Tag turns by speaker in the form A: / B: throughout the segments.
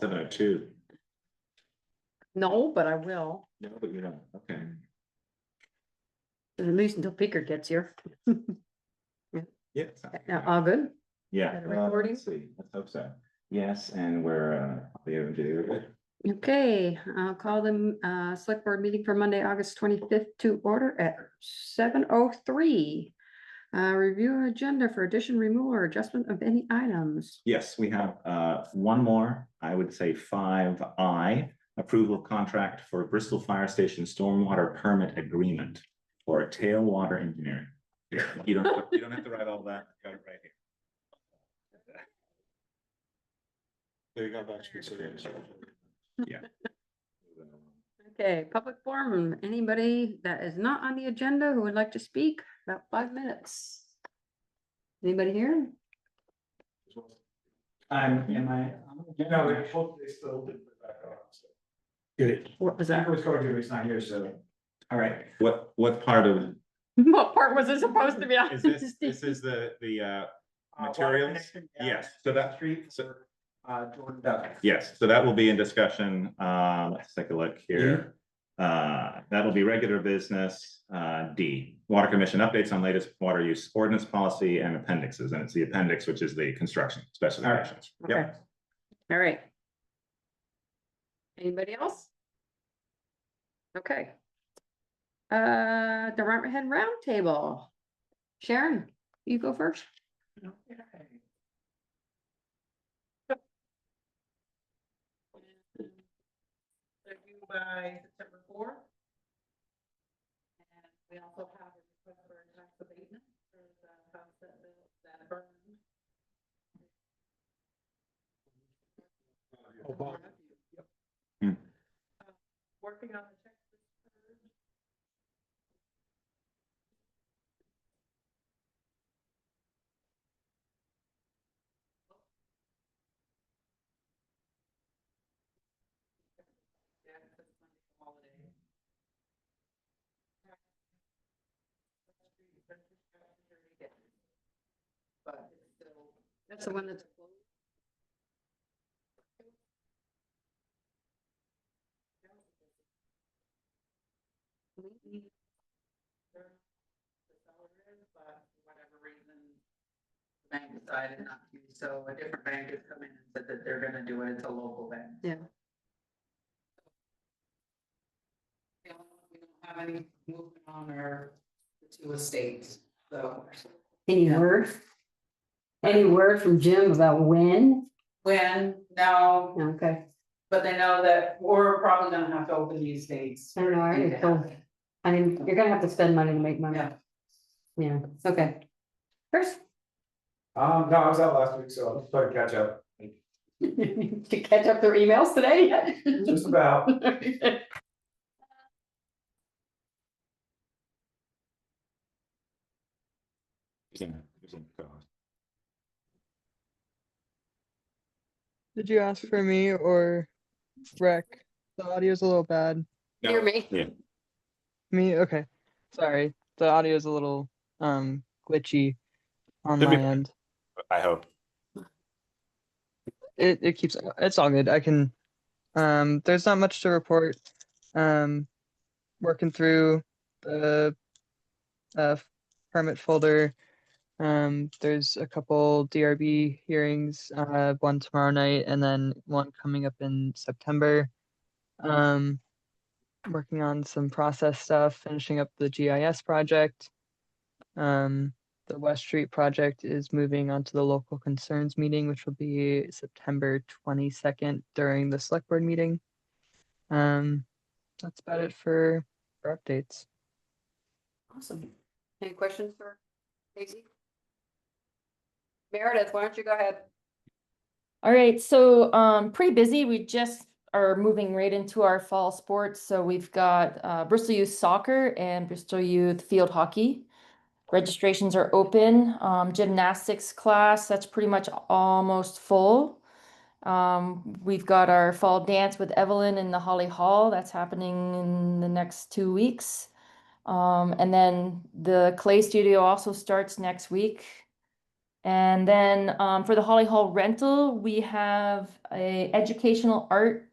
A: 7:02.
B: No, but I will.
A: No, but you don't. Okay.
B: At least until Peter gets here.
A: Yeah.
B: All good?
A: Yeah.
B: Got a recording?
A: Let's see. Let's hope so. Yes, and we're be able to do it.
B: Okay, I'll call the select board meeting for Monday, August 25th to order at 7:03. Review agenda for addition, removal, or adjustment of any items.
A: Yes, we have one more, I would say 5I, approval of contract for Bristol Fire Station Stormwater Permit Agreement for tailwater engineering. You don't have to write all that. Got it right here. There you go. Yeah.
B: Okay, public forum. Anybody that is not on the agenda who would like to speak? About 5 minutes. Anybody here?
C: Am I? No, they hope they still did put back on. Good.
B: What was
C: I
B: that?
C: was going to, he's not here, so. All right.
A: What part of
B: What part was it supposed to be on?
A: is this? This is the materials? Yes, so that
C: Street
A: so-
C: for Jordan Duck.
A: yes, so that will be in discussion. Let's take a look here. That'll be regular business. D, Water Commission updates on latest water use ordinance policy and appendixes, and it's the appendix, which is the construction specifications.
B: Okay.
A: Yep.
B: All right. Anybody else? Okay. Department head roundtable. Sharon, you go first.
D: Review by September 4th. And we also have a request for a tax abatement for the house that burned.
A: Hmm.
D: Working on the check. But it's still.
B: That's the one that's closed.
D: But for whatever reason, the bank decided not to, so a different bank has come in and said that they're gonna do it, it's a local bank.
B: Yeah.
D: We don't have any movement on our two estates, so.
B: Any word? Any word from Jim about when?
D: When, no,
B: Okay.
D: but they know that we're probably gonna have to open these estates.
B: I don't know, I already told, I mean, you're gonna have to spend money to make money.
D: Yeah.
B: Yeah, okay. First,
C: No, I was out last week, so I'm just trying to catch up.
B: to catch up their emails today?
C: Just about.
E: Did you ask for me or Rec? The audio's a little bad.
B: Hear me?
A: Yeah.
E: Me? Okay. Sorry. The audio's a little glitchy on
A: Should
E: my
A: be-
E: end.
A: I hope.
E: It keeps it's all good. I can there's not much to report. Working through the permit folder. There's a couple DRB hearings, one tomorrow night and then one coming up in September. Working on some process stuff, finishing up the GIS project. The West Street project is moving on to the local concerns meeting, which will be September 22nd during the select board meeting. That's about it for updates.
B: Awesome. Any questions for Casey? Meredith, why don't you go ahead?
F: All right, so pretty busy. We just are moving right into our fall sports. So we've got Bristol Youth Soccer and Bristol Youth Field Hockey. Registrations are open. Gymnastics class, that's pretty much almost full. We've got our fall dance with Evelyn in the Holly Hall. That's happening in the next 2 weeks. And then the clay studio also starts next week. And then for the Holly Hall rental, we have a educational art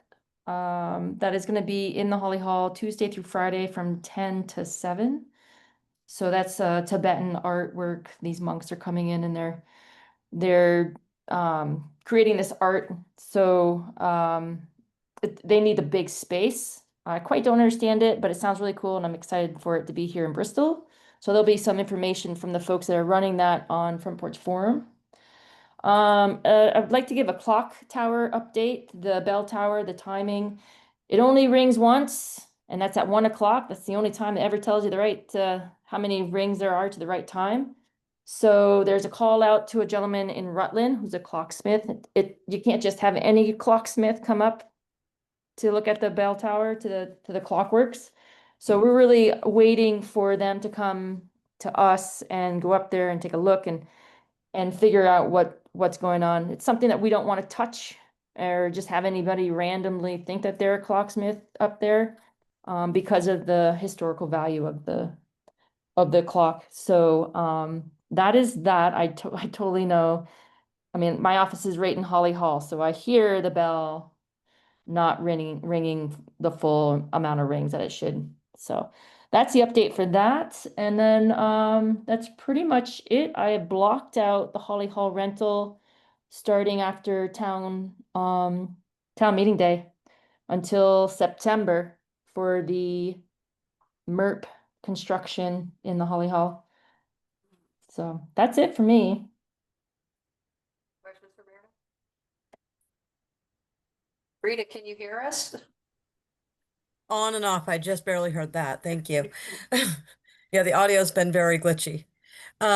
F: that is going to be in the Holly Hall Tuesday through Friday from 10 to 7. So that's Tibetan artwork. These monks are coming in and they're creating this art. So they need a big space. I quite don't understand it, but it sounds really cool and I'm excited for it to be here in Bristol. So there'll be some information from the folks that are running that on Front Porch Forum. I'd like to give a clock tower update, the bell tower, the timing. It only rings once, and that's at 1 o'clock. That's the only time it ever tells you the right, how many rings there are to the right time. So there's a call out to a gentleman in Rutland who's a clocksmith. You can't just have any clocksmith come up to look at the bell tower to the clockworks. So we're really waiting for them to come to us and go up there and take a look and figure out what's going on. It's something that we don't want to touch or just have anybody randomly think that they're a clocksmith up there because of the historical value of the clock. So that is that. I totally know. I mean, my office is right in Holly Hall, so I hear the bell not ringing the full amount of rings that it should. So that's the update for that. And then that's pretty much it. I have blocked out the Holly Hall rental starting after town meeting day until September for the MERP construction in the Holly Hall. So that's it for me.
B: Questions for Meredith? Rita, can you hear us?
G: On and off. I just barely heard that. Thank you. Yeah, the audio's been very glitchy.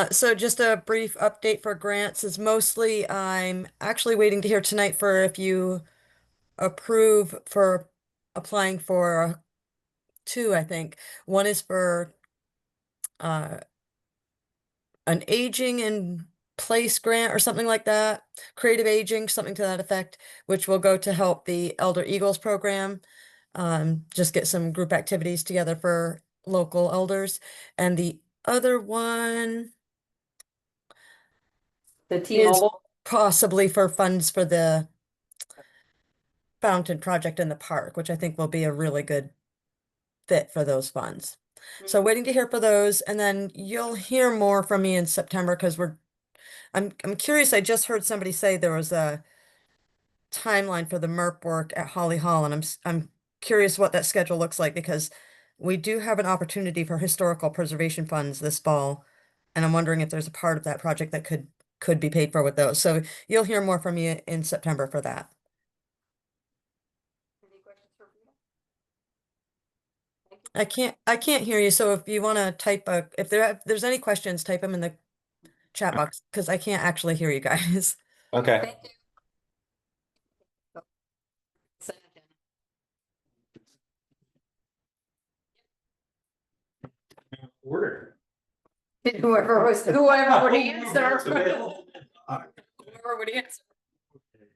G: So just a brief update for grants is mostly I'm actually waiting to hear tonight for if you approve for applying for 2, I think. One is for an aging in place grant or something like that, creative aging, something to that effect, which will go to help the Elder Eagles program. Just get some group activities together for local elders. And the other one
B: The
G: is
B: T-Mobile?
G: possibly for funds for the fountain project in the park, which I think will be a really good fit for those funds. So waiting to hear for those, and then you'll hear more from me in September because I'm curious. I just heard somebody say there was a timeline for the MERP work at Holly Hall, and I'm curious what that schedule looks like because we do have an opportunity for historical preservation funds this fall, and I'm wondering if there's a part of that project that could be paid for with those. So you'll hear more from me in September for that.
B: Any questions for Rita?
G: I can't hear you. So if you want to type if there's any questions, type them in the chat box because I can't actually hear you guys.
A: Okay.
B: Thank you.
C: Order.
B: Whoever would answer. Whoever would answer.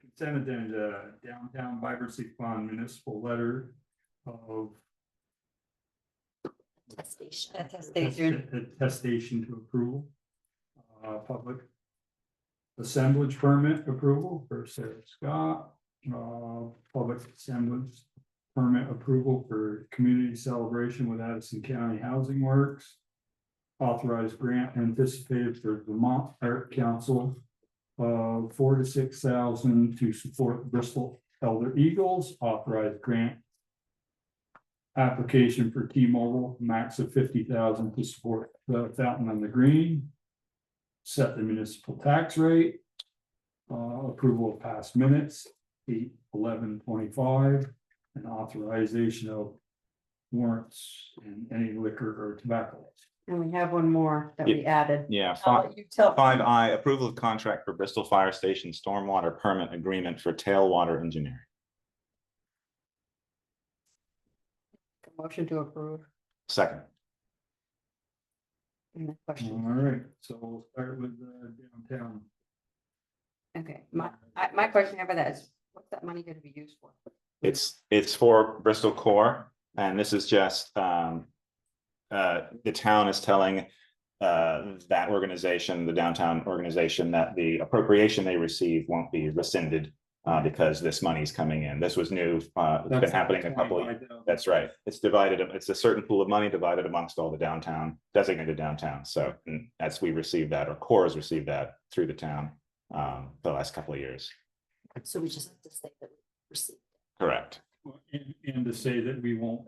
C: Consent agenda, Downtown Vibrancy Fund municipal letter of attestation to approval. Public assemblage permit approval for Sarah Scott. Public assemblage permit approval for community celebration with Addison County Housing Works. Authorized grant anticipated for Vermont Art Council of 4,000 to 6,000 to support Bristol Elder Eagles. Authorized grant application for T-Mobile, max of 50,000 to support the Fountain on the Green. Set the municipal tax rate. Approval of past minutes, 8/11/25, and authorization of warrants and any liquor or tobacco.
B: And we have one more that we added.
A: Yeah,
B: I'll let you tell.
A: 5I, approval of contract for Bristol Fire Station Stormwater Permit Agreement for Tailwater Engineering.
B: Motion to approve.
A: Second.
B: Any
C: All
B: questions?
C: right, so we'll start with downtown.
B: Okay, my question about that is, what's that money gonna be used for?
A: It's for Bristol Core, and this is just the town is telling that organization, the downtown organization, that the appropriation they receive won't be rescinded because this money's coming in. This was new, it's been
C: That's
A: happening a couple of,
C: 25,000.
A: that's right. It's divided, it's a certain pool of money divided amongst all the downtown, designated downtown. So as we received that, or CORE has received that through the town, the last couple of years.
H: So we just have to say that we received.
A: Correct.
C: And to say that we won't.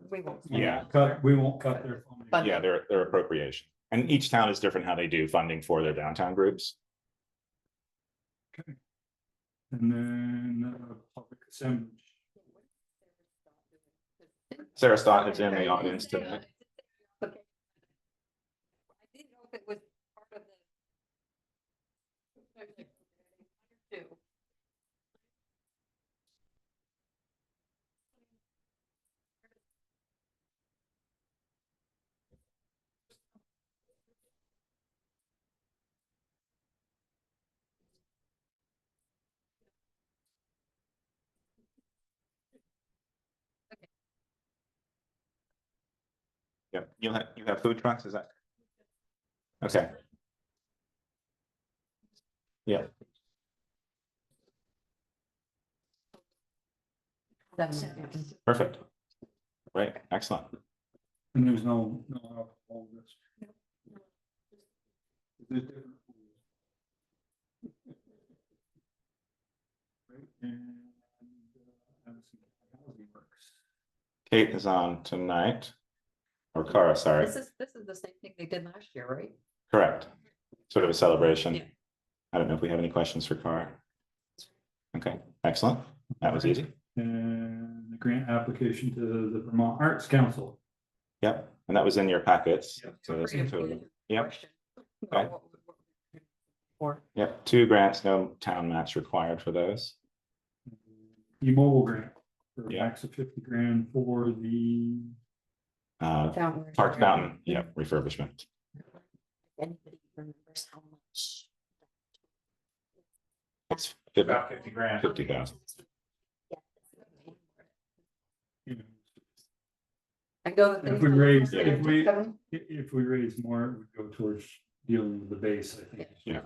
A: Yeah.
C: We won't cut their funding.
A: Yeah, their appropriation. And each town is different how they do funding for their downtown groups.
C: And then public assembly.
A: Sarah Stott is in the audience tonight.
B: I didn't know if it was part of the.
A: Yep, you have food trucks, is that? Okay. Yeah, perfect. Great, excellent.
C: And there's no alcohol in this. There's different pools. Right, and housing works.
A: Kate is on tonight. Or Cara, sorry,
B: This is the same thing they did last year, right?
A: correct. Sort of a celebration.
B: Yeah.
A: I don't know if we have any questions for Cara. Okay, excellent. That was easy.
C: And the grant application to the Vermont Arts Council.
A: Yep, and that was in your packets.
C: Yep.
A: So there's a total. Yep.
B: Question.
A: Okay.
B: Or.
A: Yep, 2 grants, no town match required for those.
C: E-mobile grant for a
A: Yeah.
C: max of 50 grand for the
A: Park Fountain, yep, refurbishment.
H: Anybody remembers how much?
A: It's
I: About 50 grand.
A: 50,000.
C: you know,
B: I know that.
C: if we raise,
A: Yeah.
C: if we raise more, it would go towards dealing with the base, I think.
A: Yeah.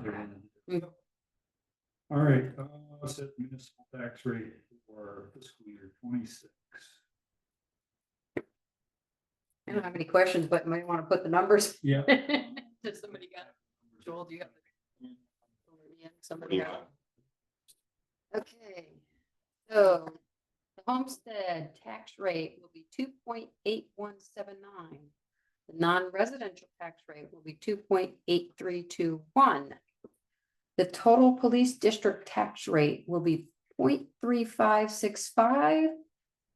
C: All right, set municipal tax rate for fiscal year 26.
B: I don't have any questions, but might want to put the numbers.
C: Yeah.
B: Does somebody got? Joel, do you have? Somebody got? Okay, so the homestead tax rate will be 2.8179. The non-residential tax rate will be 2.8321. The total police district tax rate will be 0.3565.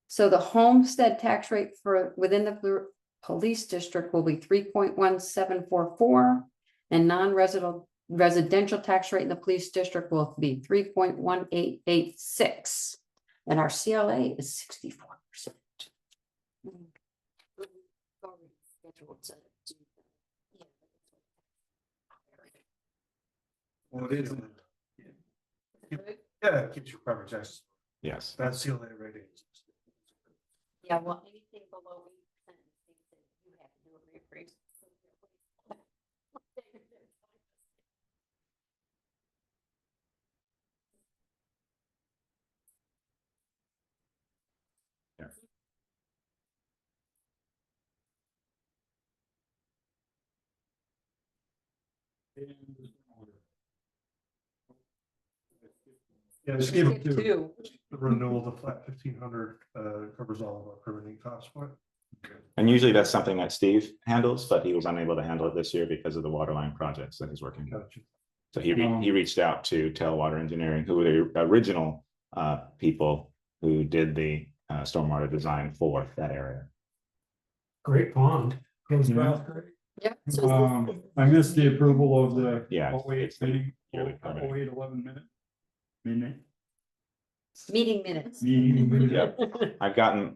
B: So the homestead tax rate for within the police district will be 3.1744, and residential tax rate in the police district will be 3.1886, and our CLA is 64%.
I: Well, it is. Yeah, it keeps your coverage, that's,
A: Yes,
I: that's CLA ratings.
H: Yeah, well, anything below 8%, you have to do a reappraise.
I: Yeah, just give them two.
B: Two.
I: The renewal, the flat 1,500 covers all of our permitting costs for it.
A: and usually that's something that Steve handles, but he was unable to handle it this year because of the water line projects that he's working on.
I: Gotcha.
A: So he reached out to Tailwater Engineering, who were the original people who did the stormwater design for that area.
I: Great pond. Goes
C: Yeah.
I: well.
B: Yep.
C: I missed the approval of the.
A: Yeah,
C: 08
A: it's the
C: meeting,
A: yearly permitting.
C: 08 11 minute.
B: Meeting minutes.
C: Meeting minute.
A: Yep. I've gotten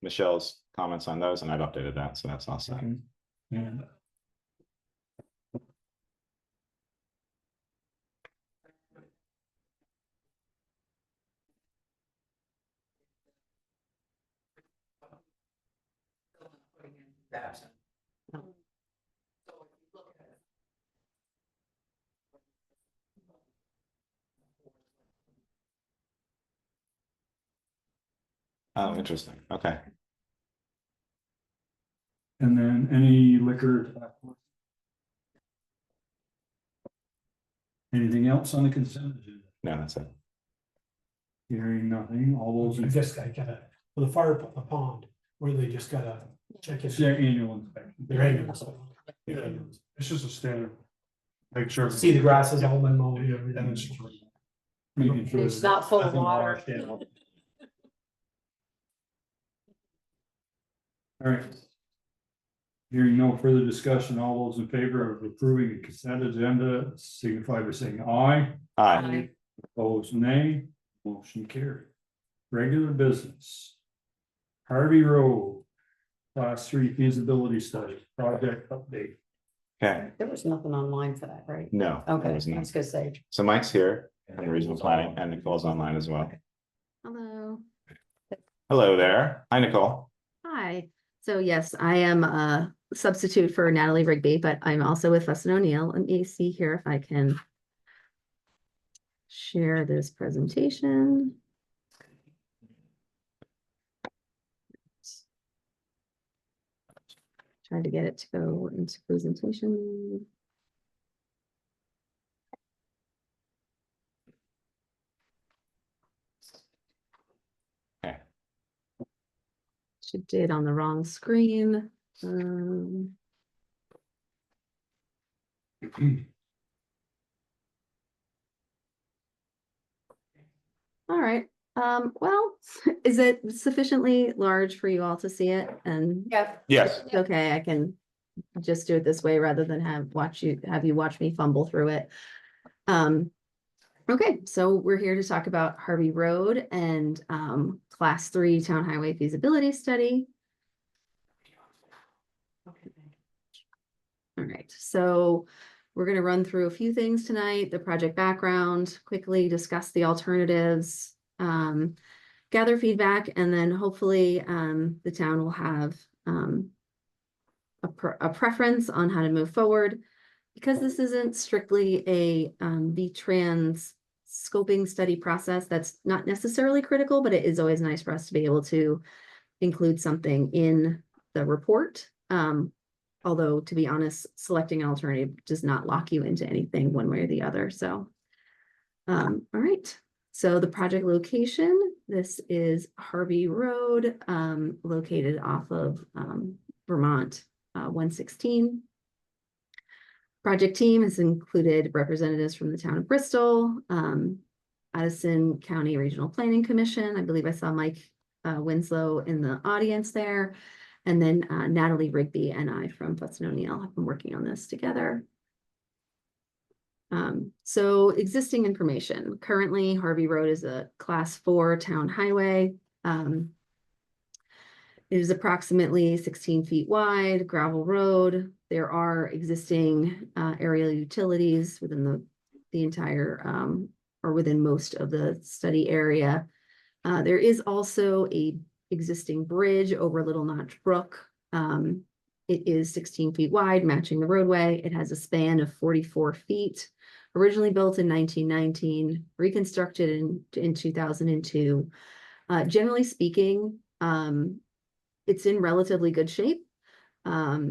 A: Michelle's comments on those and I've updated that, so that's all set.
C: And
A: Oh, interesting. Okay.
C: And then any liquor. Anything else on the consent agenda?
A: No, that's it.
C: Hearing nothing, all those.
J: I guess I gotta, for the fire pond, where they just gotta check
C: It's
J: it.
C: their annual inspection.
J: Their annual stuff.
I: Yeah, it's just a standard. Make sure.
J: See the grass is all been mowed and
I: And
J: everything.
I: it's just.
C: Making sure
B: It's
C: that
B: not full of
C: nothing
B: water.
C: washed out. All right. Hearing no further discussion, all those in favor of approving the consent agenda signify by saying aye.
A: Aye.
C: Opposed, nay. Motion carried. Regular business. Harvey Road, Class 3 feasibility study, project update.
A: Okay,
B: There was nothing online for that, right?
A: no. there
B: Okay,
A: was
B: I
A: none.
B: was gonna say.
A: So Mike's here in regional planning and Nicole's online as well.
K: Hello,
A: Hello there. Hi, Nicole.
K: hi. So yes, I am a substitute for Natalie Rigby, but I'm also with Weston O'Neill. Let me see here if I can share this presentation. Trying to get it to go into presentation.
A: Okay.
K: She did on the wrong screen. All right. Well, is it sufficiently large for you all to see it? And
B: Yeah.
A: Yes.
K: it's okay, I can just do it this way rather than have you watch me fumble through it. Okay, so we're here to talk about Harvey Road and Class 3 Town Highway Feasibility Study. All right, so we're going to run through a few things tonight, the project background, quickly discuss the alternatives, gather feedback, and then hopefully the town will have a preference on how to move forward. Because this isn't strictly a V-Trans scoping study process, that's not necessarily critical, but it is always nice for us to be able to include something in the report. Although, to be honest, selecting an alternative does not lock you into anything one way or the other. So, all right. So the project location, this is Harvey Road, located off of Vermont 116. Project team has included representatives from the town of Bristol, Addison County Regional Planning Commission. I believe I saw Mike Winslow in the audience there. And then Natalie Rigby and I from Weston O'Neill have been working on this together. So existing information. Currently, Harvey Road is a Class 4 town highway. It is approximately 16 feet wide, gravel road. There are existing aerial utilities within the entire or within most of the study area. There is also a existing bridge over Little Notch Brook. It is 16 feet wide, matching the roadway. It has a span of 44 feet, originally built in 1919, reconstructed in 2002. Generally speaking, it's in relatively good shape. There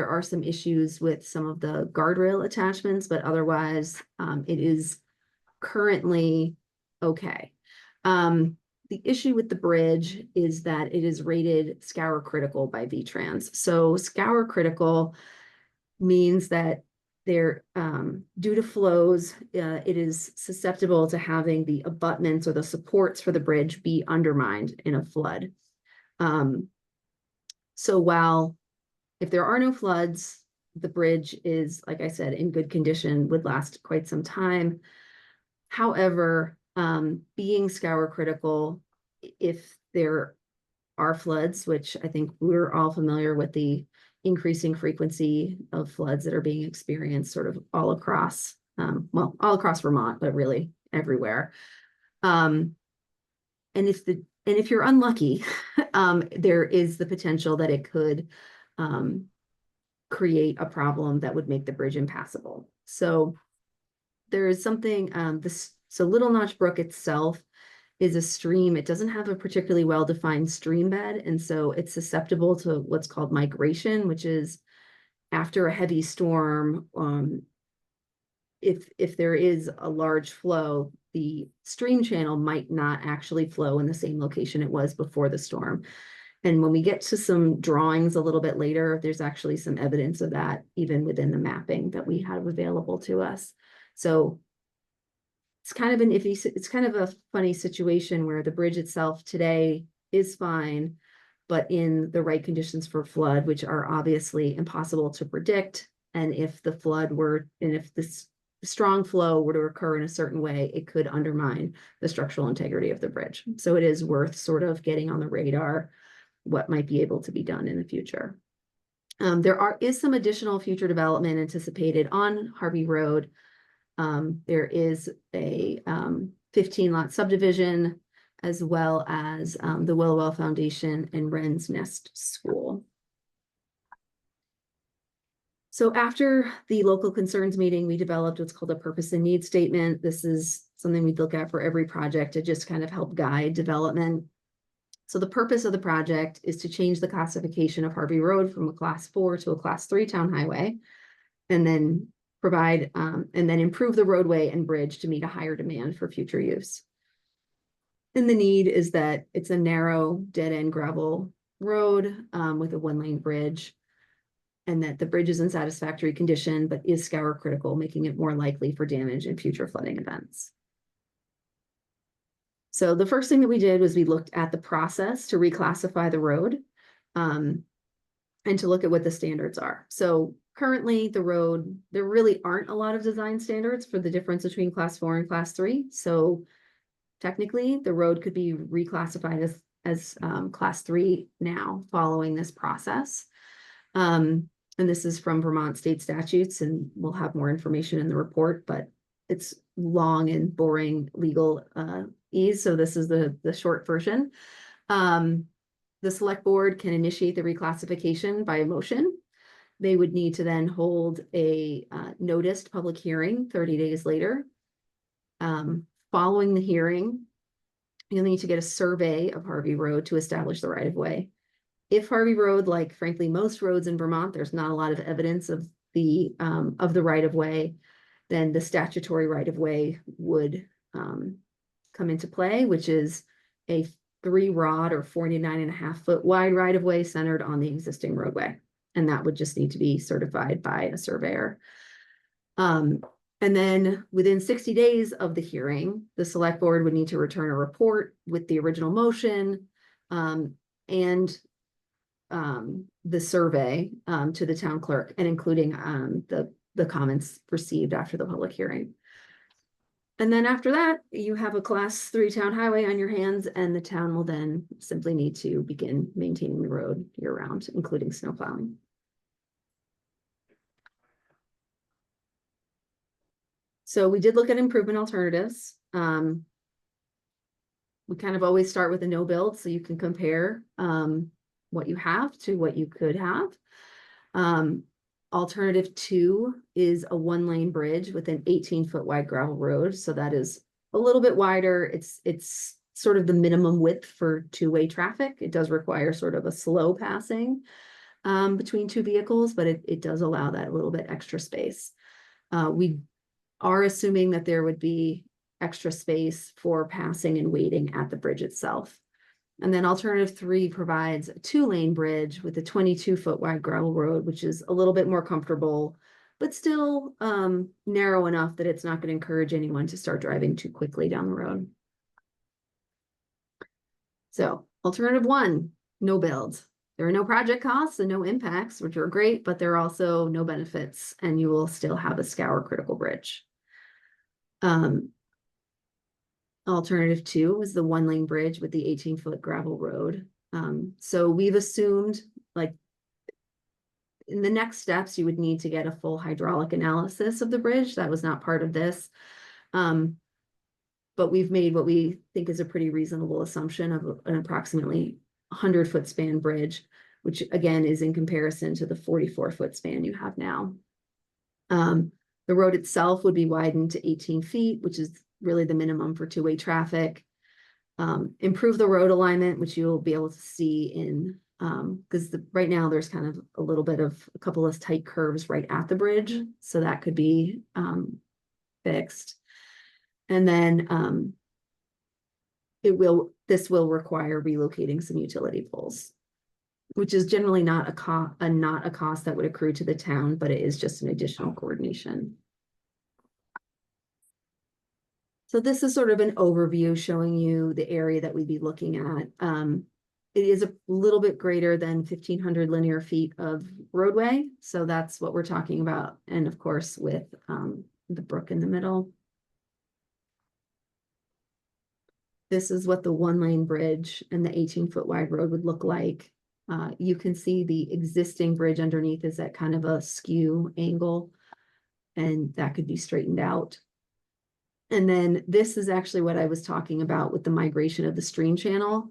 K: are some issues with some of the guardrail attachments, but otherwise, it is currently okay. The issue with the bridge is that it is rated scour critical by V-Trans. So scour critical means that there, due to flows, it is susceptible to having the abutments or the supports for the bridge be undermined in a flood. So while if there are no floods, the bridge is, like I said, in good condition, would last quite some time. However, being scour critical, if there are floods, which I think we're all familiar with the increasing frequency of floods that are being experienced sort of all across, well, all across Vermont, but really everywhere. And if you're unlucky, there is the potential that it could create a problem that would make the bridge impassable. So there is something, so Little Notch Brook itself is a stream. It doesn't have a particularly well-defined stream bed, and so it's susceptible to what's called migration, which is after a heavy storm, if there is a large flow, the stream channel might not actually flow in the same location it was before the storm. And when we get to some drawings a little bit later, there's actually some evidence of that even within the mapping that we have available to us. So it's kind of it's kind of a funny situation where the bridge itself today is fine, but in the right conditions for flood, which are obviously impossible to predict. And if this strong flow were to occur in a certain way, it could undermine the structural integrity of the bridge. So it is worth sort of getting on the radar what might be able to be done in the future. There is some additional future development anticipated on Harvey Road. There is a 15-lot subdivision, as well as the Willowell Foundation and Wren's Nest School. So after the local concerns meeting, we developed what's called a purpose and need statement. This is something we look at for every project to just kind of help guide development. So the purpose of the project is to change the classification of Harvey Road from a class 4 to a class 3 town highway, and then provide and then improve the roadway and bridge to meet a higher demand for future use. And the need is that it's a narrow dead-end gravel road with a one-lane bridge, and that the bridge is in satisfactory condition, but is scour critical, making it more likely for damage in future flooding events. So the first thing that we did was we looked at the process to reclassify the road and to look at what the standards are. So currently the road, there really aren't a lot of design standards for the difference between class 4 and class 3. So technically the road could be reclassified as class 3 now following this process. And this is from Vermont state statutes, and we'll have more information in the report, but it's long and boring legal ease. So this is the short version. The select board can initiate the reclassification by motion. They would need to then hold a noticed public hearing 30 days later. Following the hearing, you'll need to get a survey of Harvey Road to establish the right of way. If Harvey Road, like frankly most roads in Vermont, there's not a lot of evidence of the right of way, then the statutory right of way would come into play, which is a 3-rod or 49.5-foot wide right of way centered on the existing roadway. And that would just need to be certified by a surveyor. And then within 60 days of the hearing, the select board would need to return a report with the original motion and the survey to the town clerk, and including the comments received after the public hearing. And then after that, you have a class 3 town highway on your hands, and the town will then simply need to begin maintaining the road year round, including snow plowing. So we did look at improvement alternatives. We kind of always start with a no build, so you can compare what you have to what you could have. Alternative 2 is a 1-lane bridge with an 18-foot wide gravel road. So that is a little bit wider. It's sort of the minimum width for two-way traffic. It does require sort of a slow passing between two vehicles, but it does allow that little bit extra space. We are assuming that there would be extra space for passing and waiting at the bridge itself. And then alternative 3 provides a 2-lane bridge with a 22-foot wide gravel road, which is a little bit more comfortable, but still narrow enough that it's not going to encourage anyone to start driving too quickly down the road. So alternative 1, no build. There are no project costs and no impacts, which are great, but there are also no benefits, and you will still have a scour critical bridge. Alternative 2 was the 1-lane bridge with the 18-foot gravel road. So we've assumed, like, in the next steps, you would need to get a full hydraulic analysis of the bridge. That was not part of this. But we've made what we think is a pretty reasonable assumption of an approximately 100-foot span bridge, which again is in comparison to the 44-foot span you have now. The road itself would be widened to 18 feet, which is really the minimum for two-way traffic. improve the road alignment, which you'll be able to see in, because right now there's kind of a little bit of a couple of tight curves right at the bridge, so that could be fixed. And then this will require relocating some utility poles, which is generally not a cost that would accrue to the town, but it is just an additional coordination. So this is sort of an overview showing you the area that we'd be looking at. It is a little bit greater than 1,500 linear feet of roadway. So that's what we're talking about. And of course, with the brook in the middle. This is what the 1-lane bridge and the 18-foot wide road would look like. You can see the existing bridge underneath is at kind of a skew angle, and that could be straightened out. And then this is actually what I was talking about with the migration of the stream channel.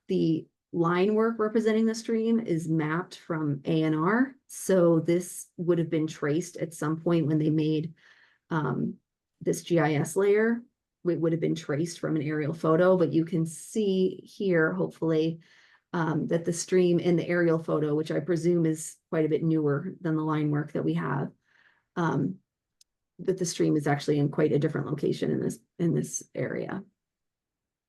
K: The line work representing the stream is mapped from A&R. So this would have been traced at some point when they made this GIS layer. It would have been traced from an aerial photo, but you can see here, hopefully, that the stream in the aerial photo, which I presume is quite a bit newer than the line work that we have, that the stream is actually in quite a different location in this area.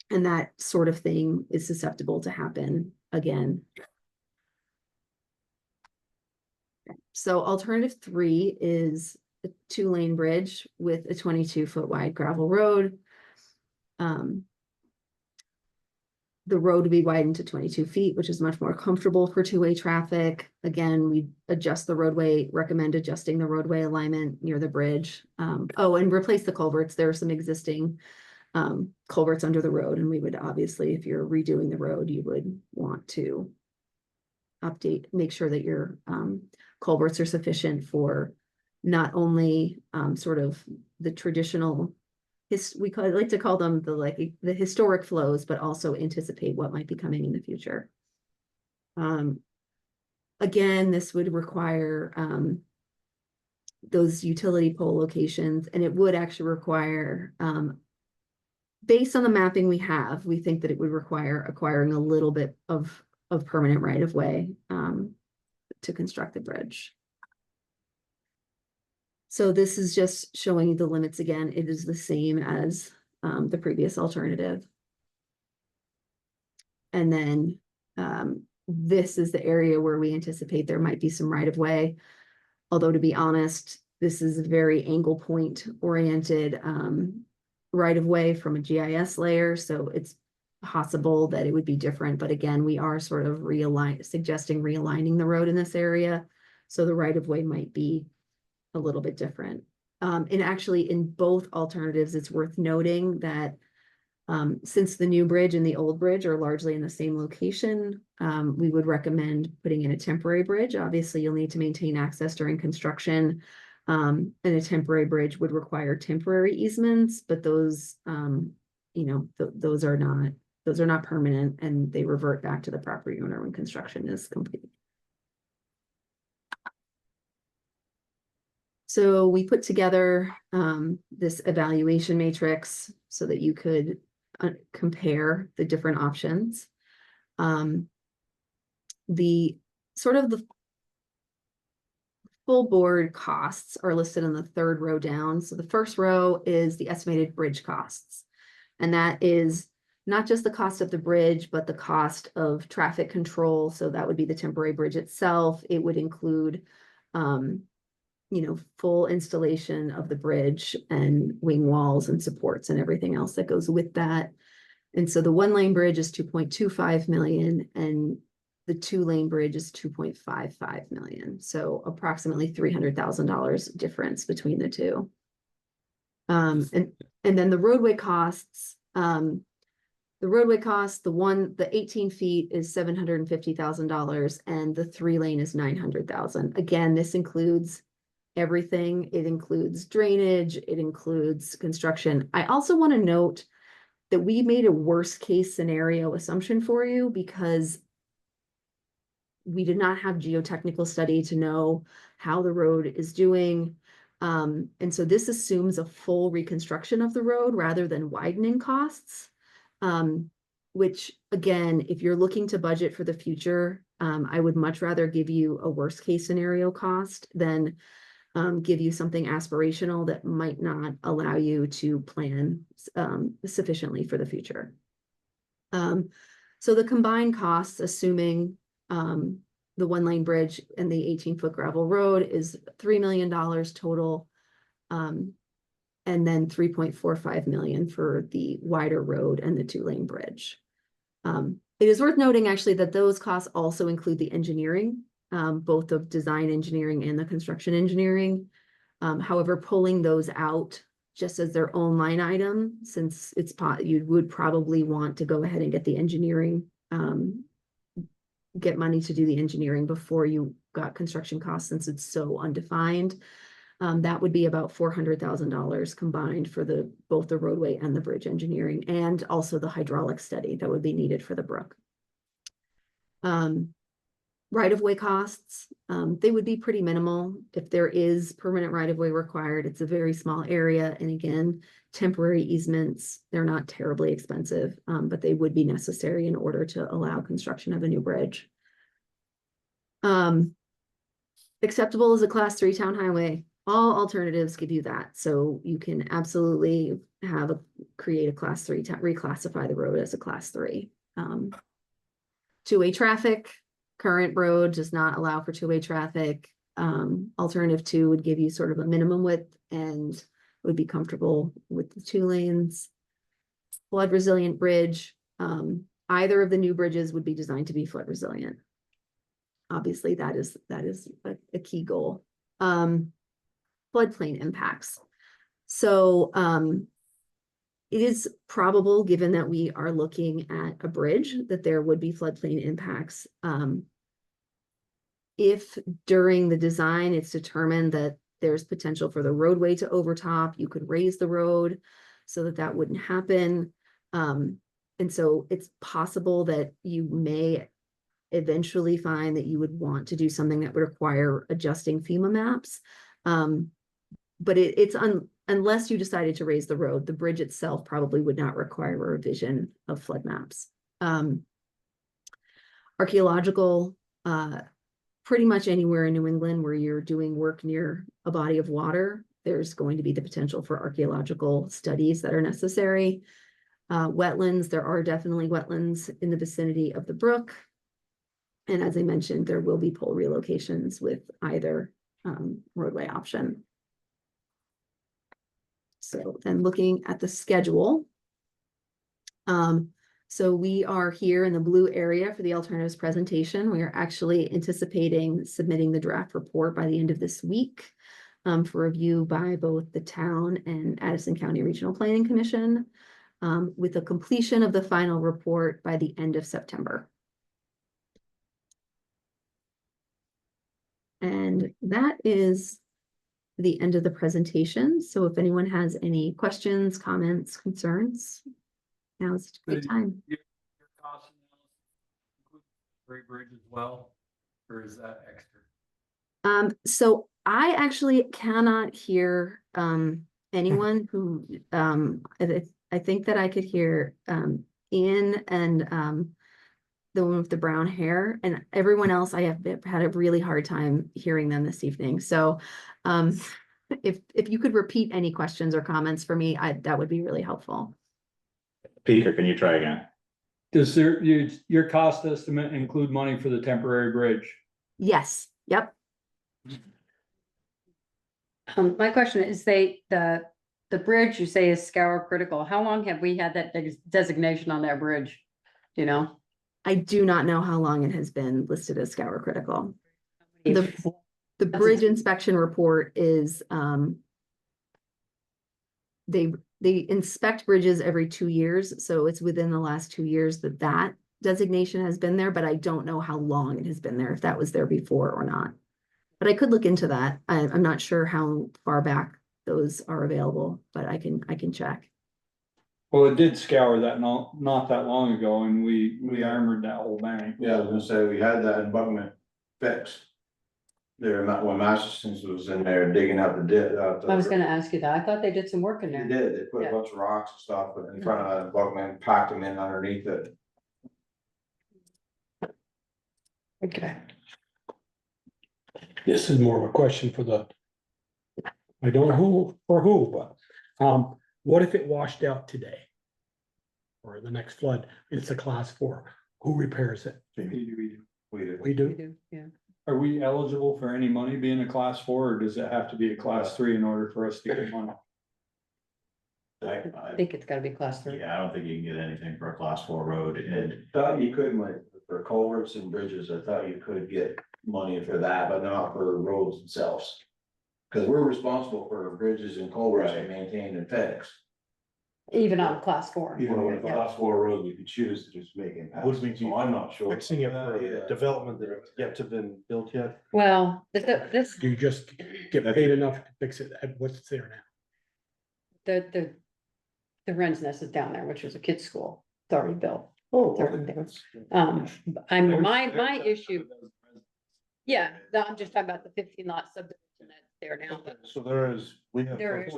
K: And that sort of thing is susceptible to happen again. So alternative 3 is a 2-lane bridge with a 22-foot wide gravel road. The road would be widened to 22 feet, which is much more comfortable for 2-way traffic. Again, we recommend adjusting the roadway alignment near the bridge. Oh, and replace the culverts. There are some existing culverts under the road, and we would obviously, if you're redoing the road, you would want to make sure that your culverts are sufficient for not only sort of the traditional, like to call them the historic flows, but also anticipate what might be coming in the future. Again, this would require those utility pole locations, and it would actually require, based on the mapping we have, we think that it would require acquiring a little bit of permanent right of way to construct the bridge. So this is just showing you the limits again. It is the same as the previous alternative. And then this is the area where we anticipate there might be some right of way. Although, to be honest, this is a very angle point oriented right of way from a GIS layer. So it's possible that it would be different. But again, we are sort of suggesting realigning the road in this area. So the right of way might be a little bit different. And actually, in both alternatives, it's worth noting that since the new bridge and the old bridge are largely in the same location, we would recommend putting in a temporary bridge. Obviously, you'll need to maintain access during construction, and a temporary bridge would require temporary easements, but those, those are not permanent, and they revert back to the property owner when construction is complete. So we put together this evaluation matrix so that you could compare the different options. The full board costs are listed in the 3rd row down. So the first row is the estimated bridge costs. And that is not just the cost of the bridge, but the cost of traffic control. So that would be the temporary bridge itself. It would include full installation of the bridge and wing walls and supports and everything else that goes with that. And so the 1-lane bridge is 2.25 million and the 2-lane bridge is 2.55 million. So approximately $300,000 difference between the two. And then the roadway costs, the 18 feet is $750,000 and the 3-lane is $900,000. Again, this includes everything. It includes drainage, it includes construction. I also want to note that we made a worst case scenario assumption for you because we did not have geotechnical study to know how the road is doing. And so this assumes a full reconstruction of the road rather than widening costs. which again, if you're looking to budget for the future, I would much rather give you a worst case scenario cost than give you something aspirational that might not allow you to plan sufficiently for the future. So the combined costs, assuming the 1-lane bridge and the 18-foot gravel road, is $3 million total. And then 3.45 million for the wider road and the 2-lane bridge. It is worth noting actually that those costs also include the engineering, both of design engineering and the construction engineering. However, pulling those out just as their own line item, since you would probably want to go ahead and get the engineering, get money to do the engineering before you got construction costs, since it's so undefined. That would be about $400,000 combined for both the roadway and the bridge engineering, and also the hydraulic study that would be needed for the brook. Right-of-way costs, they would be pretty minimal. If there is permanent right-of-way required, it's a very small area. And again, temporary easements, they're not terribly expensive, but they would be necessary in order to allow construction of a new bridge. Acceptable as a Class 3 town highway. All alternatives give you that. So you can absolutely create a Class 3, reclassify the road as a Class 3. Two-way traffic, current road does not allow for two-way traffic. Alternative 2 would give you sort of a minimum width and would be comfortable with the 2 lanes. Flood resilient bridge. Either of the new bridges would be designed to be flood resilient. Obviously, that is a key goal. Floodplain impacts. So it is probable, given that we are looking at a bridge, that there would be floodplain impacts. If during the design it's determined that there's potential for the roadway to overtop, you could raise the road so that that wouldn't happen. And so it's possible that you may eventually find that you would want to do something that would require adjusting FEMA maps. But unless you decided to raise the road, the bridge itself probably would not require a revision of flood maps. Archaeological, pretty much anywhere in New England where you're doing work near a body of water, there's going to be the potential for archaeological studies that are necessary. Wetlands, there are definitely wetlands in the vicinity of the brook. And as I mentioned, there will be pole relocations with either roadway option. So then looking at the schedule. So we are here in the blue area for the alternatives presentation. We are actually anticipating submitting the draft report by the end of this week for review by both the town and Addison County Regional Planning Commission, with a completion of the final report by the end of September. And that is the end of the presentation. So if anyone has any questions, comments, concerns, now is a good time.
C: Your cost analysis includes Great Bridge as well, or is that extra?
K: So I actually cannot hear anyone who I think that I could hear Ian and the one with the brown hair, and everyone else I have had a really hard time hearing them this evening. So if you could repeat any questions or comments for me, that would be really helpful.
A: Peter, can you try again?
C: Does your cost estimate include money for the temporary bridge?
K: Yes. Yep.
B: My question is, the bridge you say is scour critical. How long have we had that designation on that bridge? Do you know?
K: I do not know how long it has been listed as scour critical. The bridge inspection report is they inspect bridges every 2 years, so it's within the last 2 years that designation has been there, but I don't know how long it has been there, if that was there before or not. But I could look into that. I'm not sure how far back those are available, but I can check.
C: Well, it did scour that not that long ago, and we armored that whole bank.
I: Yeah, I was gonna say, we had that embankment fixed.
L: there, when Masterson's was in there digging out the dip.
B: I was gonna ask you that. I thought they did some work in
L: They
B: there.
L: did, they put
B: Yeah.
L: a bunch of rocks and stuff in front of that bug man, packed them in underneath it.
B: Okay.
J: This is more of a question for the. I don't know who, but, what if it washed out today? Or the next flood, it's a class 4, who repairs it?
L: We did.
J: We
B: We
J: do,
B: do, yeah.
C: Are we eligible for any money being a class 4, or does it have to be a class 3 in order for us to get money?
B: I think it's gotta be class 3.
A: Yeah, I don't think you can get anything for a class 4 road and
L: Thought you could, like, for culverts and bridges, I thought you could get money for that, but not for roads themselves. Cause we're responsible for bridges and culverts and maintained and fixed.
B: Even on class 4.
L: Even with a
B: Yeah.
L: class 4 road, we could choose to just make it.
I: Would we be
L: So I'm not sure.
I: Fixing it for
L: Yeah.
I: development that have yet to been built yet.
B: Well, this,
J: you just get paid enough to fix it at what's there now.
B: the Wren's Nest is down there, which is a kid's school. It's already built.
I: Oh.
B: It's already there. My issue, yeah, no, I'm just talking about the 15 lot subdivision that's there now. But,
I: So there is, we have.
B: There is.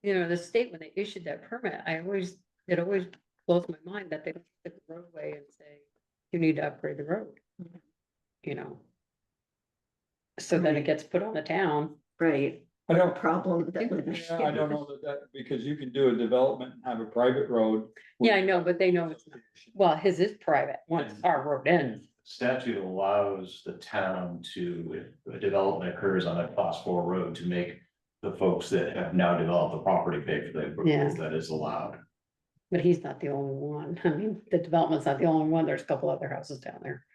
B: you know, the state, when they issued that permit, it always blows my mind that they don't look at the roadway and say, you need to upgrade the road. You know? So then it gets put on the town.
K: Right.
C: I don't,
K: Problem.
C: yeah, I don't know that, because you can do a development and have a private road.
B: Yeah, I know, but they know it's not. Well, his is private, once our road ends.
M: Statute allows the town to, if a development occurs on a class 4 road, to make the folks that have now developed the property pay for the
B: Yeah.
M: improvements that is allowed.
B: But he's not the only one. I mean, the development's not the only one. There's a couple other houses down there.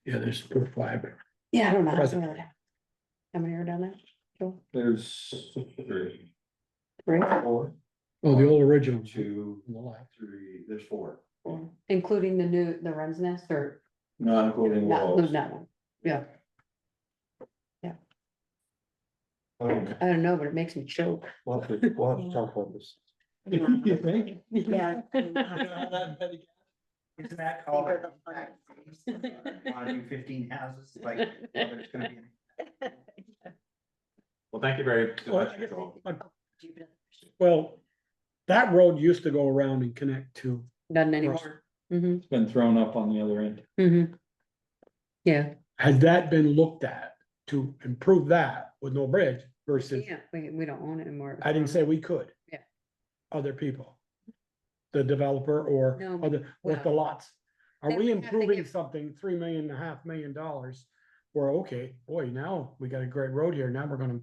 J: Yeah, there's 4 or 5.
B: Yeah, I don't know.
J: Present.
B: How many are down there? Joel?
C: There's
B: 3?
C: 4,
J: Oh, the old original.
L: 2,
J: On the left.
L: 3, there's 4.
B: 4. Including the Wren's Nest or
L: Not including
B: not
L: walls.
B: including that one? Yeah,
I: Okay,
B: I don't know, but it makes me choke.
I: we'll have to talk about this.
C: you think?
K: Yeah.
N: Isn't that called? Want to do 15 houses, like, it's gonna be.
A: well, thank you very
J: Well,
A: much. Joel.
J: Well, that road used to go around and connect to,
B: Doesn't anymore. Mm-hmm,
C: It's been thrown up on the other end.
B: mm-hmm. Yeah,
J: has that been looked at to improve that with no bridge versus,
B: yeah, we don't own it anymore.
J: I didn't say we could.
B: Yeah.
J: Other people. The developer or
B: No,
J: other, with the
B: well,
J: lots. Are
B: they
J: we
B: would have to
J: improving
B: give-
J: something, $3.5 million? We're okay, boy, now we got a great road here, now we're gonna,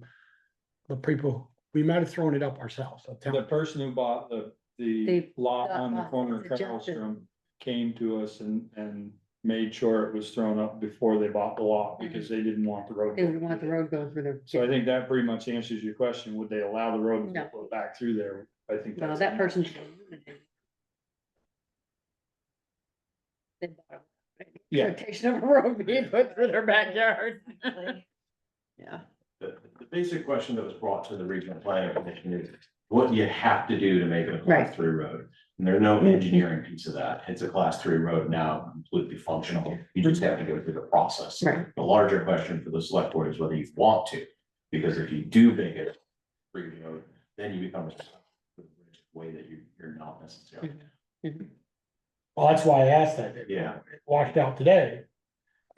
J: the people, we might have thrown it up ourselves. the town.
C: The person who bought the
B: They-
C: lot
B: that
C: on the
B: lot
C: corner
B: was
C: of
B: adjusted.
C: Carlstrom came to us and made sure it was thrown up before they bought the lot, because they didn't want the road.
B: They would want the road going through their.
C: So I think that pretty much answers your question. Would they allow the road to
B: No.
C: go back through there? I think
B: Well,
C: that's.
B: that person's.
C: Yeah.
B: Expectation of a road being put through their backyard. Yeah.
M: The basic question that was brought to the regional planning commission is what do you have to do to make it a
B: Right.
M: class 3 road? And there's no engineering piece of that. It's a class 3 road now, completely functional. You just have to go through the process.
B: Right.
M: The larger question for the select board is whether you want to, because if you do make it a free road, then you become a way that you're not necessarily.
J: Well, that's why I asked that. It
M: Yeah.
J: Washed out today,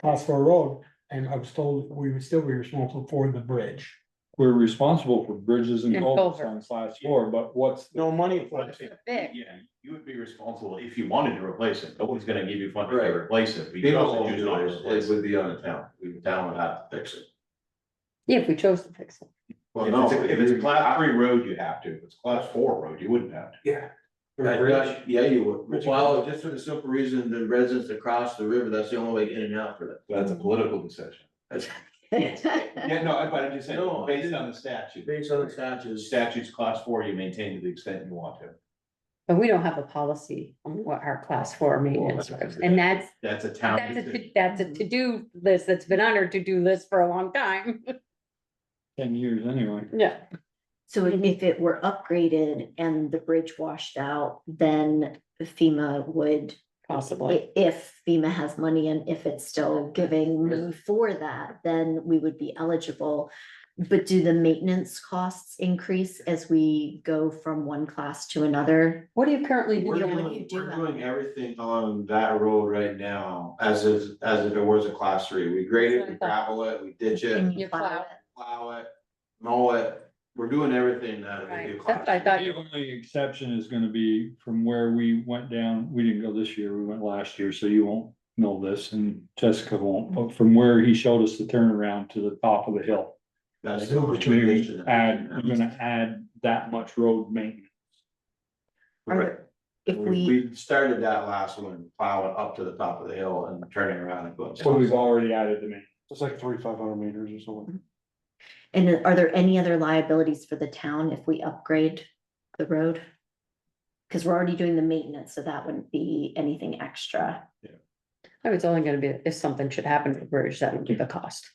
J: class 4 road, and I was told we would still be responsible for the bridge.
C: We're responsible for bridges and
B: And
C: culverts
B: culverts.
C: on class 4, but what's,
J: No money for
B: Big.
M: Yeah, you would be responsible if you wanted to replace it. Nobody's gonna give you funding
L: Right.
M: to replace it. but you
L: People
M: also
L: won't
M: choose
L: do
M: not to
L: it,
M: replace
L: it would be on the town, the town would have to fix it.
B: Yeah, if we chose to fix it.
L: Well,
M: If
L: no,
M: it's a class 3 road, you have to. If it's a class 4 road, you wouldn't have to.
L: Yeah. Yeah, you would, well, just for the simple reason, the residents across the river, that's the only way in and out for that.
M: That's a political decision.
L: That's
M: Yeah, no, but I'm just saying,
L: No,
M: based on the statute.
L: based on the
M: The
L: statutes.
M: statute's class 4, you maintain to the extent you want to.
B: But we don't have a policy on what our class 4 maintenance is, and that's,
M: That's a town. decision.
B: that's a to-do list that's been on our to-do list for a long time.
C: 10 years anyway.
B: Yeah.
K: So if it were upgraded and the bridge washed out, then FEMA would
B: Possibly.
H: If FEMA has money and if it's still giving money for that, then we would be eligible. But do the maintenance costs increase as we go from one class to another?
B: What do you currently
L: We're
B: do?
L: doing everything on that road right now, as if it was a class 3. We grade it, we gravel it, we ditch it,
H: And
B: You plow.
L: plow it, mow it. We're doing everything that we do.
B: Right, that's what I thought
C: The
B: you,
C: only exception is gonna be from where we went down, we didn't go this year, we went last year, so you won't know this and Jessica won't, but from where he showed us the turnaround to the top of the hill.
L: That's
C: We're
L: the
C: gonna
L: recommendation.
C: we're gonna add that much road maintenance.
L: Right.
H: If
L: We started that last one, plowing up to the top of the hill and turning around and going.
C: So we've already added the maintenance.
I: It's like 3,500 meters or something.
H: And are there any other liabilities for the town if we upgrade the road? Because we're already doing the maintenance, so that wouldn't be anything extra.
B: it's only gonna be, if something should happen to the bridge, that would be the cost.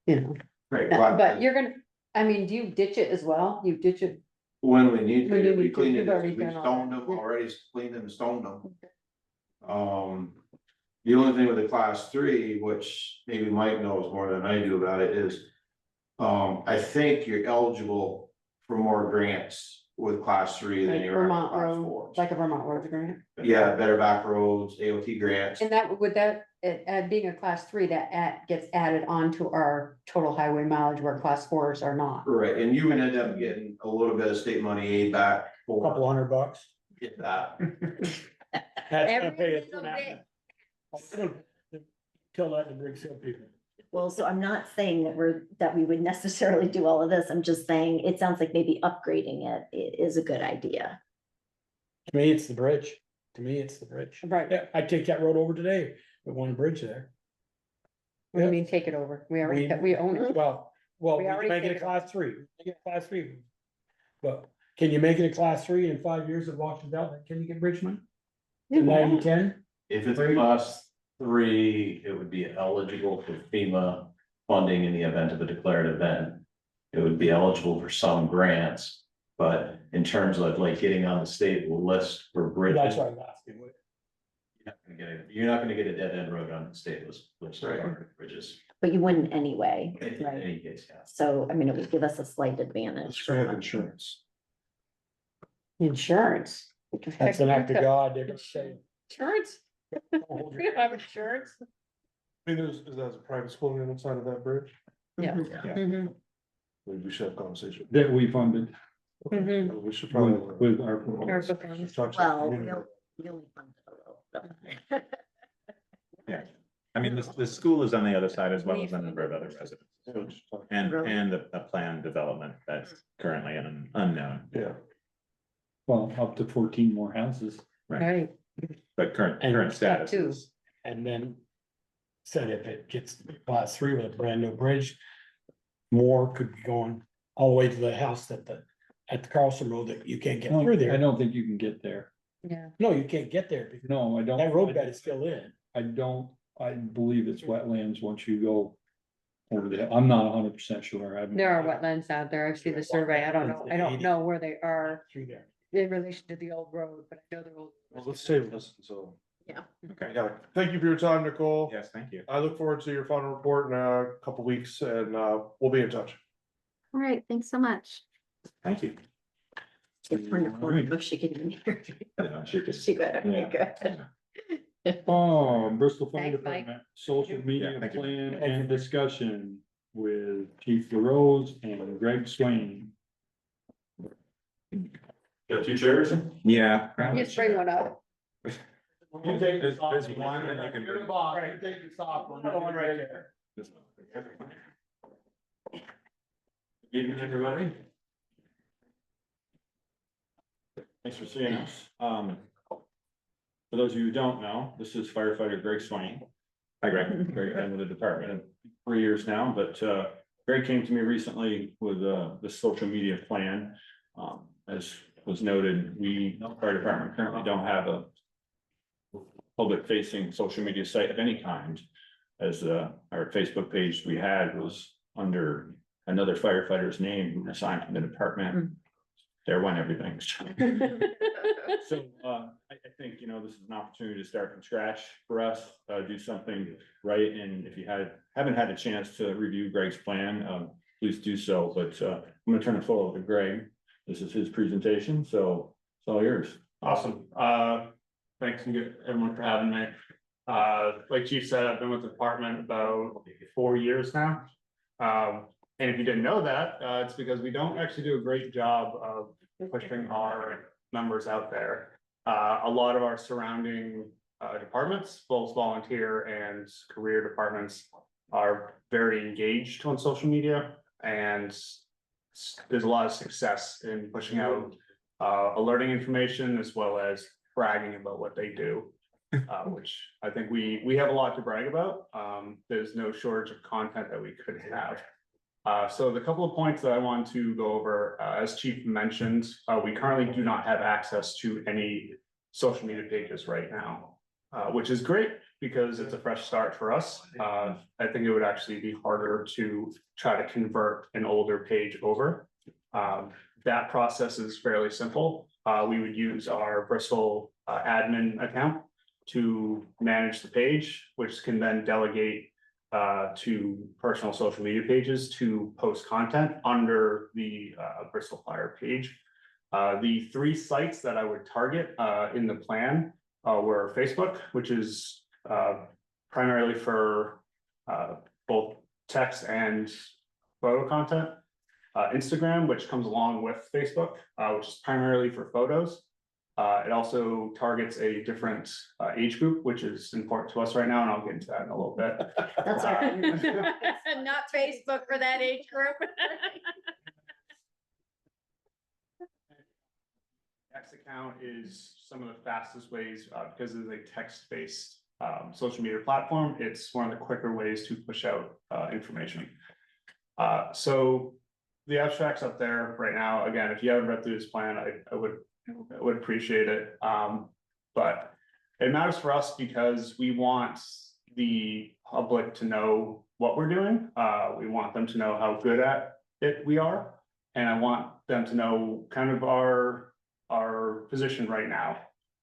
B: You know,
L: Right,
B: but you're gonna, I mean, do you ditch it as well? You ditch it?
L: when we need
B: When you
L: to, we
B: need to,
L: cleaned
B: you've
L: it,
B: already
L: we
B: done all
L: stoned
B: that.
L: them, already cleaned them and stoned them. The only thing with the class 3, which maybe Mike knows more than I do about it, is. I think you're eligible for more grants with class 3 than
B: Like
L: you are with
B: Vermont
L: class
B: Road,
L: 4.
B: like a Vermont Road grant?
L: Yeah, better back roads, AOT grants.
B: And that, would that, being a class 3, that gets added onto our total highway mileage where class 4s are not.
L: Right, and you would end up getting a little bit of state money aid back
J: Couple
L: for
J: $100.
L: get that.
J: That's gonna
B: Every
J: pay us
B: little
J: for that.
B: bit.
J: Tell that to Briggs Hill people.
H: Well, so I'm not saying that we would necessarily do all of this. I'm just saying, it sounds like maybe upgrading it is a good idea.
J: To me, it's the bridge. To me, it's the bridge.
B: Right.
J: Yeah, I take that road over today, the one bridge there.
B: What do you mean, take it over? We already, we own it.
J: Well,
B: We
J: we
B: already
J: can make it
B: take
J: a
B: it
J: class 3. Make it a class 3. But can you make it a class 3 in 5 years of washes out? Can you get bridge money?
B: Yeah, why not?
J: 90-10?
M: If it's a class 3, it would be eligible for FEMA funding in the event of a declared event. It would be eligible for some grants, but in terms of like getting on the state list for bridges.
J: That's what I'm asking.
M: You're not gonna get a dead end road on the state list
L: Right.
M: for bridges.
H: But you wouldn't anyway,
M: In
H: right?
M: any case, yeah.
H: So, I mean, it would give us a slight advantage.
I: I have insurance.
B: Insurance.
J: That's an act of God. They're gonna say.
B: Insurance? We don't have insurance.
I: I mean, there's a private school on the other side of that bridge.
B: Yeah.
I: Maybe we should have conversation.
C: That we funded
B: Mhm.
I: We should probably.
C: with our.
B: Our book on it.
I: Talk to the
H: Well,
I: community.
H: we only funded a little.
A: Yeah, I mean, the school is on the other side as well as a number of other residents. And,
H: Really?
A: and a planned development that's currently unknown,
I: Yeah.
C: Well, up to 14 more houses.
B: Right.
A: but current
J: And
A: status
B: too.
A: is.
J: And then said if it gets class 3 with a brand new bridge, more could be going all the way to the house at the Carlson Road that you can't get through
C: I
J: there.
C: don't think you can get there.
B: Yeah.
J: No, you can't get there because
C: No, I don't.
J: that road bed is still in.
C: I believe it's wetlands once you go over there. I'm not 100% sure. I haven't-
B: There are wetlands out there. I've seen the survey. I don't know where they are
J: Through there.
B: in relation to the old road, but I know they're old.
I: Well, let's save this, so.
H: Yeah.
A: Okay,
I: Yeah, thank you for your time, Nicole.
A: yes, thank you.
I: I look forward to your final report in a couple weeks and we'll be in touch.
K: All right, thanks so much.
A: Thank you.
H: It's wonderful. I wish she could even hear.
A: Yeah, she just-
H: She could, okay,
C: Yeah.
H: good.
C: Oh, Bristol Fire
B: Thanks, Mike.
C: Department, social media
A: Yeah, thank you.
C: plan and discussion with Chief LaRose and Greg Swain.
M: Got 2 chairs?
A: Yeah.
B: Just bring one up.
A: There's one that you can.
J: You're the boss. You take the soft one. Another one right there.
C: Evening, everybody. Thanks for seeing us. For those of you who don't know, this is firefighter Greg Swain.
A: Hi, Greg.
C: Greg been with the department 3 years now, but Greg came to me recently with the social media plan. As was noted, we, the fire department currently don't have a public facing social media site of any kind. As our Facebook page we had was under another firefighter's name who resigned from the department. There went everything. So think, this is an opportunity to start from scratch for us, do something right, and if you haven't had a chance to review Greg's plan, please do so, but, I'm gonna turn it forward to Greg. This is his presentation, so it's all yours.
O: Awesome. Thanks everyone for having me. Like Chief said, I've been with the department about 4 years now. And if you didn't know that, it's because we don't actually do a great job of pushing our members out there. A lot of our surrounding departments, both volunteer and career departments, are very engaged on social media, and there's a lot of success in pushing out alerting information as well as bragging about what they do, which I think we have a lot to brag about. There's no shortage of content that we could have. So the couple of points that I want to go over, as Chief mentioned, we currently do not have access to any social media pages right now, which is great because it's a fresh start for us. I think it would actually be harder to try to convert an older page over. That process is fairly simple. We would use our Bristol admin account to manage the page, which can then delegate to personal social media pages to post content under the Bristol Fire page. The 3 sites that I would target in the plan were Facebook, which is primarily for both text and photo content. Instagram, which comes along with Facebook, which is primarily for photos. It also targets a different age group, which is important to us right now, and I'll get into that in a little bit.
H: That's all right.
B: Not Facebook for that age group.
O: X account is some of the fastest ways, because it's a text-based social media platform. It's one of the quicker ways to push out information. So the abstract's up there right now. Again, if you haven't read through this plan, I would appreciate it. But it matters for us because we want the public to know what we're doing. We want them to know how good at it we are. And I want them to know kind of our position right now.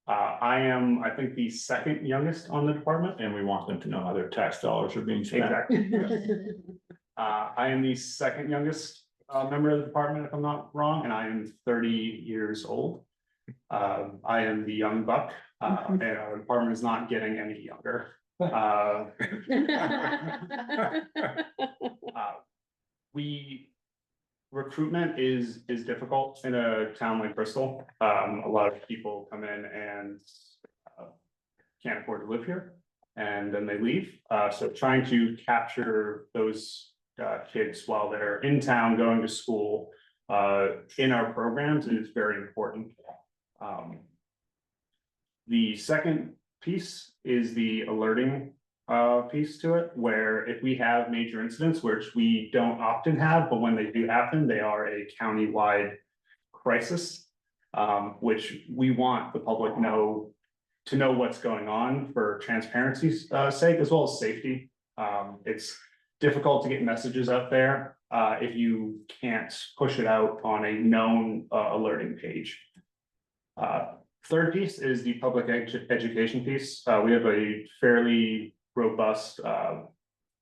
O: I am, I think, the second youngest on the department.
C: And we want them to know how their tax dollars are being spent.
O: Exactly. I am the second youngest member of the department, if I'm not wrong, and I am 30 years old. I am the young buck, and our department is not getting any younger. Recruitment is difficult in a town like Bristol. A lot of people come in and can't afford to live here, and then they leave. So trying to capture those kids while they're in town going to school in our programs is very important. The second piece is the alerting piece to it, where if we have major incidents, which we don't often have, but when they do happen, they are a county-wide crisis, which we want the public to know what's going on for transparency's sake, as well as safety. It's difficult to get messages out there if you can't push it out on a known alerting page. Third piece is the public education piece. We have a fairly robust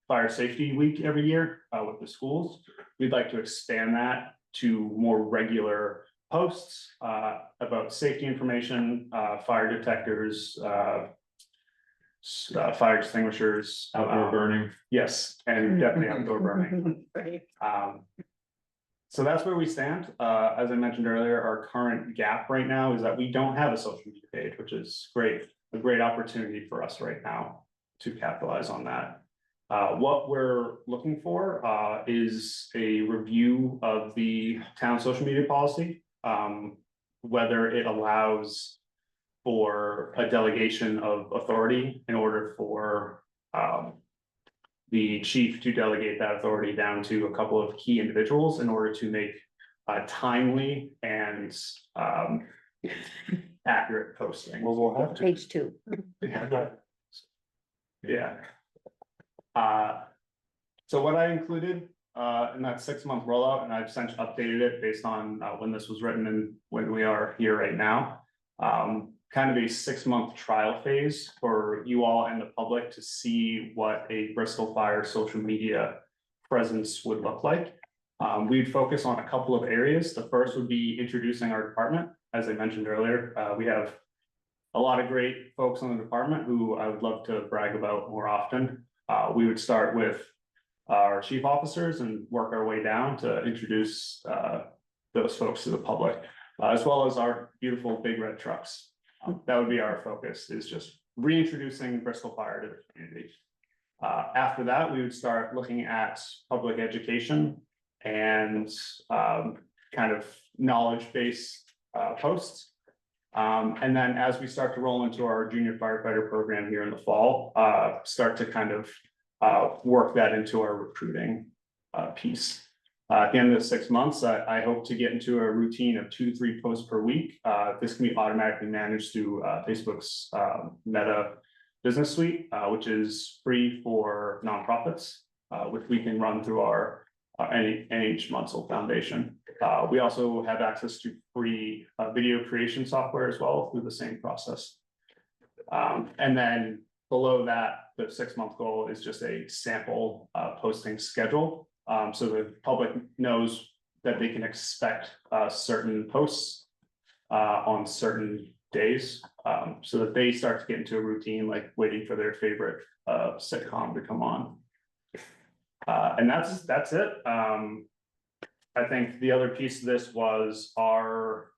O: fire safety week every year with the schools. We'd like to expand that to more regular posts about safety information, fire detectors, fire extinguishers,
C: Outdoor burning.
O: Yes, and definitely outdoor burning.
H: Right.
O: So that's where we stand. As I mentioned earlier, our current gap right now is that we don't have a social media page, which is great, a great opportunity for us right now to capitalize on that. What we're looking for is a review of the town social media policy, whether it allows for a delegation of authority in order for the chief to delegate that authority down to a couple of key individuals in order to make timely and accurate posting.
C: Well, we'll have to.
B: Page 2.
O: Yeah. So what I included in that 6-month rollout, and I've since updated it based on when this was written and when we are here right now. kind of a 6-month trial phase for you all and the public to see what a Bristol Fire social media presence would look like. We'd focus on a couple of areas. The first would be introducing our department. As I mentioned earlier, we have a lot of great folks in the department who I would love to brag about more often. We would start with our chief officers and work our way down to introduce those folks to the public, as well as our beautiful big red trucks. That would be our focus, is just reintroducing Bristol Fire to the community. After that, we would start looking at public education and kind of knowledge-based posts. And then as we start to roll into our junior firefighter program here in the fall, start to kind of work that into our recruiting piece. At the end of the 6 months, I hope to get into a routine of 2 to 3 posts per week. This can be automatically managed through Facebook's Meta Business Suite, which is free for nonprofits, which we can run through our NH Munsell Foundation. We also have access to free video creation software as well through the same process. And then below that, the 6-month goal is just a sample posting schedule. So the public knows that they can expect certain posts on certain days, so that they start to get into a routine, like waiting for their favorite sitcom to come on. And that's it. I think the other piece of this was our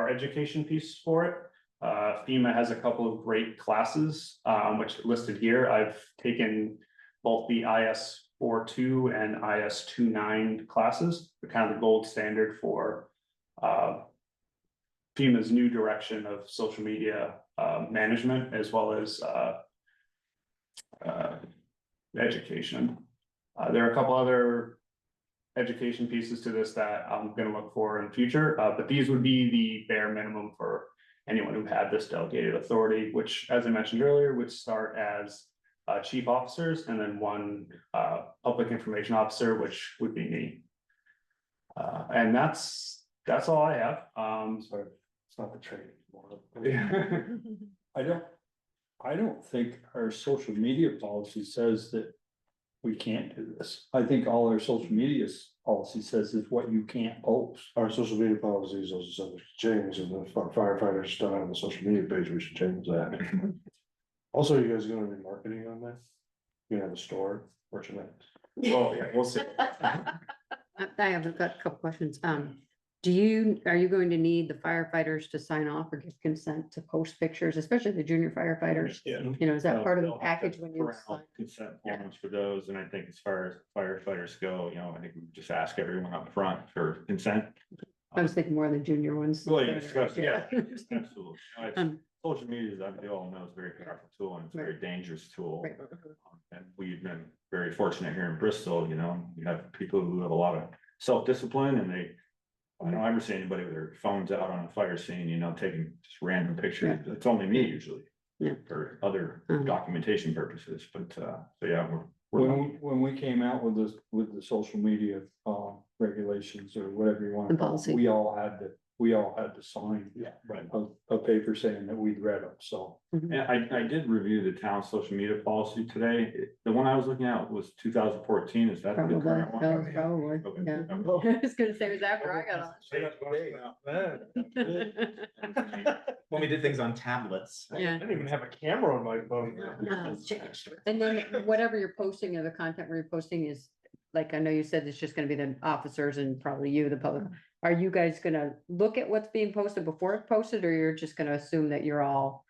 O: education piece for it. FEMA has a couple of great classes, which are listed here. I've taken both the IS 4.2 and IS 2.9 classes. They're kind of the gold standard for FEMA's new direction of social media management, as well as education. There are a couple other education pieces to this that I'm going to look for in the future, but these would be the bare minimum for anyone who had this delegated authority, which, as I mentioned earlier, would start as chief officers and then 1 public information officer, which would be me. And that's all I have.
C: Sorry, it's not the training. I don't think our social media policy says that we can't do this. I think all our social media policy says is what you can't post.
I: Our social media policy is also subject to change, and if our firefighters don't have a social media page, we should change that. Also, you guys gonna be marketing on that? You have a store, merchandise?
O: Well, yeah, we'll see.
B: I have got a couple questions. Are you going to need the firefighters to sign off or give consent to post pictures, especially the junior firefighters?
A: Yeah.
B: You know, is that part of the
A: They'll have to
B: package when you
A: corral
B: sign?
A: consent forms for those, and I think as far as firefighters go, you know, I think we just ask everyone up front for consent.
B: I was thinking more of the junior ones.
A: Well, you discuss, yeah, absolutely. No, it's-
B: Um,
A: Social media, as we all know, is a very powerful tool, and it's a very dangerous tool.
B: Right.
A: And we've been very fortunate here in Bristol, you know, we have people who have a lot of self-discipline, and I don't ever see anybody with their phones out on a fire scene, you know, taking just random pictures. It's only me usually.
B: Yeah.
A: For other
B: Mhm.
A: documentation purposes, but so yeah, we're
C: When we came out with the social media regulations or whatever you want to
B: The
C: call
B: policy.
C: it, we all had to sign
A: right.
C: a paper saying that we'd read them, so.
B: Mhm.
A: And I did review the town social media policy today. The one I was looking at was 2014. Is that the
B: Probably,
A: current one?
B: probably,
A: Okay.
B: yeah. I was gonna say, was that where I got on?
N: When we did things on tablets.
B: Yeah.
I: I didn't even have a camera on my phone.
B: And then whatever you're posting or the content where you're posting is, like, I know you said it's just gonna be the officers and probably you, the public. Are you guys gonna look at what's being posted before it's posted, or you're just gonna assume that you're all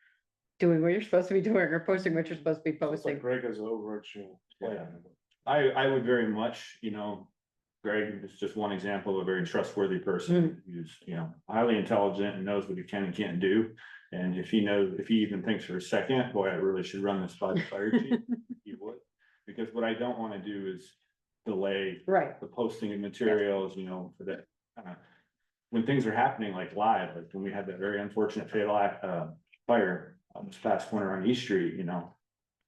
B: doing what you're supposed to be doing or posting what you're supposed to be
I: It's like
B: posting?
I: Greg has an overarching plan.
A: I would very much, you know, Greg is just one example of a very trustworthy person who's, you know, highly intelligent and knows what he can and can't do. And if he even thinks for a second, boy, I really should run this by the fire chief, he would. Because what I don't want to do is delay
B: Right,
A: the posting of materials, you know, for that. When things are happening like live, like when we had that very unfortunate fatal fire this past winter on East Street, you know,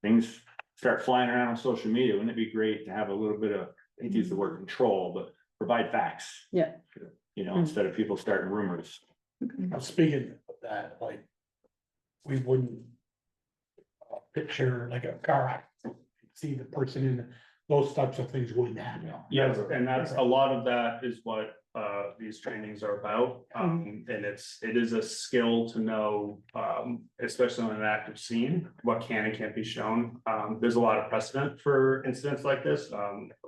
A: things start flying around on social media. Wouldn't it be great to have a little bit of, I hate to use the word control, but provide facts?
B: Yeah.
A: You know, instead of people starting rumors.
J: Now, speaking of that, like, we wouldn't. Picture like a car, accident, see the person in, those types of things wouldn't happen.
O: Yes, and that's, a lot of that is what these trainings are about. And it is a skill to know, especially on an active scene, what can and can't be shown. There's a lot of precedent for incidents like this.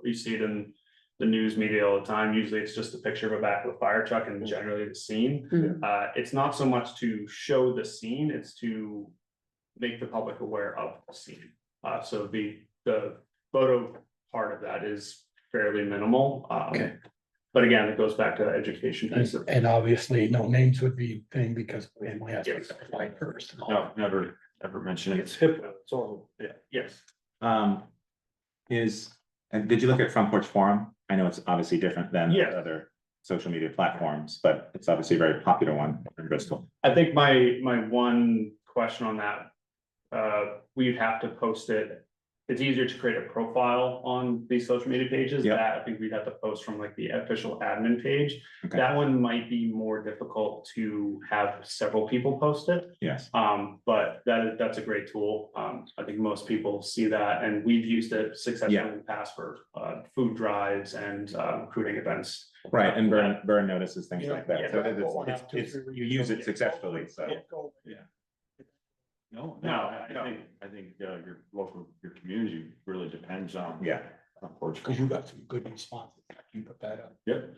O: We see it in the news media all the time. Usually it's just a picture of a back of a fire truck and generally the scene. It's not so much to show the scene, it's to make the public aware of the scene. So the photo part of that is fairly minimal. But again, it goes back to education.
J: And obviously, no names would be thing because family has to fight first. and all.
M: No, never mention it.
J: It's HIPAA, it's all, yeah.
O: Yes.
A: And did you look at Front Porch Forum? I know it's obviously different than
O: Yes.
A: other social media platforms, but it's obviously a very popular one in Bristol.
O: I think my one question on that, we'd have to post it. It's easier to create a profile on these social media pages.
A: Yep.
O: That I think we'd have to post from like the official admin page.
A: Okay.
O: That one might be more difficult to have several people post it.
A: Yes.
O: But that's a great tool. I think most people see that, and we've used it successfully in the past for food drives and recruiting events.
A: Right, and burn notices, things like that.
O: Yeah.
A: So it's, you use it successfully, so.
M: No, I think your community really depends on.
A: Yeah.
J: Because you got some good responses, you put that up.
M: Yep.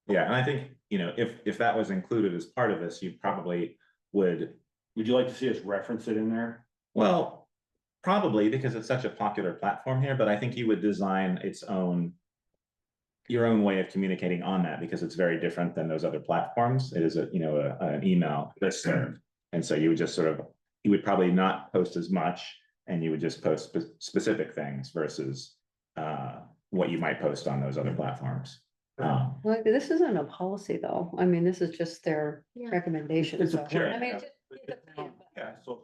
A: Yeah, and I think, if that was included as part of this, you probably would.
M: Would you like to see us reference it in there?
A: Well, probably because it's such a popular platform here, but I think you would design your own way of communicating on that because it's very different than those other platforms. It is an email listserv. And so you would just you would probably not post as much and you would just post specific things versus what you might post on those other platforms.
B: Well, this isn't a policy though. I mean, this is just their recommendation.
M: It's a
B: so,
M: pure-
B: I mean, it's a-
M: Yeah, so.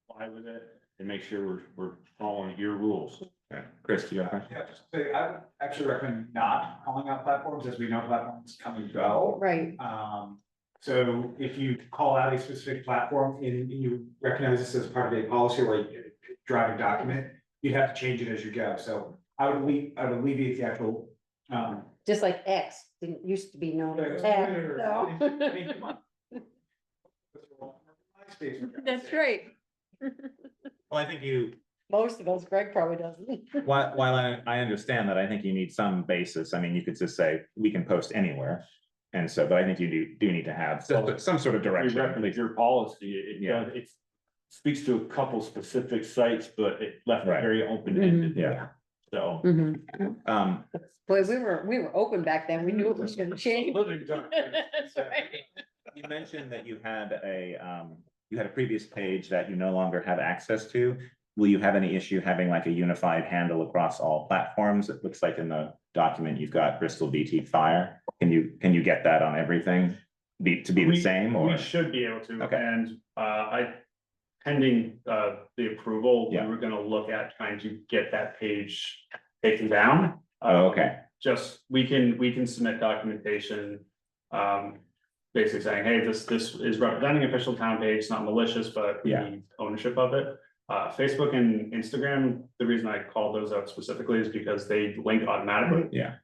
M: Comply with it and make sure we're following your rules.
A: Okay. Chris, do you have a question?
P: Yeah, just say, I would actually recommend not calling out platforms, as we know platforms come and go.
B: Right.
P: So if you call out a specific platform and you recognize this as part of a policy or a driving document, you'd have to change it as you go. So I would alleviate the actual.
B: Just like X didn't used to be known as X.
P: I mean, come on.
B: That's right.
A: Well, I think
B: Most of us, Greg probably doesn't.
A: while I understand that, I think you need some basis. I mean, you could just say, we can post anywhere. And so, but I think you do need to have some sort of direction.
M: Your policy, it speaks to a couple specific sites, but it left it very open-ended.
A: Yeah.
M: So.
B: Boy, we were open back then. We knew it was gonna change. That's right.
A: You mentioned that you had a previous page that you no longer have access to. Will you have any issue having like a unified handle across all platforms? It looks like in the document, you've got Bristol BT Fire. Can you get that on everything to be the same or?
O: We should be able to,
A: Okay.
O: and pending the approval, we
A: Yeah.
O: were gonna look at trying to get that page taken down.
A: Oh, okay.
O: Just, we can submit documentation, basically saying, hey, this is representing official town page, it's not malicious, but we
A: Yeah.
O: need ownership of it. Facebook and Instagram, the reason I called those out specifically is because they link automatically.
A: Yeah.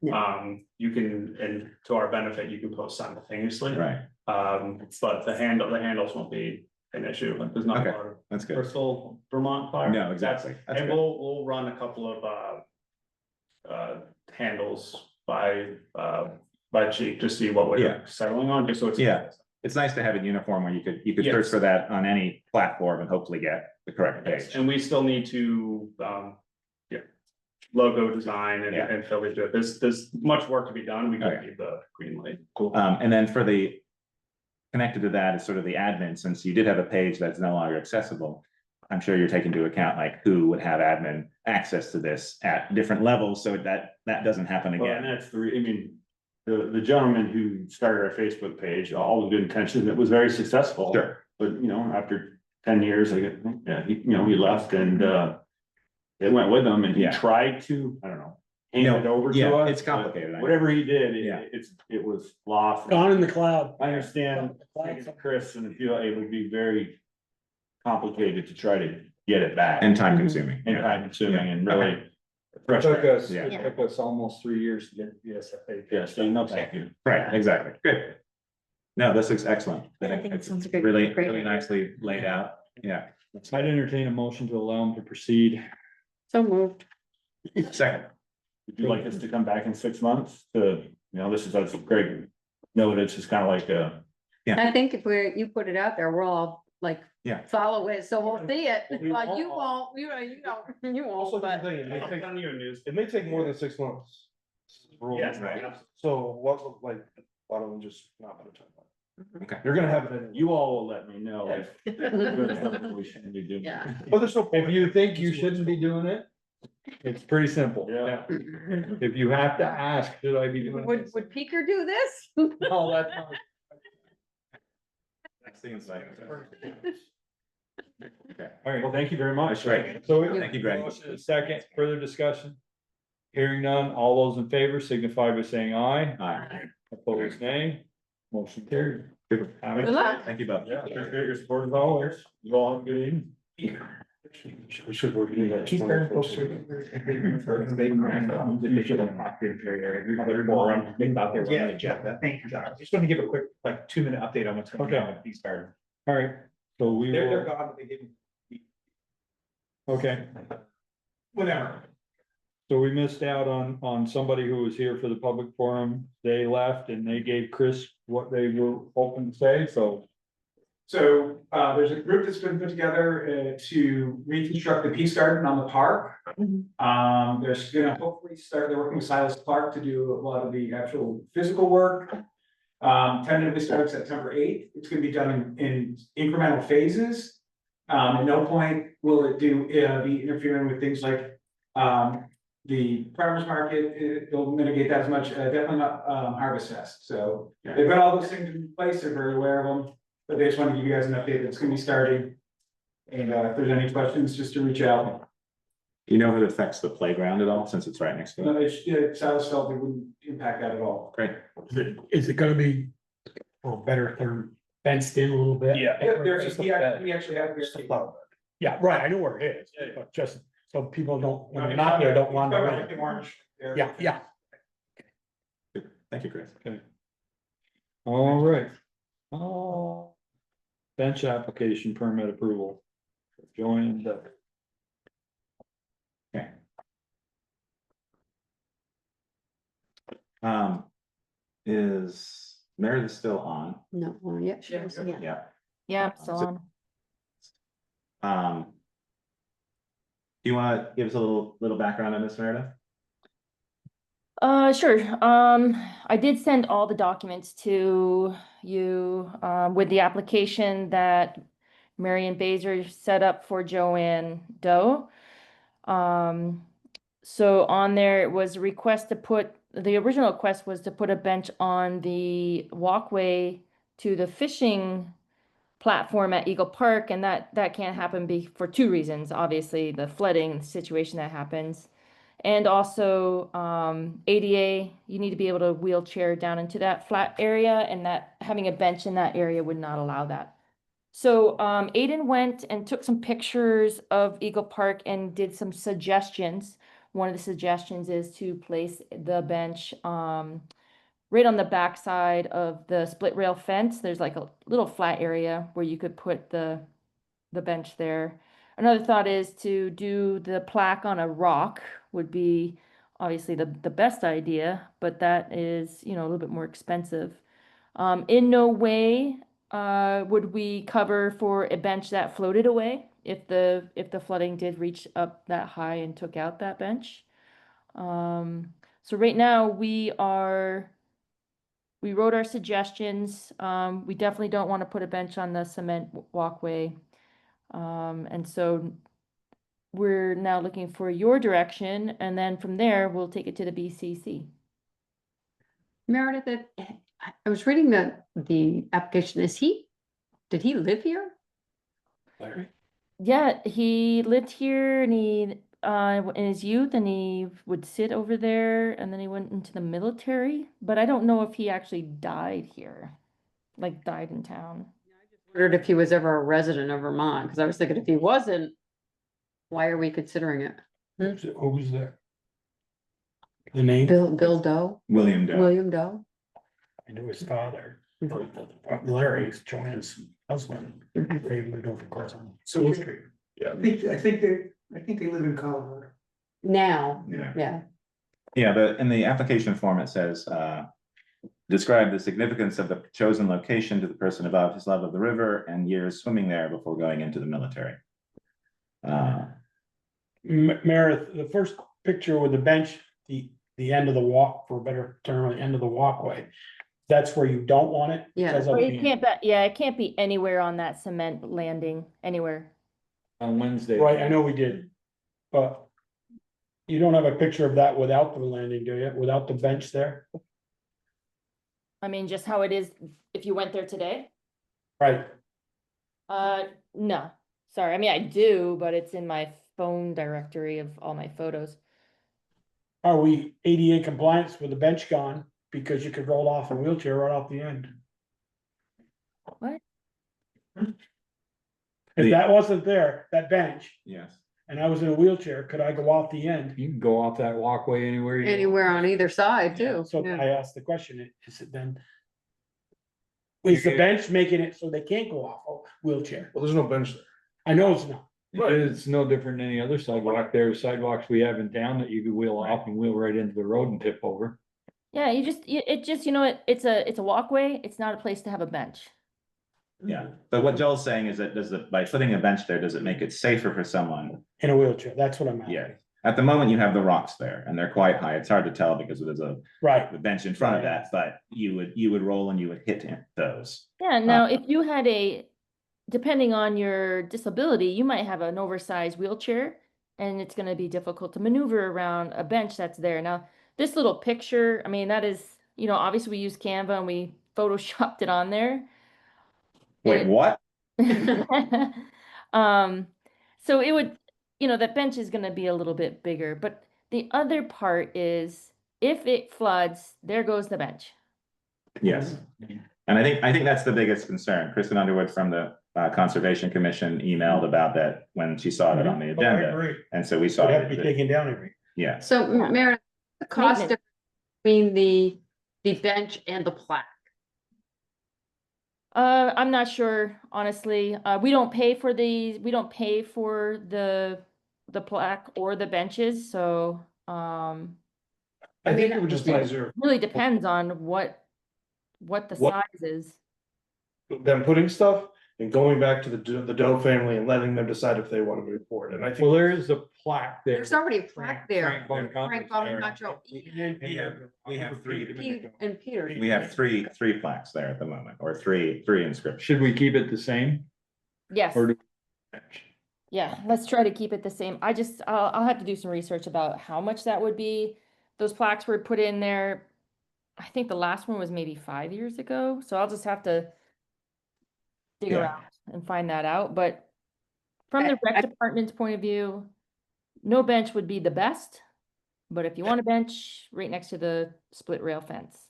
O: You can, and to our benefit, you can post simultaneously.
A: Right.
O: But the handles won't be an issue, like there's not a
A: Okay,
O: lot of
A: that's good.
O: Bristol, Vermont fire.
A: No, exactly. That's
O: And
A: good.
O: we'll run a couple of handles by chief to see what
A: Yeah.
O: we're settling on, just so it's.
A: Yeah. It's nice to have a uniform where you could
O: Yes.
A: search for that on any platform and hopefully get the correct page.
O: And we still need to, logo design
A: Yeah.
O: and fill it. There's much work to be done. We
A: Okay.
O: don't need the green light. Cool.
A: And then connected to that is sort of the admin, since you did have a page that's no longer accessible. I'm sure you're taking into account like who would have admin access to this at different levels, so that doesn't happen
M: Well, and
A: again.
M: that's the gentleman who started our Facebook page, all the good intentions, it was very successful.
A: Sure.
M: But, after 10 years, he left and, it went with him and he
A: Yeah.
M: tried to, I don't know,
C: handed over to
A: Yeah,
C: us.
A: it's
C: but
A: complicated. I know.
C: Whatever he did,
A: Yeah.
C: it was lost.
J: Gone in the cloud.
C: I understand, Chris, and feel it would be very complicated to try to get it back.
A: And time consuming.
C: And time consuming and really
A: Okay.
C: frustrating.
A: Yeah.
C: It took us almost 3 years to get the SFA. Yes, no, thank you.
A: Right, exactly. Good. No, this looks excellent.
H: I think it sounds like a
A: Really,
H: great
A: really
H: idea.
A: nicely laid out. Yeah.
C: I'd entertain a motion to allow him to proceed.
B: So moved.
A: Second.
C: Would you like us to come back in 6 months to, this is, that's great. No, it's just kind of like,
B: I think if you put it out there, we're all like,
A: Yeah.
B: follow it, so we'll see it.
C: We
B: Well,
C: all-
B: you won't, you don't, you
I: Also,
B: won't,
I: the
B: but.
I: thing, it may take more than 6 months.
C: Yes, right.
I: So what, like, why don't we just not put a timeline?
A: Okay.
I: You're gonna have it in.
C: you all will let me know if. we shouldn't be doing.
B: Yeah.
I: But there's no.
C: If you think you shouldn't be doing it, it's pretty simple. Yeah. If you have to ask, should I be doing
B: Would,
C: this?
B: would Peaker do this?
C: No, that's not.
A: Next thing is like. Okay.
C: All right, well, thank you very much.
A: That's great.
C: So.
A: Thank you, Greg.
C: Motion is second, further discussion. Hearing none, all those in favor signify by saying aye.
A: Aye.
C: Opposed, nay. Motion carried.
A: Good
B: luck.
A: Thank you both.
C: Yeah, appreciate your support as always. You all have a good evening.
I: We should work.
C: Keep very close to
P: Yeah, Jeff, thank you, John. Just want to give a quick, like, 2-minute update on what's going on with Peace Garden.
C: All right, so we
P: They're
C: will,
P: gone, but they didn't.
C: okay,
P: Whatever.
C: so we missed out on somebody who was here for the public forum. They left and they gave Chris what they were hoping to say, so.
P: So, there's a group that's been put together, to reconstruct the Peace Garden on the park. There's gonna hopefully they're working with Silas Clark to do a lot of the actual physical work. Tentatively starting September 8th. It's gonna be done in incremental phases. At no point will it be interfering with things like, the farmer's market. It'll mitigate that as much, definitely not, Harvest Fest. So they've got all those things in place. They're very aware of them. But they just want to give you guys an update. It's gonna be starting. And, if there's any questions, just to reach out.
A: Do you know if it affects the playground at all, since it's right next to it?
P: Silas felt it wouldn't impact that at all.
A: Great.
J: Is it gonna be, better term, fenced in a little bit?
P: Yeah, we actually have.
J: Yeah, right, I know where it is, but just so people don't, when they're not there, don't wander around. Yeah, yeah.
A: Thank you, Chris.
C: Okay. All right. Oh. Bench application permit approval. Join the.
A: Okay. Is Meredith still on?
B: No, well, yeah, she was.
H: Yeah.
A: Yeah.
F: Yeah, so
A: So-
F: on.
A: Do you want to give us a little background on this, Meredith?
F: Sure. I did send all the documents to you, with the application that Marion Baser set up for Joanne Doe. So on there, it was a request to put, the original request was to put a bench on the walkway to the fishing platform at Eagle Park, and that can't happen for 2 reasons. Obviously, the flooding situation that happens. And also, ADA, you need to be able to wheelchair down into that flat area, and that having a bench in that area would not allow that. So, Aiden went and took some pictures of Eagle Park and did some suggestions. One of the suggestions is to place the bench, right on the backside of the split rail fence. There's like a little flat area where you could put the bench there. Another thought is to do the plaque on a rock would be obviously the best idea, but that is, a little bit more expensive. In no way would we cover for a bench that floated away if the flooding did reach up that high and took out that bench. So right now we wrote our suggestions. We definitely don't want to put a bench on the cement walkway. And so we're now looking for your direction, and then from there, we'll take it to the BCC.
B: Meredith, I was reading the application. Did he live here?
J: Larry?
F: Yeah, he lived here and he in his youth, and he would sit over there, and then he went into the military, but I don't know if he actually died here, like died in town.
B: Wondered if he was ever a resident of Vermont, because I was thinking if he wasn't, why are we considering it?
J: Who's there? The name?
B: Bill Doe?
A: William Doe.
B: William Doe?
J: I knew his father. Larry's Joanne's husband. They lived over across on Silver Street.
I: Yeah.
P: I think they live in Colorado.
B: Now,
A: Yeah.
B: yeah.
A: Yeah, in the application form, it says, describe the significance of the chosen location to the person above his love of the river and years swimming there before going into the military.
J: Meredith, the first picture with the bench, the end of the walk, for a better term, the end of the walkway. That's where you don't want it.
B: Yeah.
J: because
F: Well,
J: of
F: it
J: the-
F: can't be, yeah, it can't be anywhere on that cement landing, anywhere.
J: On Wednesday. Right, I know we did, but you don't have a picture of that without the landing, do you? Without the bench there?
F: I mean, just how it is if you went there today?
J: Right,
F: No, sorry. I mean, I do, but it's in my phone directory of all my photos.
J: are we ADA compliance with the bench gone? Because you could roll off a wheelchair right off the end.
F: What?
J: If that wasn't there, that bench,
A: Yes.
J: and I was in a wheelchair, could I go off the end?
Q: You can go off that walkway anywhere.
B: Anywhere on either side too.
J: So
B: Yeah.
J: I asked the question, is it then? Is the bench making it so they can't go off a wheelchair?
I: Well, there's no bench there.
J: I know it's not.
Q: It's no different than any other sidewalk. There's sidewalks we have in town that you could wheel off and wheel right into the road and tip over.
F: Yeah, it just, you know, it's a walkway. It's not a place to have a bench.
A: Yeah, but what Joel's saying is that by putting a bench there, does it make it safer for someone?
J: In a wheelchair, that's what I'm at.
A: Yeah, at the moment you have the rocks there and they're quite high. It's hard to tell because there's a
J: Right,
A: bench in front of that, but you would roll and you would hit those.
F: Yeah, now if you had depending on your disability, you might have an oversized wheelchair and it's gonna be difficult to maneuver around a bench that's there. Now, this little picture, I mean, that is, you know, obviously we used Canva and we photoshopped it on there.
A: Wait, what?
F: So it would, you know, that bench is gonna be a little bit bigger, but the other part is if it floods, there goes the bench.
A: Yes. And I think that's the biggest concern. Kristen Underwood from the Conservation Commission emailed about that when she saw it on the
J: I
A: agenda.
J: agree.
A: And so we saw
J: Would have to be
A: it.
J: taken down every.
A: Yeah,
B: So Meredith, the cost
F: Maintenance.
B: difference between the bench and the plaque.
F: I'm not sure, honestly. We don't pay for the plaque or the benches, so,
I: I think it would just be easier,
F: really depends on what the size is.
I: them putting stuff and going back to the Doe family and letting them decide if they want to move forward, and I
Q: Well,
I: think.
Q: there is a plaque there.
B: There's already a plaque there.
Q: Frank Bonacotto.
B: Frank Bonacotto
A: we have three,
B: and Peter.
A: we have three plaques there at the moment, or three inscriptions.
Q: Should we keep it the same?
F: Yes,
Q: Or do-
F: yeah, let's try to keep it the same. I'll have to do some research about how much that would be. Those plaques were put in there, I think the last one was maybe 5 years ago, so I'll just have to dig
A: Yeah.
F: around and find that out, but from the rec department's point of view, no bench would be the best, but if you want a bench right next to the split rail fence.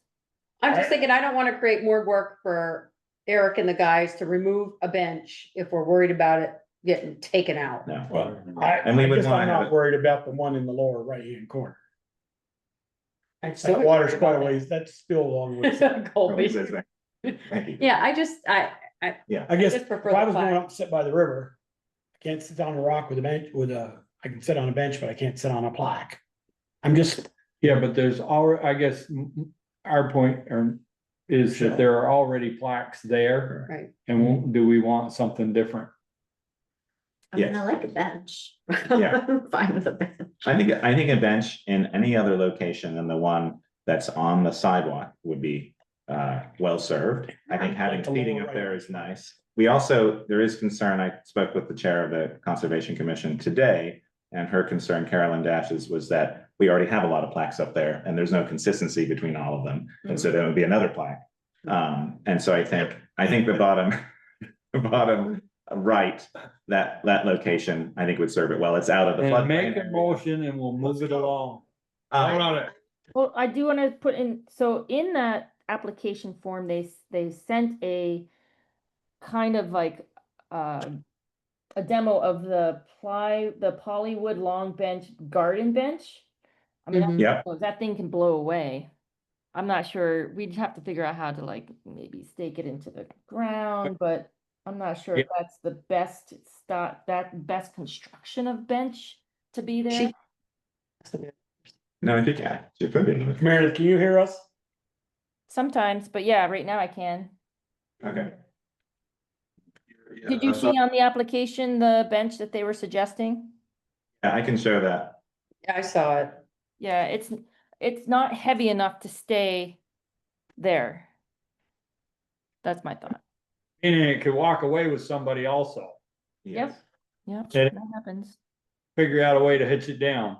B: I'm just thinking, I don't want to create more work for Eric and the guys to remove a bench if we're worried about it getting taken out.
A: No.
J: Well,
A: And we
J: I
A: would
J: guess
A: wanna
J: I'm
A: have
J: not
A: it-
J: worried about the one in the lower right-hand corner.
B: I'm so
J: That water's
B: worried
J: quite a
B: about
J: ways, that's still a long ways.
B: that. Colby.
A: Thank you.
B: Yeah, I guess
J: I guess
B: just
J: if
B: prefer
J: I
B: the
J: was going
B: plaque.
J: up to sit by the river, I can't sit on a rock with a bench, I can sit on a bench, but I can't sit on a plaque. I'm just,
Q: Yeah, but there's I guess our point is that there are already plaques there.
B: Right.
Q: And do we want something different?
H: I mean,
A: Yes.
H: I like a bench.
A: Yeah.
H: I'm fine with a bench.
A: I think a bench in any other location than the one that's on the sidewalk would be well served. I think having
J: Like the
A: seating
J: lower
A: up there is nice. We also, there is concern, I spoke with the chair of the Conservation Commission today, and her concern, Carolyn Dashes, was that we already have a lot of plaques up there and there's no consistency between all of them. And so there would be another plaque. And so I think the bottom right, that location, I think would serve it well. It's out of the
Q: And make
A: floodplain.
Q: a motion and we'll move it along.
A: Um,
Q: on it.
F: Well, I do wanna put in, so in that application form, they sent a kind of like, a demo of the polywood long bench, garden bench. I mean,
G: Mhm.
A: Yeah.
F: that thing can blow away. I'm not sure, we'd have to figure out how to like maybe stake it into the ground, but I'm not sure if that's the best best construction of bench to be there.
A: No, I think, yeah, it could be.
J: Meredith, can you hear us?
F: Sometimes, but yeah, right now I can.
A: Okay.
F: Did you see on the application, the bench that they were suggesting?
A: Yeah, I can show that.
B: I saw it.
F: Yeah, it's not heavy enough to stay there. That's my thought.
Q: Meaning it could walk away with somebody also.
F: Yep, yep,
Q: Yeah.
F: that happens.
Q: Figure out a way to hitch it down.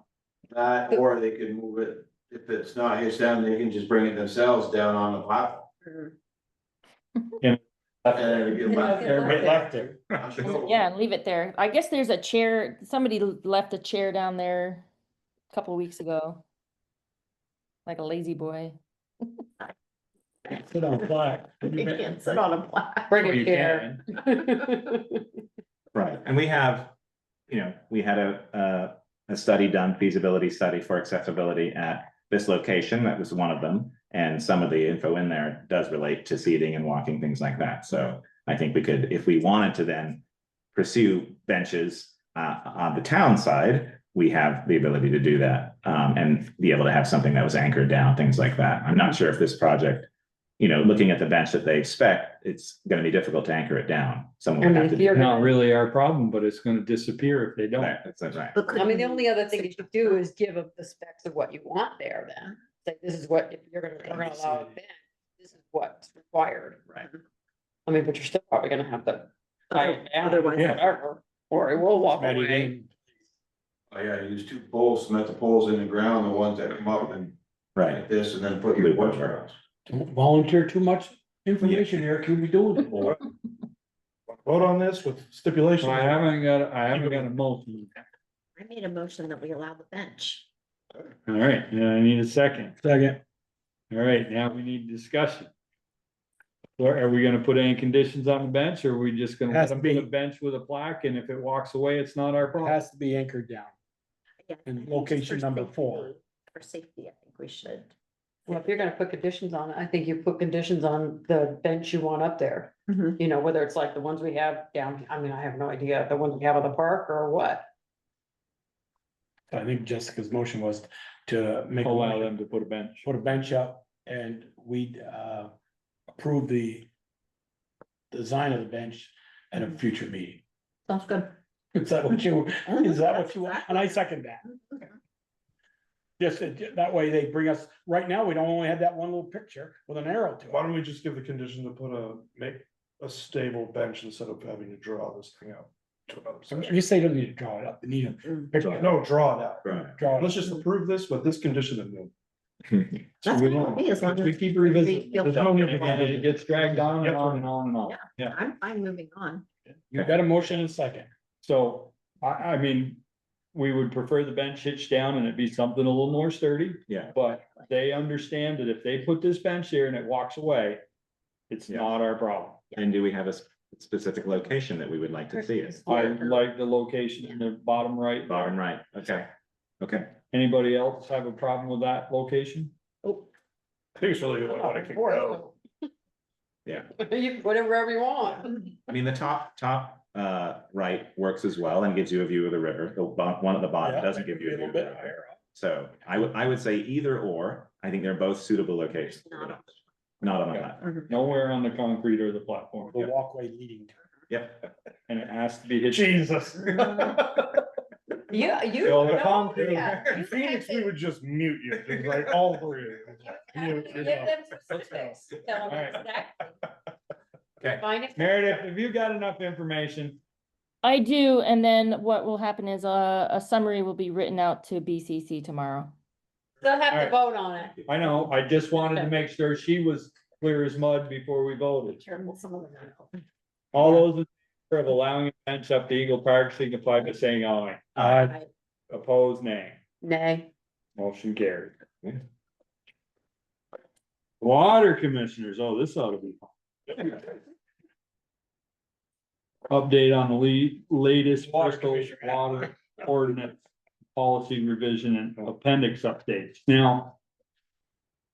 L: That, or they could move it, if it's not hitched down, they can just bring it themselves down on the platform.
Q: Yeah.
L: And it'd be left there.
J: It left it.
F: Yeah, and leave it there. I guess there's a chair, somebody left a chair down there a couple weeks ago. Like a lazy boy.
J: Sit on flag.
H: You can't sit on a plaque.
B: Bring
Q: Well,
B: a
Q: you
B: chair.
A: Right, and we have, we had a study done, feasibility study for accessibility at this location, that was one of them. And some of the info in there does relate to seating and walking, things like that. So I think we could, if we wanted to then pursue benches on the town side, we have the ability to do that and be able to have something that was anchored down, things like that. I'm not sure if this project, looking at the bench that they expect, it's going to be difficult to anchor it down. Someone would have to do
Q: Not really our problem, but it's gonna disappear if they don't.
A: that. That's right.
H: But
B: I mean, the only other thing you could do is give them the specs of what you want there then. Say, this is what, if you're gonna allow a bench, this is what's required.
A: Right.
B: I mean, but you're still probably gonna have to.
H: Otherwise-
B: Whatever, or it will walk
J: Ready
B: away.
J: to-
L: Oh, yeah, use 2 poles, cement the poles in the ground, the ones that come up and
A: Right.
L: like this, and then put your wood across.
J: Don't volunteer too much information here, can we do it?
I: Vote on this with stipulation.
Q: I haven't got a motion.
H: I made a motion that we allow the bench.
Q: All right, yeah, I need a second.
J: Second.
Q: All right, now we need discussion. Or are we gonna put any conditions on the bench, or are we just gonna let
J: Has to
Q: them put a
J: be.
Q: bench with a plaque, and if it walks away, it's not our
J: It
Q: problem?
J: has to be anchored down.
H: Yeah,
J: And
H: I think
J: location
H: for
J: number
H: safety-
J: 4.
H: For safety, I think we should.
B: Well, if you're gonna put conditions on it, I think you put conditions on the bench you want up there.
H: Mhm.
B: Whether it's like the ones we have down, I mean, I have no idea, the ones we have at the park or what.
J: I think Jessica's motion was to make. a
Q: Allow
J: motion,
Q: them to put a bench.
J: Put a bench up and we'd approve the design of the bench at a future meeting.
H: Sounds good.
J: Is that what you want? And I second that. Just that way they bring us, right now, we don't only have that one little picture with an arrow to
I: Why
J: it.
I: don't we just give the condition to make a stable bench instead of having to draw this thing out? to another section?
J: You say you don't need to draw it up, they need a picture.
I: No, draw it out.
A: Right.
J: Draw it.
I: Let's just approve this with this condition and then.
H: That's
Q: we
H: fine with
Q: don't-
H: me, as long
Q: We
H: as
Q: keep
H: we
Q: revisiting.
H: feel
Q: There's no need to
H: comfortable.
Q: get- It gets dragged on and on and on and on. Yeah.
H: I'm fine moving on.
J: You got a motion and a second.
Q: So, I mean, we would prefer the bench hitched down and it be something a little more sturdy.
A: Yeah.
Q: But they understand that if they put this bench here and it walks away, it's
A: Yeah.
Q: not our problem.
A: And do we have a specific location that we would like to see it?
Q: I like the location in the bottom right.
A: Bottom right, okay, okay.
Q: Anybody else have a problem with that location?
I: I think it's really what it can go.
A: Yeah.
B: You can put it wherever you want.
A: I mean, the top right works as well and gives you a view of the river. The one at the bottom
J: Yeah,
A: doesn't give you a view
J: little
A: of the
J: bit
A: river.
J: higher up.
A: So I would say either or. I think they're both suitable locations. Not on that.
Q: Nowhere on the concrete or the platform.
J: The walkway leading to.
A: Yep.
Q: And it has to be hitched.
I: Jesus.
B: Yeah, you.
Q: Well, the
B: no,
Q: concrete-
B: yeah,
I: In Phoenix, we would just mute you, just like all three. Mute
B: Give
I: yourself.
B: them specifics. Tell them
Q: Alright.
B: exactly.
A: Okay.
B: Find it.
Q: Meredith, have you got enough information?
F: I do, and then what will happen is a summary will be written out to BCC tomorrow.
B: They'll have to
Q: Alright.
B: vote on it.
Q: I know, I just wanted to make sure she was clear as mud before we voted.
H: Careful, some of them are open.
Q: All those, of allowing events up to Eagle Park signify by saying aye.
B: Aye.
Q: Opposed, nay.
B: Nay.
Q: Motion carried. Water commissioners, oh, this ought to be fun. Update on the latest Bristol water ordinance policy revision and appendix updates. Now,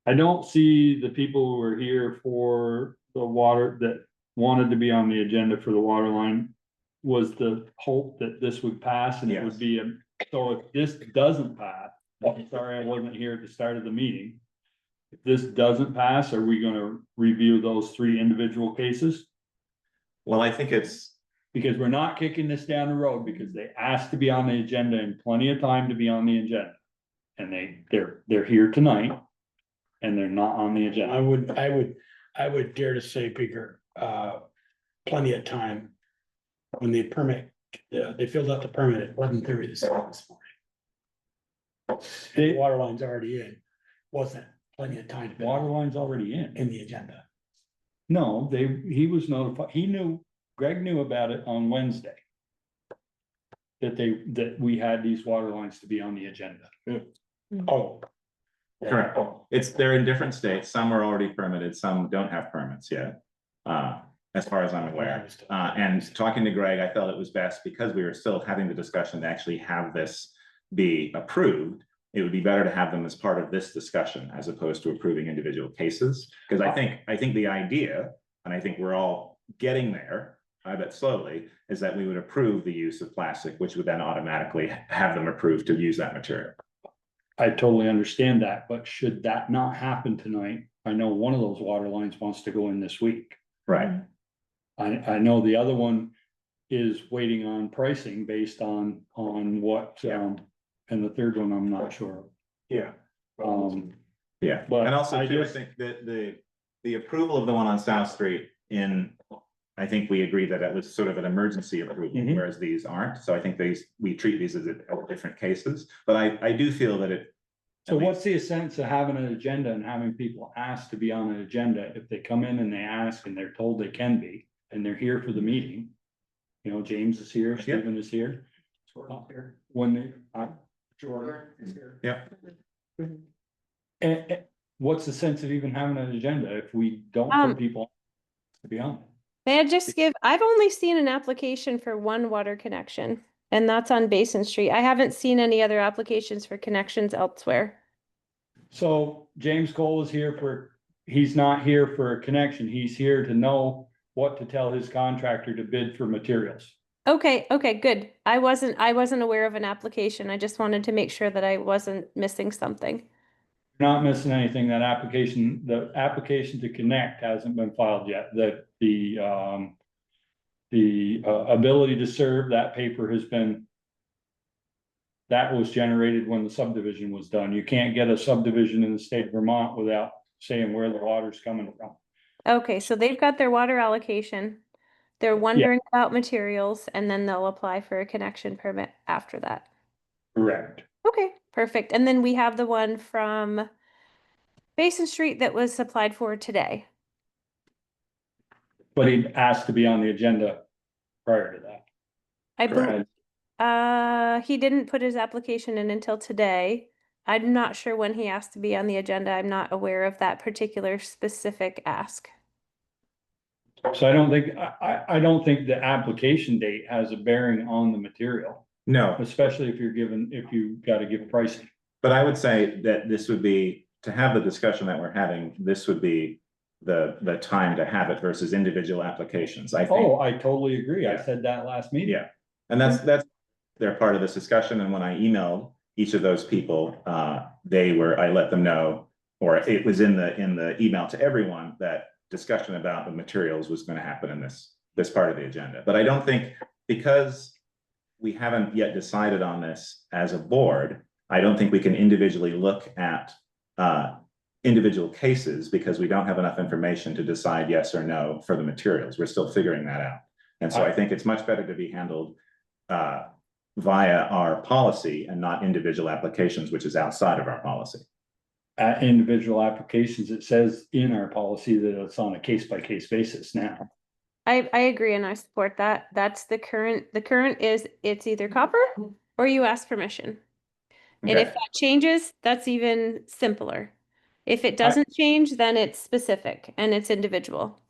Q: I don't see the people who are here for the water that wanted to be on the agenda for the water line. Was the hope that this would pass and it would be so if this doesn't pass, I'm sorry I wasn't here at the start of the meeting. If this doesn't pass, are we gonna review those 3 individual cases?
A: Well, I think it's,
Q: Because we're not kicking this down the road because they asked to be on the agenda and plenty of time to be on the agenda. And they're here tonight. And they're not on the agenda.
J: I would dare to say, Peter, plenty of time. When the permit, they filled out the permit at 11:30 this morning. The water line's already in, wasn't plenty of time.
Q: Water line's already in
J: the agenda.
Q: No, he was notified, Greg knew about it on Wednesday. That we had these water lines to be on the agenda.
J: Oh.
A: correct. They're in different states. Some are already permitted, some don't have permits yet. As far as I'm aware, and talking to Greg, I felt it was best because we were still having the discussion to actually have this be approved. It would be better to have them as part of this discussion as opposed to approving individual cases. Because I think the idea, and I think we're all getting there, I bet slowly, is that we would approve the use of plastic, which would then automatically have them approved to use that material.
Q: I totally understand that, but should that not happen tonight, I know one of those water lines wants to go in this week.
A: Right.
Q: I know the other one is waiting on pricing based on what, and the third one, I'm not sure.
C: Yeah.
A: Yeah,
Q: But
A: and also
Q: I
A: too, I
Q: just-
A: think that the approval of the one on South Street I think we agreed that it was sort of an emergency approval,
Q: Mhm.
A: whereas these aren't. So I think we treat these as different cases, but I do feel that it.
Q: So what's the sense of having an agenda and having people ask to be on an agenda if they come in and they ask and they're told they can be, and they're here for the meeting? You know, James is here, Stephen is here. When they,
D: Jordan is here.
A: Yeah.
Q: and what's the sense of even having an agenda if we don't put people to be on?
R: May I just give, I've only seen an application for one water connection, and that's on Basin Street. I haven't seen any other applications for connections elsewhere.
Q: So James Cole is here he's not here for a connection. He's here to know what to tell his contractor to bid for materials.
R: Okay, good. I wasn't aware of an application. I just wanted to make sure that I wasn't missing something.
Q: Not missing anything. The application to connect hasn't been filed yet. The ability to serve, that paper that was generated when the subdivision was done. You can't get a subdivision in the state of Vermont without saying where the water's coming from.
R: Okay, so they've got their water allocation. They're wondering about materials, and then they'll apply for a connection permit after that.
Q: Correct.
R: Okay, perfect. And then we have the one from Basin Street that was applied for today.
Q: But he asked to be on the agenda prior to that.
R: I believe,
Q: Correct.
R: he didn't put his application in until today. I'm not sure when he asked to be on the agenda. I'm not aware of that particular specific ask.
Q: So I don't think the application date has a bearing on the material.
A: No,
Q: Especially if you gotta give pricing.
A: but I would say that this would be, to have the discussion that we're having, this would be the time to have it versus individual applications. I think.
Q: Oh, I totally agree. I
A: Yeah.
Q: said that last meeting.
A: Yeah, and that's, they're part of this discussion, and when I emailed each of those people, I let them know, or it was in the email to everyone, that discussion about the materials was gonna happen in this part of the agenda. But I don't think, because we haven't yet decided on this as a board, I don't think we can individually look at individual cases, because we don't have enough information to decide yes or no for the materials. We're still figuring that out. And so I think it's much better to be handled via our policy and not individual applications, which is outside of our policy.
Q: At individual applications, it says in our policy that it's on a case-by-case basis now.
R: I agree and I support that. That's the current is it's either copper or you ask permission. And if
A: Okay.
R: that changes, that's even simpler. If it doesn't change, then it's specific and it's individual.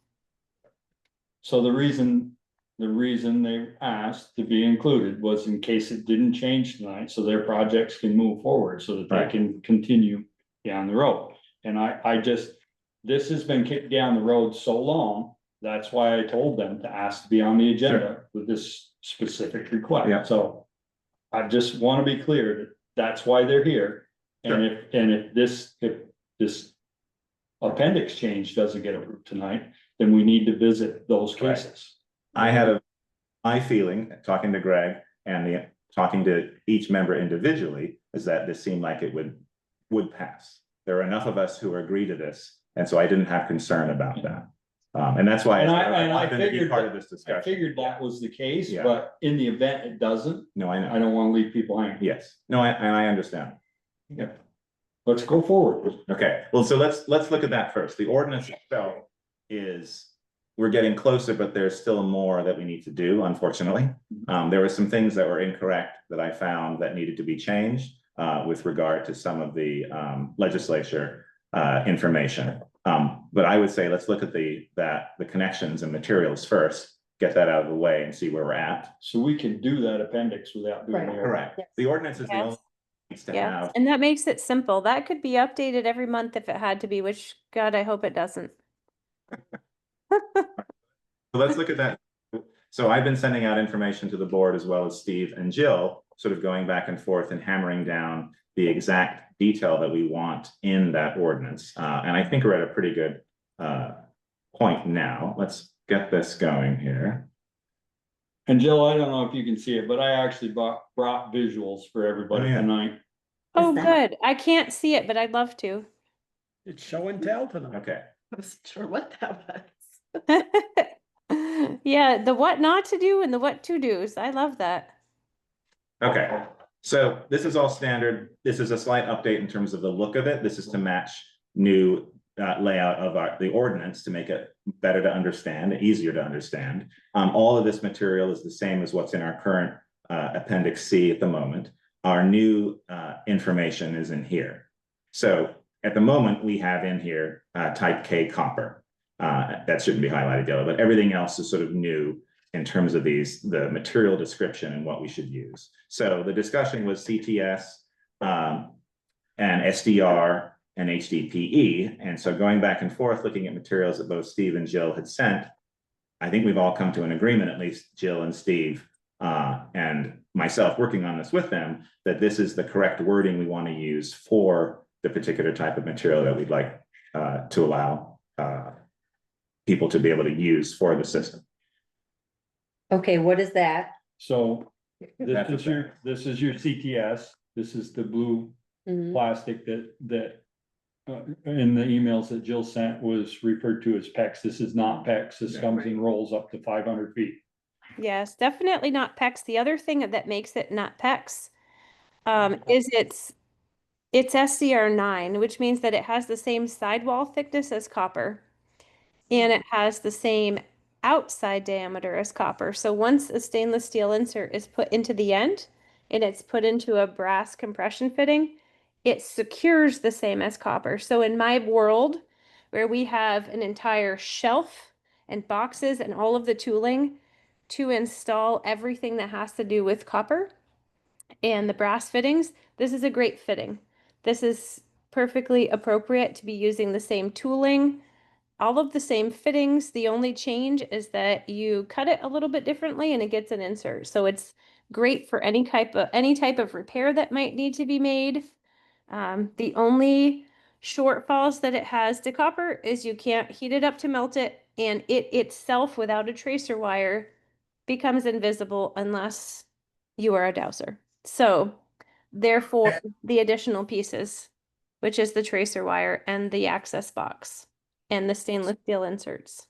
Q: So the reason they asked to be included was in case it didn't change tonight, so their projects can move forward, so that they
A: Right.
Q: can continue down the road. And I just, this has been kicked down the road so long, that's why I told them to ask to be on the agenda with this specific request.
A: Yeah.
Q: So I just want to be clear that that's why they're here. And if this appendix change doesn't get approved tonight, then we need to visit those cases.
A: I had my feeling, talking to Greg and talking to each member individually, is that this seemed like it would pass. There are enough of us who agree to this, and so I didn't have concern about that. And that's why I figured part of this discussion.
Q: I figured that was the case,
A: Yeah.
Q: but in the event it doesn't.
A: No, I know.
Q: I don't want to leave people hanging.
A: Yes, no, I understand.
Q: Yep. Let's go forward.
A: Okay, well, so let's look at that first. The ordinance itself is, we're getting closer, but there's still more that we need to do, unfortunately. There were some things that were incorrect that I found that needed to be changed with regard to some of the legislature information. But I would say, let's look at the connections and materials first, get that out of the way and see where we're at.
Q: So we can do that appendix without doing the ordinance.
A: Correct. The ordinance is the only needs to
R: Yeah,
A: have.
R: and that makes it simple. That could be updated every month if it had to be, which God, I hope it doesn't.
A: So let's look at that. So I've been sending out information to the board as well as Steve and Jill, sort of going back and forth and hammering down the exact detail that we want in that ordinance. And I think we're at a pretty good point now. Let's get this going here.
Q: And Jill, I don't know if you can see it, but I actually brought visuals for everybody tonight.
R: Oh, good. I can't see it, but I'd love to.
J: It's show and tell tonight.
A: Okay.
D: I wasn't sure what that was.
R: Yeah, the what not to do and the what to do's. I love that.
A: Okay, so this is all standard. This is a slight update in terms of the look of it. This is to match new layout of the ordinance to make it better to understand, easier to understand. All of this material is the same as what's in our current Appendix C at the moment. Our new information is in here. So at the moment, we have in here type K copper. That shouldn't be highlighted yellow, but everything else is sort of new in terms of the material description and what we should use. So the discussion was CTS and SDR and HDPE. And so going back and forth, looking at materials that both Steve and Jill had sent, I think we've all come to an agreement, at least Jill and Steve and myself working on this with them, that this is the correct wording we want to use for the particular type of material that we'd like to allow people to be able to use for the system.
B: Okay, what is that?
Q: So this is your CTS. This is the blue plastic that in the emails that Jill sent was referred to as PEX. This is not PEX. This comes in rolls up to 500 feet.
R: Yes, definitely not PEX. The other thing that makes it not PEX is it's SCR9, which means that it has the same sidewall thickness as copper. And it has the same outside diameter as copper. So once a stainless steel insert is put into the end and it's put into a brass compression fitting, it secures the same as copper. So in my world, where we have an entire shelf and boxes and all of the tooling to install everything that has to do with copper and the brass fittings, this is a great fitting. This is perfectly appropriate to be using the same tooling, all of the same fittings. The only change is that you cut it a little bit differently and it gets an insert. So it's great for any type of repair that might need to be made. The only shortfalls that it has to copper is you can't heat it up to melt it, and it itself without a tracer wire becomes invisible unless you are a dowser. So therefore the additional pieces, which is the tracer wire and the access box and the stainless steel inserts.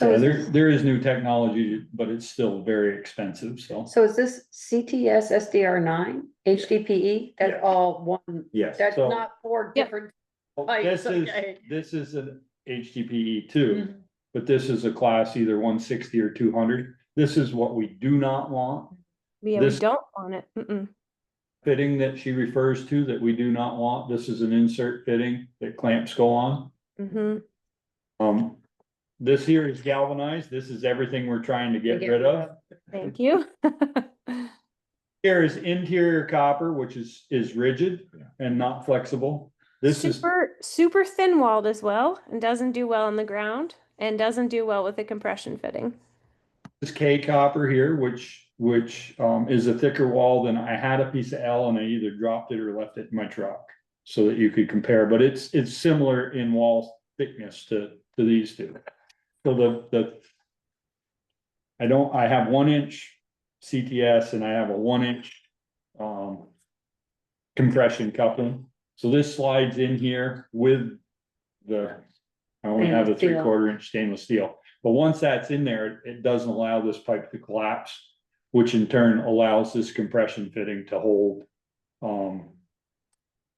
Q: Yeah, there is new technology, but it's still very expensive, so.
B: So is this CTS SDR9, HDPE? That's all one?
A: Yes.
B: That's
Q: So-
B: not four different types, okay.
Q: This is an HDPE too. but this is a class either 160 or 200. This is what we do not want.
R: Yeah, we
Q: This-
R: don't want it. Mm-mm.
Q: Fitting that she refers to that we do not want. This is an insert fitting that clamps go on.
R: Mm-hmm.
Q: This here is galvanized. This is everything we're trying to get
R: Get
Q: rid of.
R: Thank you.
Q: Here is interior copper, which is rigid and not flexible. This is
R: Super thin walled as well, and doesn't do well on the ground, and doesn't do well with the compression fitting.
Q: this K copper here, which is a thicker wall than I had a piece of L and I either dropped it or left it in my truck. So that you could compare, but it's similar in wall thickness to these two. So I have 1 inch CTS and I have a 1 inch compression coupling. So this slides in here with I only have a 3/4 inch stainless steel. But once that's in there, it doesn't allow this pipe to collapse, which in turn allows this compression fitting to hold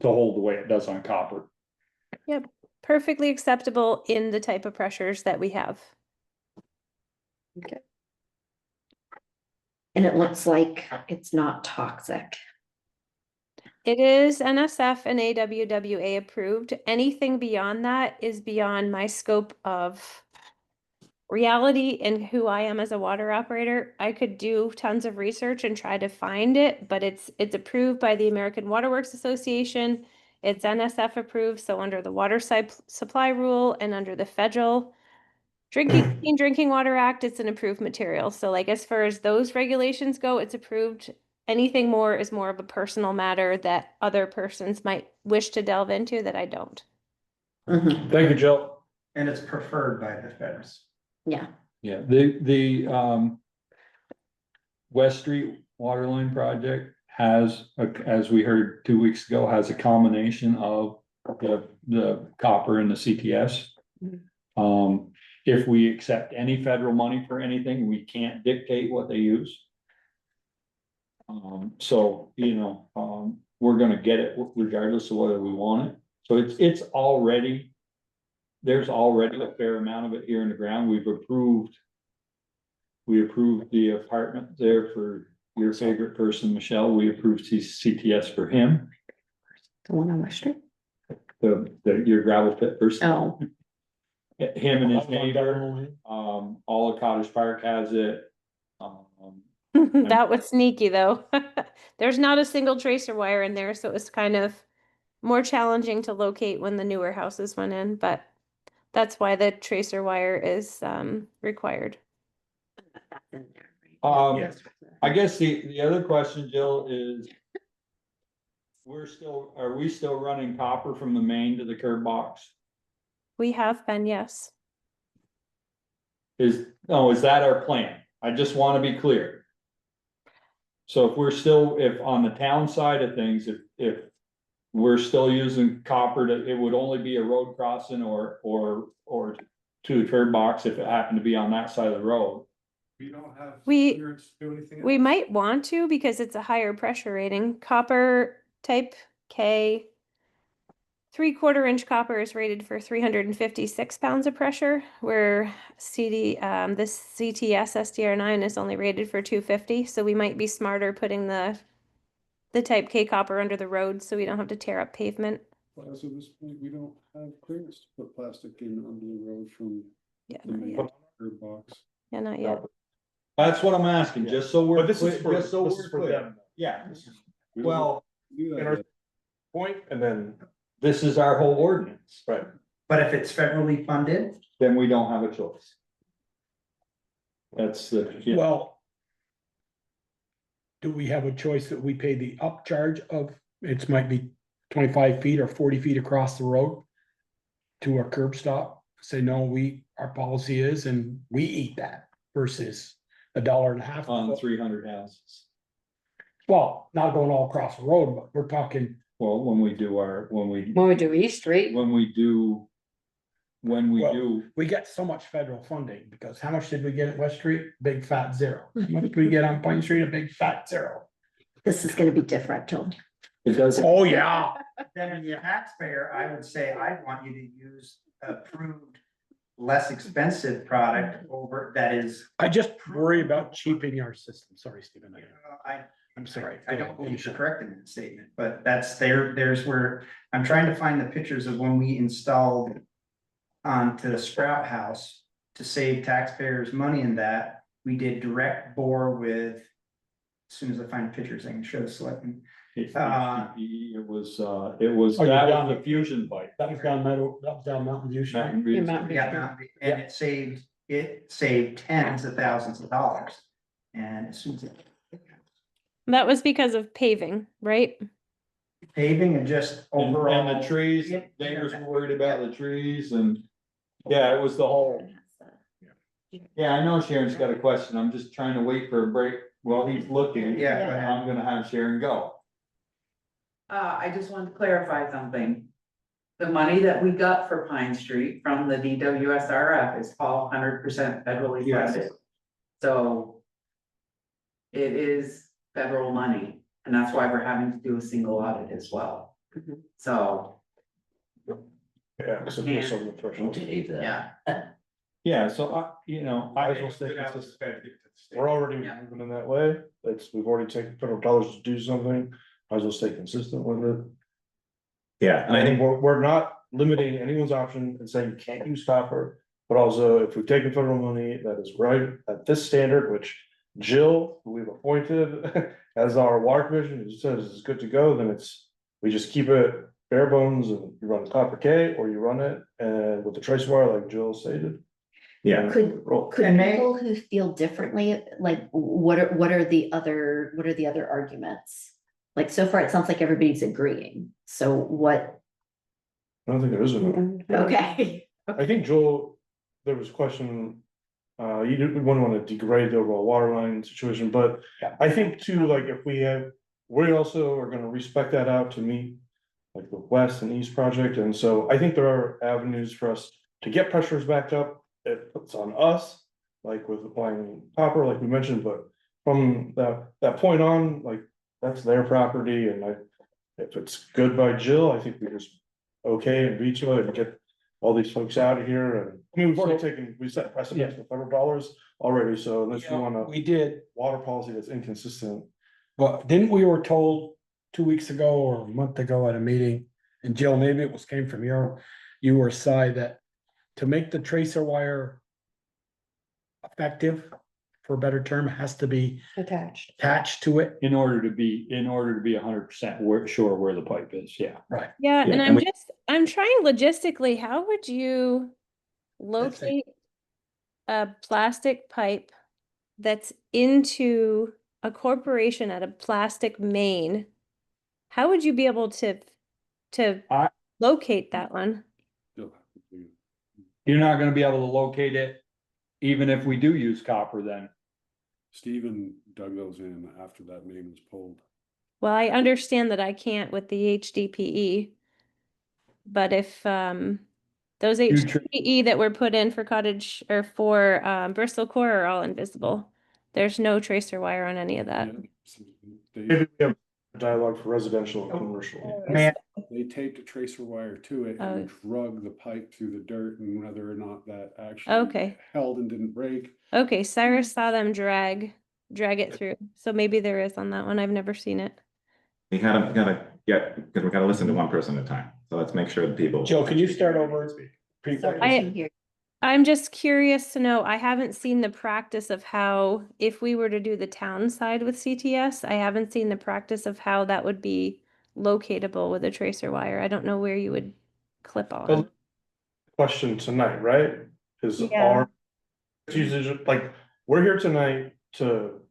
Q: the way it does on copper.
R: Yep, perfectly acceptable in the type of pressures that we have.
B: Okay.
H: And it looks like it's not toxic.
R: It is NSF and AWWA approved. Anything beyond that is beyond my scope of reality and who I am as a water operator. I could do tons of research and try to find it, but it's approved by the American Water Works Association. It's NSF approved, so under the water supply rule and under the federal Clean Drinking Water Act, it's an approved material. So like as far as those regulations go, it's approved. Anything more is more of a personal matter that other persons might wish to delve into that I don't.
Q: Thank you, Jill.
N: And it's preferred by the feds.
H: Yeah.
Q: Yeah, the West Street Waterline project has, as we heard 2 weeks ago, has a combination of the copper and the CTS. If we accept any federal money for anything, we can't dictate what they use. So, we're gonna get it regardless of whether we want it. So it's already, there's already a fair amount of it here in the ground. We approved the apartment there for your favorite person, Michelle. We approved CTS for him.
B: The one on West Street?
Q: Your gravel pit person.
B: Oh.
Q: Him and his neighbor, all of Cottage Park has it.
R: That was sneaky though. There's not a single tracer wire in there, so it was kind of more challenging to locate when the newer houses went in, but that's why the tracer wire is required.
Q: I guess the other question, Jill, is are we still running copper from the main to the curb box?
R: We have been, yes.
Q: Is that our plan? I just want to be clear. So if on the town side of things, if we're still using copper, it would only be a road crossing or to the curb box if it happened to be on that side of the road.
C: We don't have.
R: We
C: clearance to do anything
R: We
C: else?
R: might want to because it's a higher pressure rating. Copper type K, 3/4 inch copper is rated for 356 pounds of pressure, where this CTS SDR9 is only rated for 250. So we might be smarter putting the type K copper under the road so we don't have to tear up pavement.
C: Well, as of this point, we don't have clearance to put plastic in under the road from
R: Yeah,
C: the
R: not
C: main
R: yet.
C: curb box.
R: Yeah, not yet.
Q: That's what I'm asking, just so we're.
I: But this is
Q: clear-
I: for,
Q: just so
I: this
Q: we're
I: is for
Q: clear.
I: them.
Q: Yeah,
I: We don't
Q: well,
C: Do
I: in our
C: that.
I: point, and then,
Q: this is our whole ordinance,
I: right,
N: But if it's federally funded,
Q: then we don't have a choice. That's yeah.
J: Well, do we have a choice that we pay the upcharge of, it might be 25 feet or 40 feet across the road to a curb stop? Say, no, our policy is, and we eat that versus $1.50
Q: On 300 houses.
J: Well, not going all across the road, but we're talking.
Q: Well, when we do
B: East Street.
J: We get so much federal funding, because how much did we get at West Street? Big fat zero. How much did we get on Pine Street? A big fat zero.
H: This is gonna be different, Joe.
Q: It doesn't.
J: Oh, yeah.
N: then as a taxpayer, I would say I want you to use approved less expensive product over that is.
J: I just worry about cheapening our system. Sorry, Stephen. I'm sorry.
N: I don't believe you're correct in that statement, but there's where I'm trying to find the pictures of when we installed onto the Sprout House to save taxpayers money in that. We did direct bore with, as soon as I find pictures, I can show the selectmen.
Q: It was
J: Oh,
Q: that was the fusion pipe.
J: That was down Mountain View Street.
Q: Mountain View.
N: Yeah, and it saved tens of thousands of dollars. And as soon as
R: That was because of paving, right?
N: paving and just overall.
Q: And the trees, they was worried about the trees and, yeah, it was the whole. Yeah, I know Sharon's got a question. I'm just trying to wait for a break while he's looking.
N: Yeah.
Q: I'm gonna have Sharon go.
D: I just wanted to clarify something. The money that we got for Pine Street from the DWSRF is all 100% federally funded. So it is federal money, and that's why we're having to do a single audit as well. So,
I: Yeah, so there's some threshold.
D: yeah.
Q: Yeah, so
I: Might as well stay consistent. We're already moving in that way, we've already taken federal dollars to do something, might as well stay consistent with it.
A: Yeah, and I think
I: We're not limiting anyone's option and saying you can't use copper, but also if we've taken federal money that is right at this standard, which Jill, who we've appointed as our water commission, who says is good to go, then we just keep it bare bones and you run copper K or you run it and with the trace wire like Jill stated.
A: Yeah.
H: Could people who feel differently, like, what are the other arguments? Like, so far, it sounds like everybody's agreeing, so what?
I: I don't think there is a.
H: Okay.
I: I think Joel, there was a question, you didn't want to degrade the overall water line situation, but I think too, like, if we also are gonna respec that out to meet like the west and east project, and so I think there are avenues for us to get pressures back up. It's on us, like with applying copper, like we mentioned, but from that point on, like, that's their property, and if it's good by Jill, I think we just okay and veto it and get all these folks out of here, and I mean, we set precedents for federal dollars already, so unless you wanna.
J: We did,
I: Water policy that's inconsistent.
J: but didn't we were told 2 weeks ago or a month ago at a meeting, and Jill, maybe it came from your side, that to make the tracer wire effective, for a better term, has to be attached to it.
Q: In order to be 100% sure where the pipe is, yeah.
J: Right.
R: Yeah, and
A: and
R: I'm trying logistically, how would you locate a plastic pipe that's into a corporation at a plastic main? How would you be able to locate that one?
Q: You're not gonna be able to locate it, even if we do use copper then.
S: Steven dug those in after that main was pulled.
R: Well, I understand that I can't with the HDPE. But if those HDPE that were put in for cottage or for Bristol Core are all invisible. There's no tracer wire on any of that.
I: Maybe we have a dialogue for residential and commercial.
S: They taped a tracer wire to it and drug the pipe through the dirt, and whether or not that actually held and didn't break.
R: Okay, Cyrus saw them drag it through. So maybe there is on that one. I've never seen it.
A: we gotta because we gotta listen to one person at a time. So let's make sure that people.
J: Jill, can you start over?
R: I'm just curious to know, I haven't seen the practice of how, if we were to do the town side with CTS, I haven't seen the practice of how that would be locatable with a tracer wire. I don't know where you would clip on.
I: Question tonight, right? Is our usually like, we're here tonight to.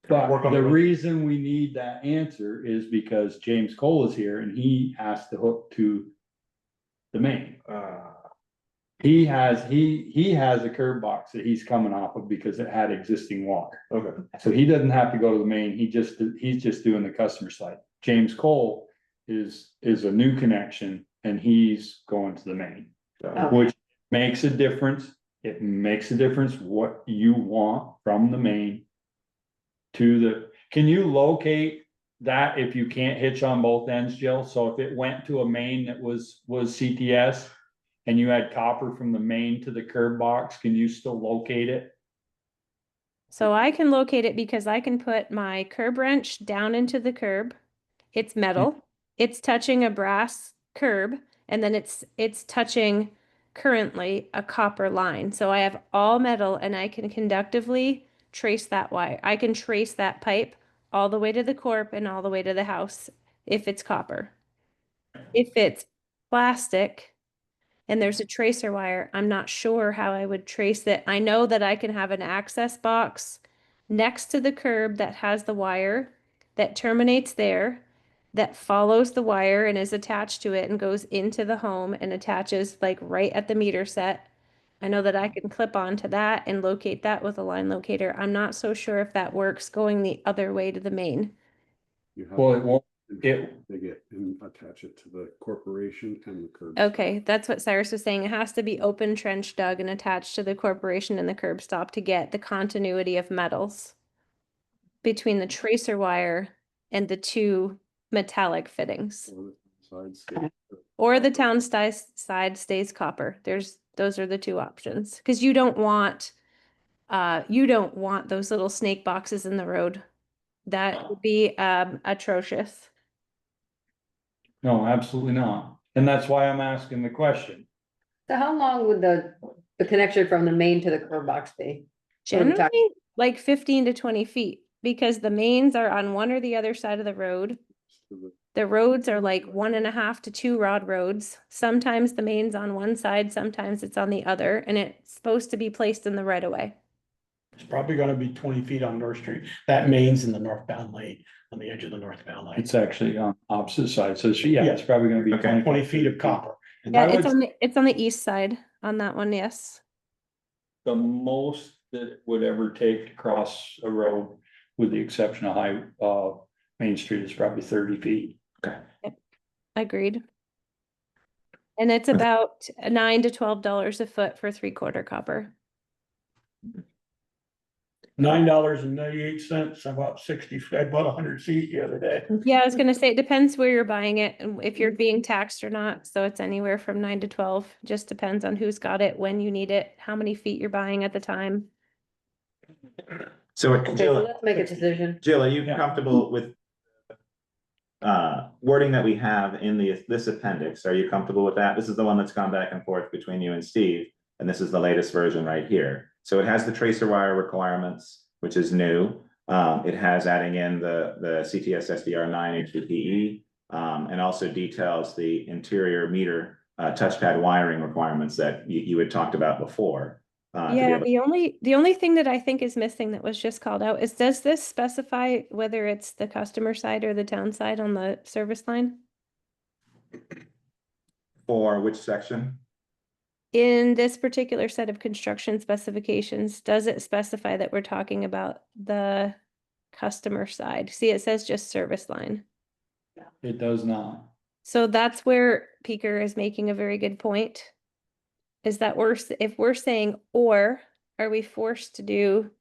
Q: But the reason we need that answer is because James Cole is here and he has to hook to the main. He has a curb box that he's coming off of because it had existing water.
I: Okay.
Q: So he doesn't have to go to the main. He's just doing the customer side. James Cole is a new connection and he's going to the main, which makes a difference. It makes a difference what you want from the main to the, can you locate that if you can't hitch on both ends, Jill? So if it went to a main that was CTS and you had copper from the main to the curb box, can you still locate it?
R: So I can locate it because I can put my curb wrench down into the curb. It's metal. It's touching a brass curb, and then it's touching currently a copper line. So I have all metal, and I can conductively trace that wire. I can trace that pipe all the way to the corp and all the way to the house if it's copper. If it's plastic and there's a tracer wire, I'm not sure how I would trace it. I know that I can have an access box next to the curb that has the wire that terminates there, that follows the wire and is attached to it and goes into the home and attaches like right at the meter set. I know that I can clip onto that and locate that with a line locator. I'm not so sure if that works going the other way to the main.
Q: Well, it won't,
S: They get and attach it to the corporation and the curb.
R: Okay, that's what Cyrus was saying. It has to be open trench dug and attached to the corporation and the curb stop to get the continuity of metals between the tracer wire and the two metallic fittings. Or the town side stays copper. Those are the two options. Because you don't want those little snake boxes in the road. That would be atrocious.
Q: no, absolutely not. And that's why I'm asking the question.
B: So how long would the connection from the main to the curb box be?
R: Generally, like 15 to 20 feet, because the mains are on one or the other side of the road. The roads are like 1.5 to 2 rod roads. Sometimes the main's on one side, sometimes it's on the other, and it's supposed to be placed in the right of way.
J: It's probably gonna be 20 feet on North Street. That main's in the northbound lane, on the edge of the northbound lane.
Q: It's actually on opposite side, so yeah, it's probably gonna be
A: Okay.
J: 20 feet of copper. And
R: Yeah,
J: I
R: it's
J: would-
R: it's on the east side on that one, yes.
Q: the most that it would ever take to cross a road, with the exception of Main Street, is probably 30 feet.
R: Agreed. And it's about $9 to $12 a foot for 3/4 copper.
J: $9.98. I bought 60, I bought 100 feet the other day.
R: Yeah, I was gonna say, it depends where you're buying it and if you're being taxed or not. So it's anywhere from 9 to 12. Just depends on who's got it, when you need it, how many feet you're buying at the time.
A: So
B: Okay, so
A: Jill,
B: let's make a decision.
A: Jill, are you comfortable with wording that we have in this appendix? Are you comfortable with that? This is the one that's gone back and forth between you and Steve, and this is the latest version right here. So it has the tracer wire requirements, which is new. It has adding in the CTS SDR9 HDPE, and also details the interior meter touchpad wiring requirements that you had talked about before.
R: Yeah, the only thing that I think is missing that was just called out is, does this specify whether it's the customer side or the town side on the service line?
A: For which section?
R: In this particular set of construction specifications, does it specify that we're talking about the customer side? See, it says just service line.
Q: It does not.
R: So that's where Peker is making a very good point. Is that if we're saying, or are we forced to do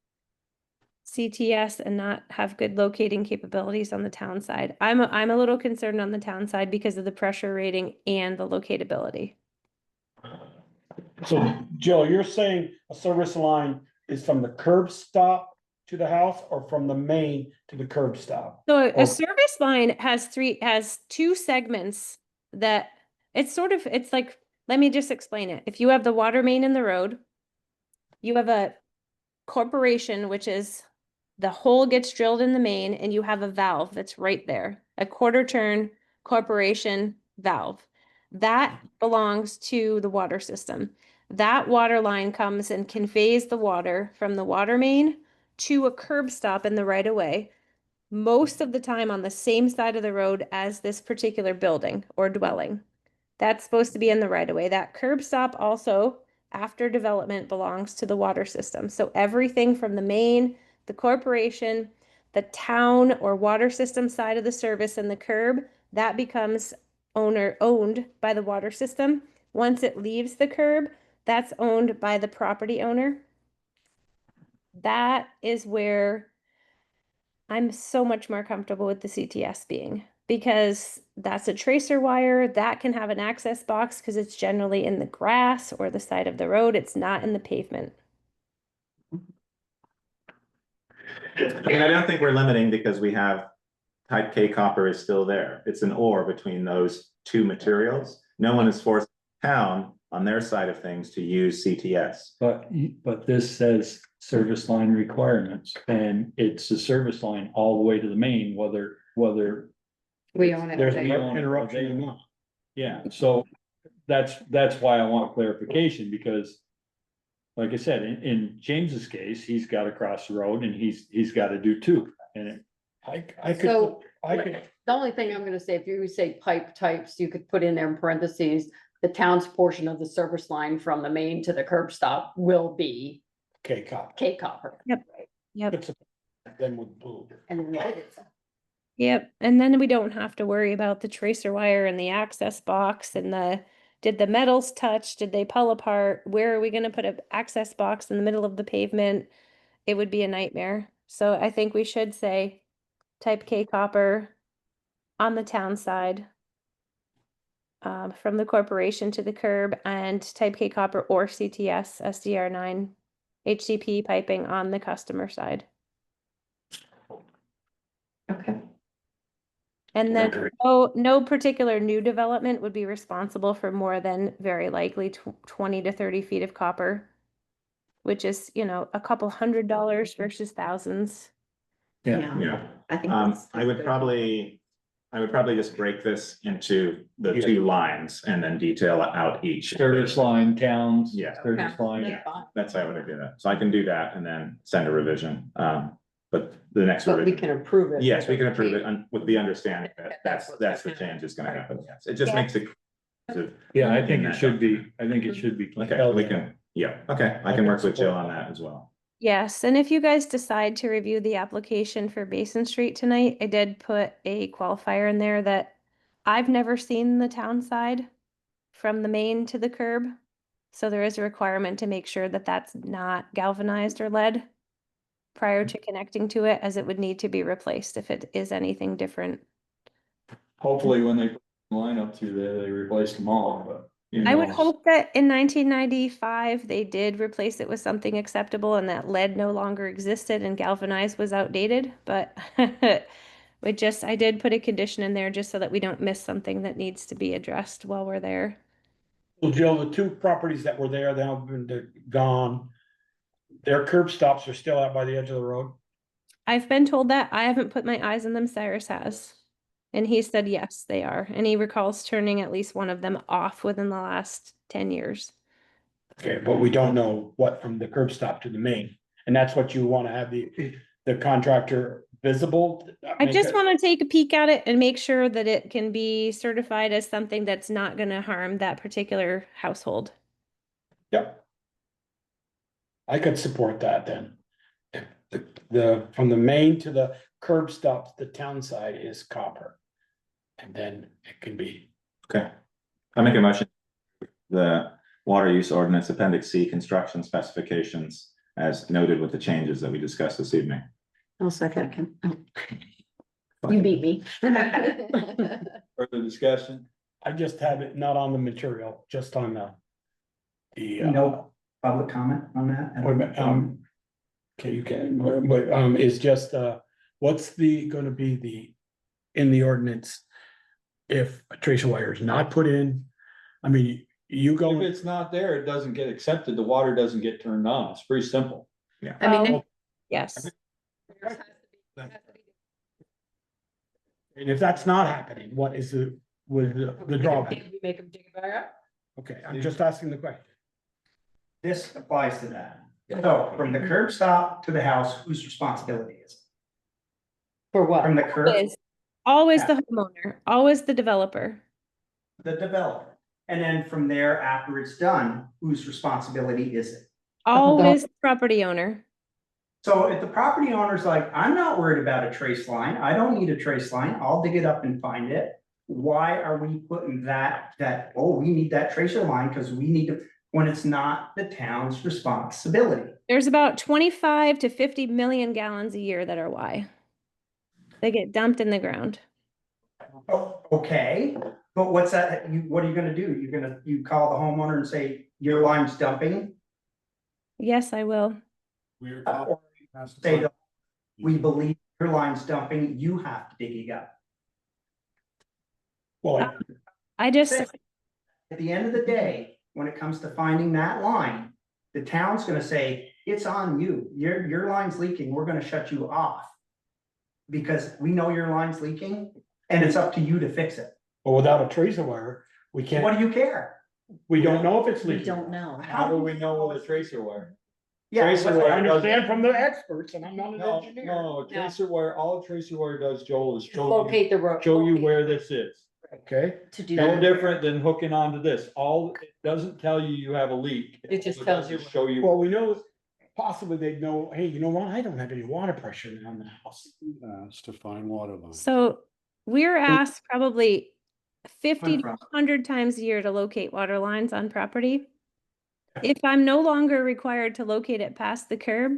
R: CTS and not have good locating capabilities on the town side? I'm a little concerned on the town side because of the pressure rating and the locatability.
J: So Jill, you're saying a service line is from the curb stop to the house or from the main to the curb stop?
R: So
J: Or-
R: a service line has two segments that it's like, let me just explain it. If you have the water main in the road, you have a corporation, which is the hole gets drilled in the main and you have a valve that's right there, a quarter turn corporation valve. That belongs to the water system. That water line comes and conveys the water from the water main to a curb stop in the right of way, most of the time on the same side of the road as this particular building or dwelling. That's supposed to be in the right of way. That curb stop also, after development, belongs to the water system. So everything from the main, the corporation, the town or water system side of the service and the curb, that becomes owned by the water system. Once it leaves the curb, that's owned by the property owner. That is where I'm so much more comfortable with the CTS being. because that's a tracer wire that can have an access box because it's generally in the grass or the side of the road. It's not in the pavement.
A: I mean, I don't think we're limiting because we have type K copper is still there. It's an or between those two materials. No one is forced town on their side of things to use CTS.
Q: But this says service line requirements, and it's a service line all the way to the main, whether
B: We own it.
J: There's
B: They-
J: no interruption or not.
Q: yeah, so that's why I want clarification, because like I said, in James's case, he's got to cross the road and he's got to do two, and
J: I could,
B: So,
J: I could,
B: the only thing I'm gonna say, if you say pipe types, you could put in there in parentheses, the town's portion of the service line from the main to the curb stop will be
J: K copper.
B: K copper.
R: Yep. Yep.
J: It's a- Then with blue.
B: And then it's
R: Yep. And then we don't have to worry about the tracer wire and the access box and did the metals touch? Did they pull apart? Where are we going to put an access box in the middle of the pavement? It would be a nightmare. So I think we should say type K copper on the town side. From the corporation to the curb, and type K copper or CTS SDR9 HCP piping on the customer side.
B: okay.
R: And then no particular new development would be responsible for more than very likely 20 to 30 feet of copper, which is, you know, a couple $100 versus thousands.
A: Yeah.
H: I think
A: I would probably just break this into the two lines and then detail out each.
Q: service line towns.
A: Yeah.
Q: Service line.
B: That's fine.
A: That's how I would do that. So I can do that and then send a revision. But the next
B: But we
A: revision,
B: can approve it.
A: yes, we can approve it with the understanding that
B: That's what's
A: that's the
B: gonna
A: change is gonna happen. Yes, it just
R: Yeah.
A: makes it.
Q: Yeah, I think it should be,
A: Okay, we can, yeah, okay, I can work with Jill on that as well.
R: Yes, and if you guys decide to review the application for Basin Street tonight, I did put a qualifier in there that I've never seen the town side from the main to the curb. So there is a requirement to make sure that that's not galvanized or lead prior to connecting to it, as it would need to be replaced if it is anything different.
Q: hopefully when they put the line up through there, they replace them all, but.
R: I would hope that in 1995, they did replace it with something acceptable and that lead no longer existed and galvanized was outdated, but I did put a condition in there just so that we don't miss something that needs to be addressed while we're there.
J: Well, Jill, the two properties that were there, they're gone. Their curb stops are still out by the edge of the road.
R: I've been told that. I haven't put my eyes on them. Cyrus has. And he said, yes, they are. And he recalls turning at least one of them off within the last 10 years.
J: Okay, but we don't know what from the curb stop to the main, and that's what you want to have the contractor visible.
R: I just want to take a peek at it and make sure that it can be certified as something that's not going to harm that particular household.
J: Yep. I could support that then. If the from the main to the curb stops, the town side is copper. And then it can be.
A: Okay, I make a motion. The water use ordinance appendix C construction specifications as noted with the changes that we discussed this evening.
B: I'll second.
H: You beat me.
Q: Further discussion?
J: I just have it not on the material, just on the.
N: No public comment on that?
J: Wait a minute, okay, you can, but, is just, what's gonna be in the ordinance? If a tracer wire is not put in, I mean, you
Q: If
J: go,
Q: it's not there, it doesn't get accepted, the water doesn't get turned on, it's pretty simple.
A: Yeah.
R: I mean, yes.
J: and if that's not happening, what is the drawback?
B: We make them dig it back up?
J: Okay, I'm just asking the question.
N: This applies to that. So from the curb stop to the house, whose responsibility is it?
B: For what?
N: From the curb,
R: Always the homeowner, always the developer.
N: the developer. And then from there, after it's done, whose responsibility is it?
R: Always the property owner.
N: So if the property owner's like, I'm not worried about a trace line, I don't need a trace line, I'll dig it up and find it. Why are we putting that, oh, we need that tracer line because we need to, when it's not the town's responsibility?
R: There's about 25 to 50 million gallons a year that are why. They get dumped in the ground.
N: Oh, okay, but what's that, what are you gonna do? You call the homeowner and say, your line's dumping?
R: Yes, I will.
N: Or say, we believe your line's dumping, you have to dig it up.
J: Well,
R: I just,
N: At the end of the day, when it comes to finding that line, the town's gonna say, it's on you, your line's leaking, we're gonna shut you off. Because we know your line's leaking, and it's up to you to fix it.
J: well, without a tracer wire, we
N: What
J: can't,
N: do you care?
J: we don't know if it's
H: We
J: leaking.
H: don't know.
Q: How do we know with a tracer wire?
N: Yeah,
Q: Tracer
N: what's-
J: I
Q: wire
J: understand from the experts, and I'm not an
Q: No,
J: engineer.
Q: no, a tracer wire, all a tracer wire does, Joel, is show you,
B: Locate the road.
Q: show you where this is.
J: Okay,
H: To do
Q: No
H: that.
Q: different than hooking onto this. All, it doesn't tell you you have a leak.
B: It just
Q: All
B: tells
Q: does is
B: you-
Q: Show you.
J: well, we know, possibly they'd know, hey, you know what, I don't have any water pressure on the house.
S: It's to find water lines.
R: so we're asked probably 50 to 100 times a year to locate water lines on property. If I'm no longer required to locate it past the curb,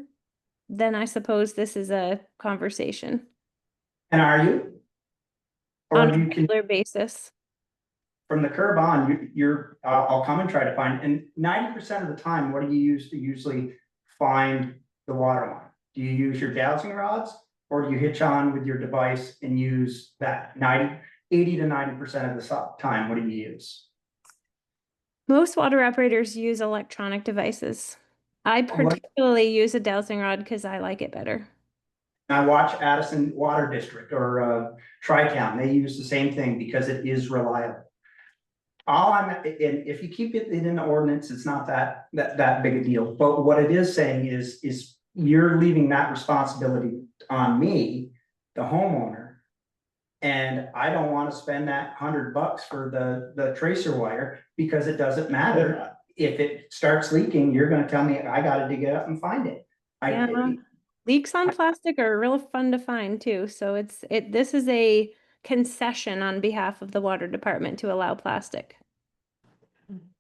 R: then I suppose this is a conversation
N: And are you? Or
R: on a
N: you can,
R: regular basis.
N: from the curb on, I'll come and try to find, and 90% of the time, what do you use to usually find the water line? Do you use your dowsing rods, or do you hitch on with your device and use that 80 to 90% of the time, what do you use?
R: Most water operators use electronic devices. I particularly use a dowsing rod because I like it better.
N: I watch Addison Water District or Tri-Town, they use the same thing because it is reliable. And if you keep it in the ordinance, it's not that big a deal, but what it is saying is you're leaving that responsibility on me, the homeowner. And I don't wanna spend that $100 for the tracer wire, because it doesn't matter. If it starts leaking, you're gonna tell me I gotta dig it up and find it.
R: Yeah. Leaks on plastic are real fun to find too. So this is a concession on behalf of the water department to allow plastic.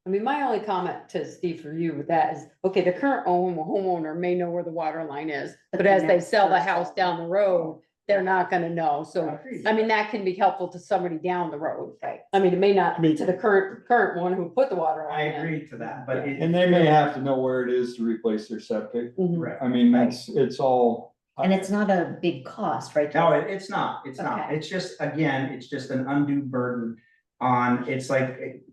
B: I mean, my only comment to Steve for you with that is, okay, the current homeowner may know where the water line is, but as they sell the house down the road, they're not gonna know. So, I mean, that can be helpful to somebody down the road.
H: Right.
B: I mean, it may not be to the current one who put the water
N: I
B: line in.
N: agree to that, but.
Q: And they may have to know where it is to replace their septic.
N: Right.
Q: I mean, it's all.
H: And it's not a big cost, right?
N: No, it's not,
H: Okay.
N: it's just, again, it's just an undue burden on, it's like.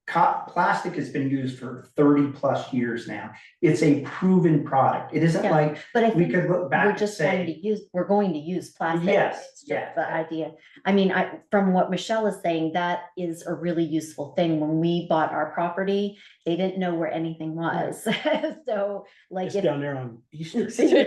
N: Plastic has been used for 30+ years now, it's a proven product, it isn't
H: Yeah,
N: like,
H: But I
N: we
H: think
N: could look back
H: we're
N: and
H: just going
N: say.
H: to we're going to use plastic.
N: Yes,
H: It's just
N: yeah.
H: The idea, I mean, from what Michelle is saying, that is a really useful thing. When we bought our property, they didn't know where anything was. So like
J: It's
H: if.
J: down there on Easter. You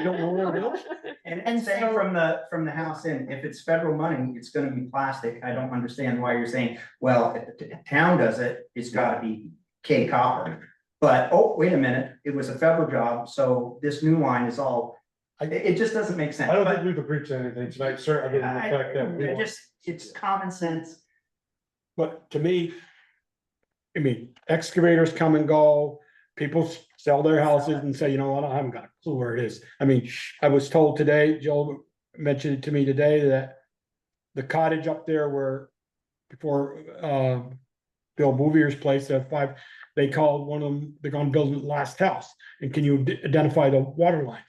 J: don't know where it is?
N: And say
H: so-
N: from the house in, if it's federal money, it's gonna be plastic, I don't understand why you're saying, well, if the town does it, it's gotta be K copper. But, oh, wait a minute, it was a federal job, so this new line is all, it just doesn't make sense.
I: I don't
N: But
I: think we've agreed to anything tonight, sir, other than the fact that we want.
N: it's common sense.
J: But to me, I mean, excavators come and go, people sell their houses and say, you know what, I haven't got a clue where it is. I mean, I was told today, Joel mentioned it to me today, that the cottage up there where, before, Bill Bouvier's place, they called one of them, they're gonna build the last house, and can you identify the water lines?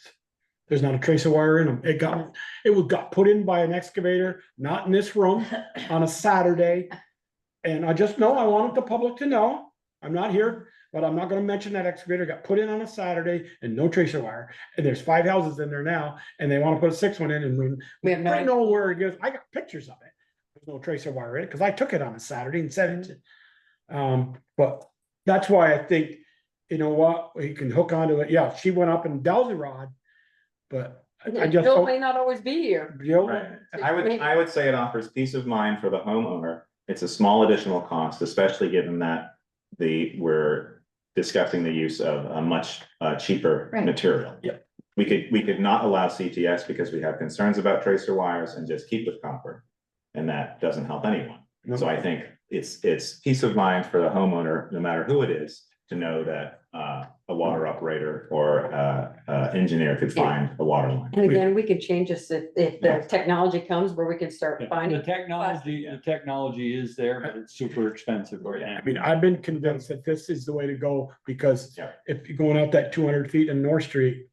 J: There's not a trace of wire in them, it got put in by an excavator, not in this room, on a Saturday. And I just know, I wanted the public to know, I'm not here, but I'm not gonna mention that excavator got put in on a Saturday and no tracer wire. And there's 5 houses in there now, and they wanna put a 6th one in, and
B: We have no
J: I know where it goes, I got pictures of it. There's no tracer wire in it, cause I took it on a Saturday and sent it to. But that's why I think, you know what, he can hook onto it, yeah, she went up and dowsed the rod. But I just
B: Bill
J: don't,
B: may not always be here.
A: Right. I would say it offers peace of mind for the homeowner. It's a small additional cost, especially given that we're discussing the use of a much cheaper
H: Right.
A: material.
J: Yep.
A: We could not allow CTS because we have concerns about tracer wires and just keep with copper. And that doesn't help anyone. So I think it's peace of mind for the homeowner, no matter who it is, to know that a water operator or engineer could find a water line.
B: And again, we could change this if the technology comes where we can start
Q: The
B: finding.
Q: technology is there, but it's super expensive right now.
J: I mean, I've been convinced that this is the way to go, because if you're going out that 200 feet in North Street,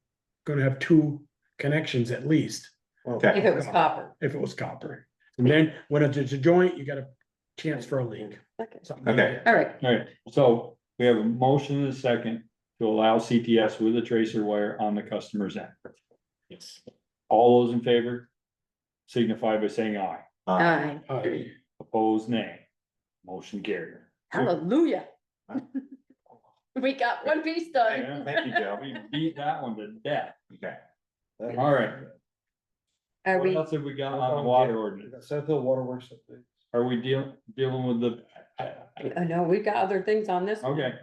J: gonna have 2 connections at least.
B: If it was copper.
J: If it was copper. And then when it's a joint, you got a chance for a leak. Something like
A: Okay.
J: that.
B: All right.
Q: All right, so we have a motion and a second to allow CTS with a tracer wire on the customer's end. Yes. All those in favor signify by saying aye.
B: Aye.
Q: Opposed, nay. Motion carried.
B: Hallelujah. We got one piece done.
A: Thank you, Joe.
Q: We beat that one to death.
A: Okay.
Q: All right,
B: Are
Q: what
B: we,
Q: else have we got on the water ordinance?
I: South Hill Waterworks update.
Q: Are we dealing with the,
B: no, we've got other things on this. one.
Q: okay,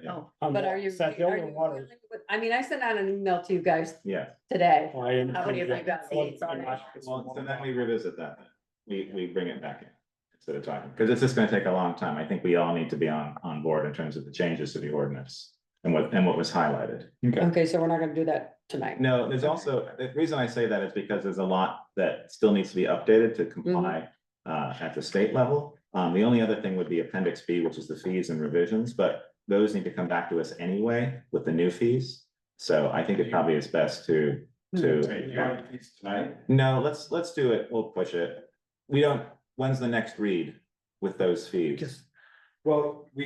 B: But are you,
J: South Hill
B: are
J: or
B: you
J: water?
B: dealing with- I mean, I sent out an email to you guys
A: Yeah.
B: today.
J: Oh, I am-
B: How many of you got seats on it?
A: Well, so then we revisit that. We bring it back in instead of talking, because it's just gonna take a long time. I think we all need to be on board in terms of the changes to the ordinance and what was highlighted.
Q: okay.
B: Okay, so we're not gonna do that tonight.
A: No, there's also, the reason I say that is because there's a lot that still needs to be updated to comply at the state level. The only other thing would be Appendix B, which is the fees and revisions, but those need to come back to us anyway with the new fees. So I think it probably is best to. No, let's do it. We'll push it. When's the next read with those fees?
P: Well, we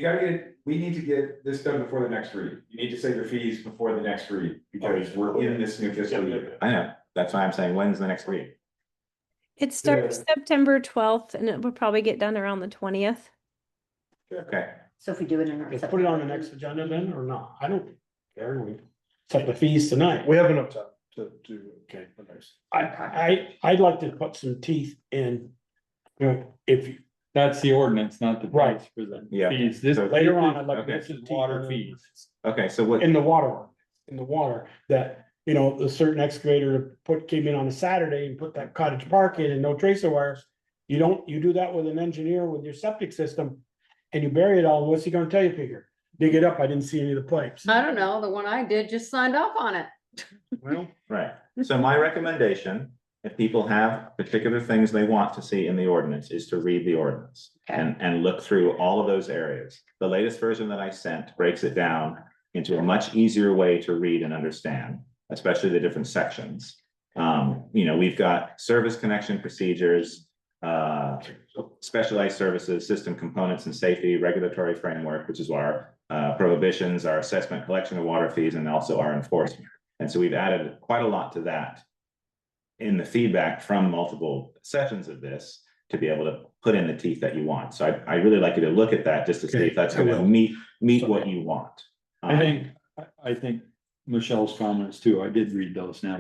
P: need to get this done before the next read. You need to say your fees before the next read, because we're in this new fiscal year.
A: I know, that's why I'm saying, when's the next read?
R: It starts September 12th and it will probably get done around the 20th.
A: Okay.
H: So if we do it in our.
J: Let's put it on the next agenda then, or not? I don't care. We set the fees tonight.
I: We have enough time to do.
J: Okay. I'd like to put some teeth in, you know, if you.
Q: That's the ordinance, not the
J: Right.
Q: price for the
A: Yeah.
Q: fees. This
J: Later on, I'd like to
A: Okay.
J: put some teeth
Q: water
J: in
Q: fees.
A: Okay, so what?
J: In the water, that, you know, a certain excavator came in on a Saturday and put that cottage park in and no tracer wires. You do that with an engineer with your septic system and you bury it all, what's he gonna tell you, Peter? Dig it up, I didn't see any of the pipes.
B: I don't know, the one I did just signed off on it.
J: Well,
A: Right, so my recommendation, if people have particular things they want to see in the ordinance, is to read the ordinance. And look through all of those areas. The latest version that I sent breaks it down into a much easier way to read and understand, especially the different sections. You know, we've got service connection procedures, specialized services, system components and safety, regulatory framework, which is our prohibitions, our assessment, collection of water fees, and also our enforcement. And so we've added quite a lot to that in the feedback from multiple sessions of this to be able to put in the teeth that you want. So I really like you to look at that just to see if that's gonna meet what you want.
Q: I think Michelle's comments too, I did read those now.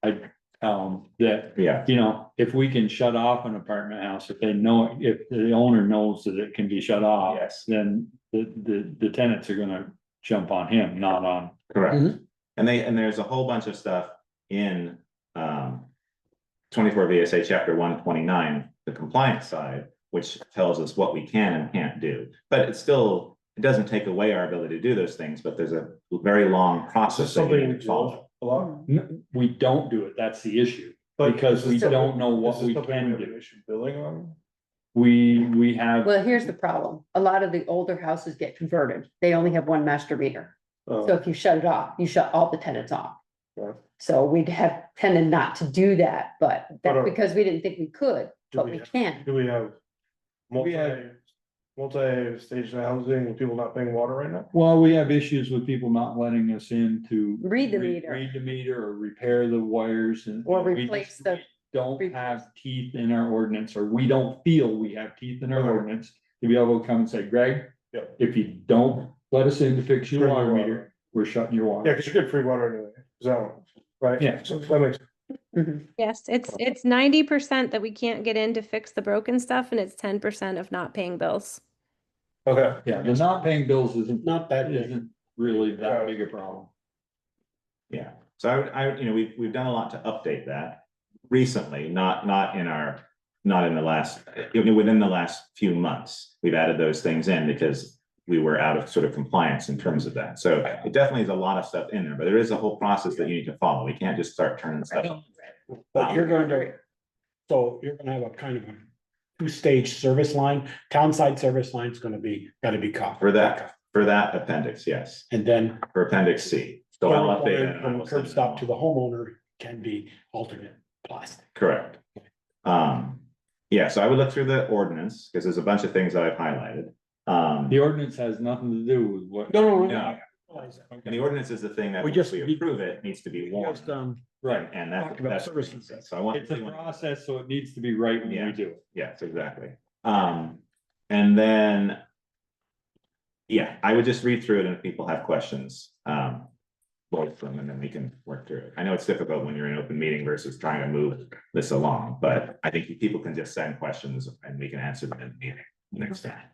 Q: That,
A: Yeah,
Q: you know, if we can shut off an apartment house, if the owner knows that it can be shut off.
A: Yes.
Q: Then the tenants are gonna jump on him, not on.
A: correct. And there's a whole bunch of stuff in 24 VSA chapter 129, the compliance side, which tells us what we can and can't do. But it doesn't take away our ability to do those things, but there's a very long process that we need to follow.
I: A lot.
Q: We don't do it, that's the issue,
I: But
Q: because we
I: is this
Q: don't know what
I: Is this
Q: we
I: something
Q: can
I: have
Q: do.
I: issue billing on?
Q: We have,
B: Well, here's the problem. A lot of the older houses get converted. They only have one master meter. So if you shut it off, you shut all the tenants off.
I: Yeah.
B: So we'd have tended not to do that, but that's because we didn't think we could, but we can.
I: Do we have
Q: We have-
I: multi-stage housing with people not paying water right now?
Q: well, we have issues with people not letting us in to.
B: Read the meter.
Q: Read the meter or repair the wires and.
B: Or
Q: we
B: replace
Q: just-
B: the-
Q: we Don't have teeth in our ordinance, or we don't feel we have teeth in our ordinance to be able to come and say, Greg.
I: Yep.
Q: If you don't let us in to fix your
I: Bring
Q: water
I: your
Q: meter,
I: water.
Q: we're shutting your
I: Yeah,
Q: water.
I: because you get free water anyway, is that one, right?
Q: Yeah.
I: So that makes.
R: Yes, it's 90% that we can't get in to fix the broken stuff and it's 10% of not paying bills.
I: Okay.
Q: Yeah, the not paying bills
J: not that big.
Q: isn't really that big a problem.
A: Yeah, so we've done a lot to update that recently, not in the last, within the last few months. We've added those things in because we were out of sort of compliance in terms of that. So it definitely is a lot of stuff in there, but there is a whole process that you need to follow. We can't just start turning stuff.
J: But you're going to, so you're gonna have a kind of a two-stage service line. Townside service line is gonna be, gotta be covered.
A: For that appendix, yes,
J: And then
A: for appendix C. So I'll update it. and I
J: from
A: will
J: curb
A: send it
J: stop
A: along.
J: to the homeowner can be alternate plastic.
A: Correct. Yeah, so I would look through the ordinance, because there's a bunch of things that I've highlighted.
Q: The ordinance has nothing to do with what.
A: No. And the ordinance is the thing that
J: We
A: once
J: just-
A: we approve it, needs to be warned.
J: Just,
Q: Right.
A: And
J: talked about
A: that's.
J: services.
A: So I want.
Q: It's a process, so it needs to be right when we do it.
A: Yes, exactly. And then. Yeah, I would just read through it and if people have questions, vote them and then we can work through it. I know it's difficult when you're in an open meeting versus trying to move this along, but I think people can just send questions and we can answer them in the meeting next time.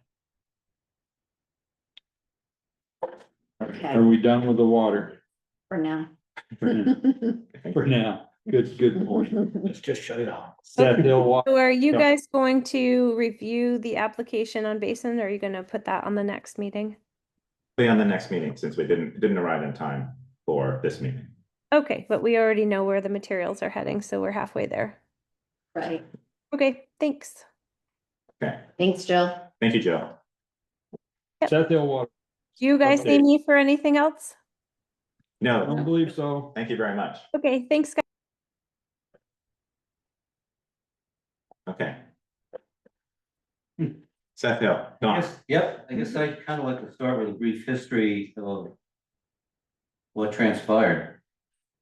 H: Okay,
Q: Are we done with the water?
H: for now.
Q: For now, good point.
J: Let's just shut it off.
Q: Seth Hill Water.
R: So are you
Q: Yep.
R: guys going to review the application on Basin, or are you gonna put that on the next meeting?
A: Be on the next meeting since we didn't arrive in time for this meeting.
R: Okay, but we already know where the materials are heading, so we're halfway there.
H: Right.
R: Okay, thanks.
A: Okay,
H: Thanks, Jill.
A: thank you, Joe.
Q: Seth Hill Water.
R: Do you guys
Q: Okay.
R: need me for anything else?
Q: I
A: No,
Q: don't believe so.
A: thank you very much.
R: Okay, thanks, guys.
A: Okay. Seth Hill, Don.
T: Yep, I guess I'd kind of like to start with a brief history of what transpired.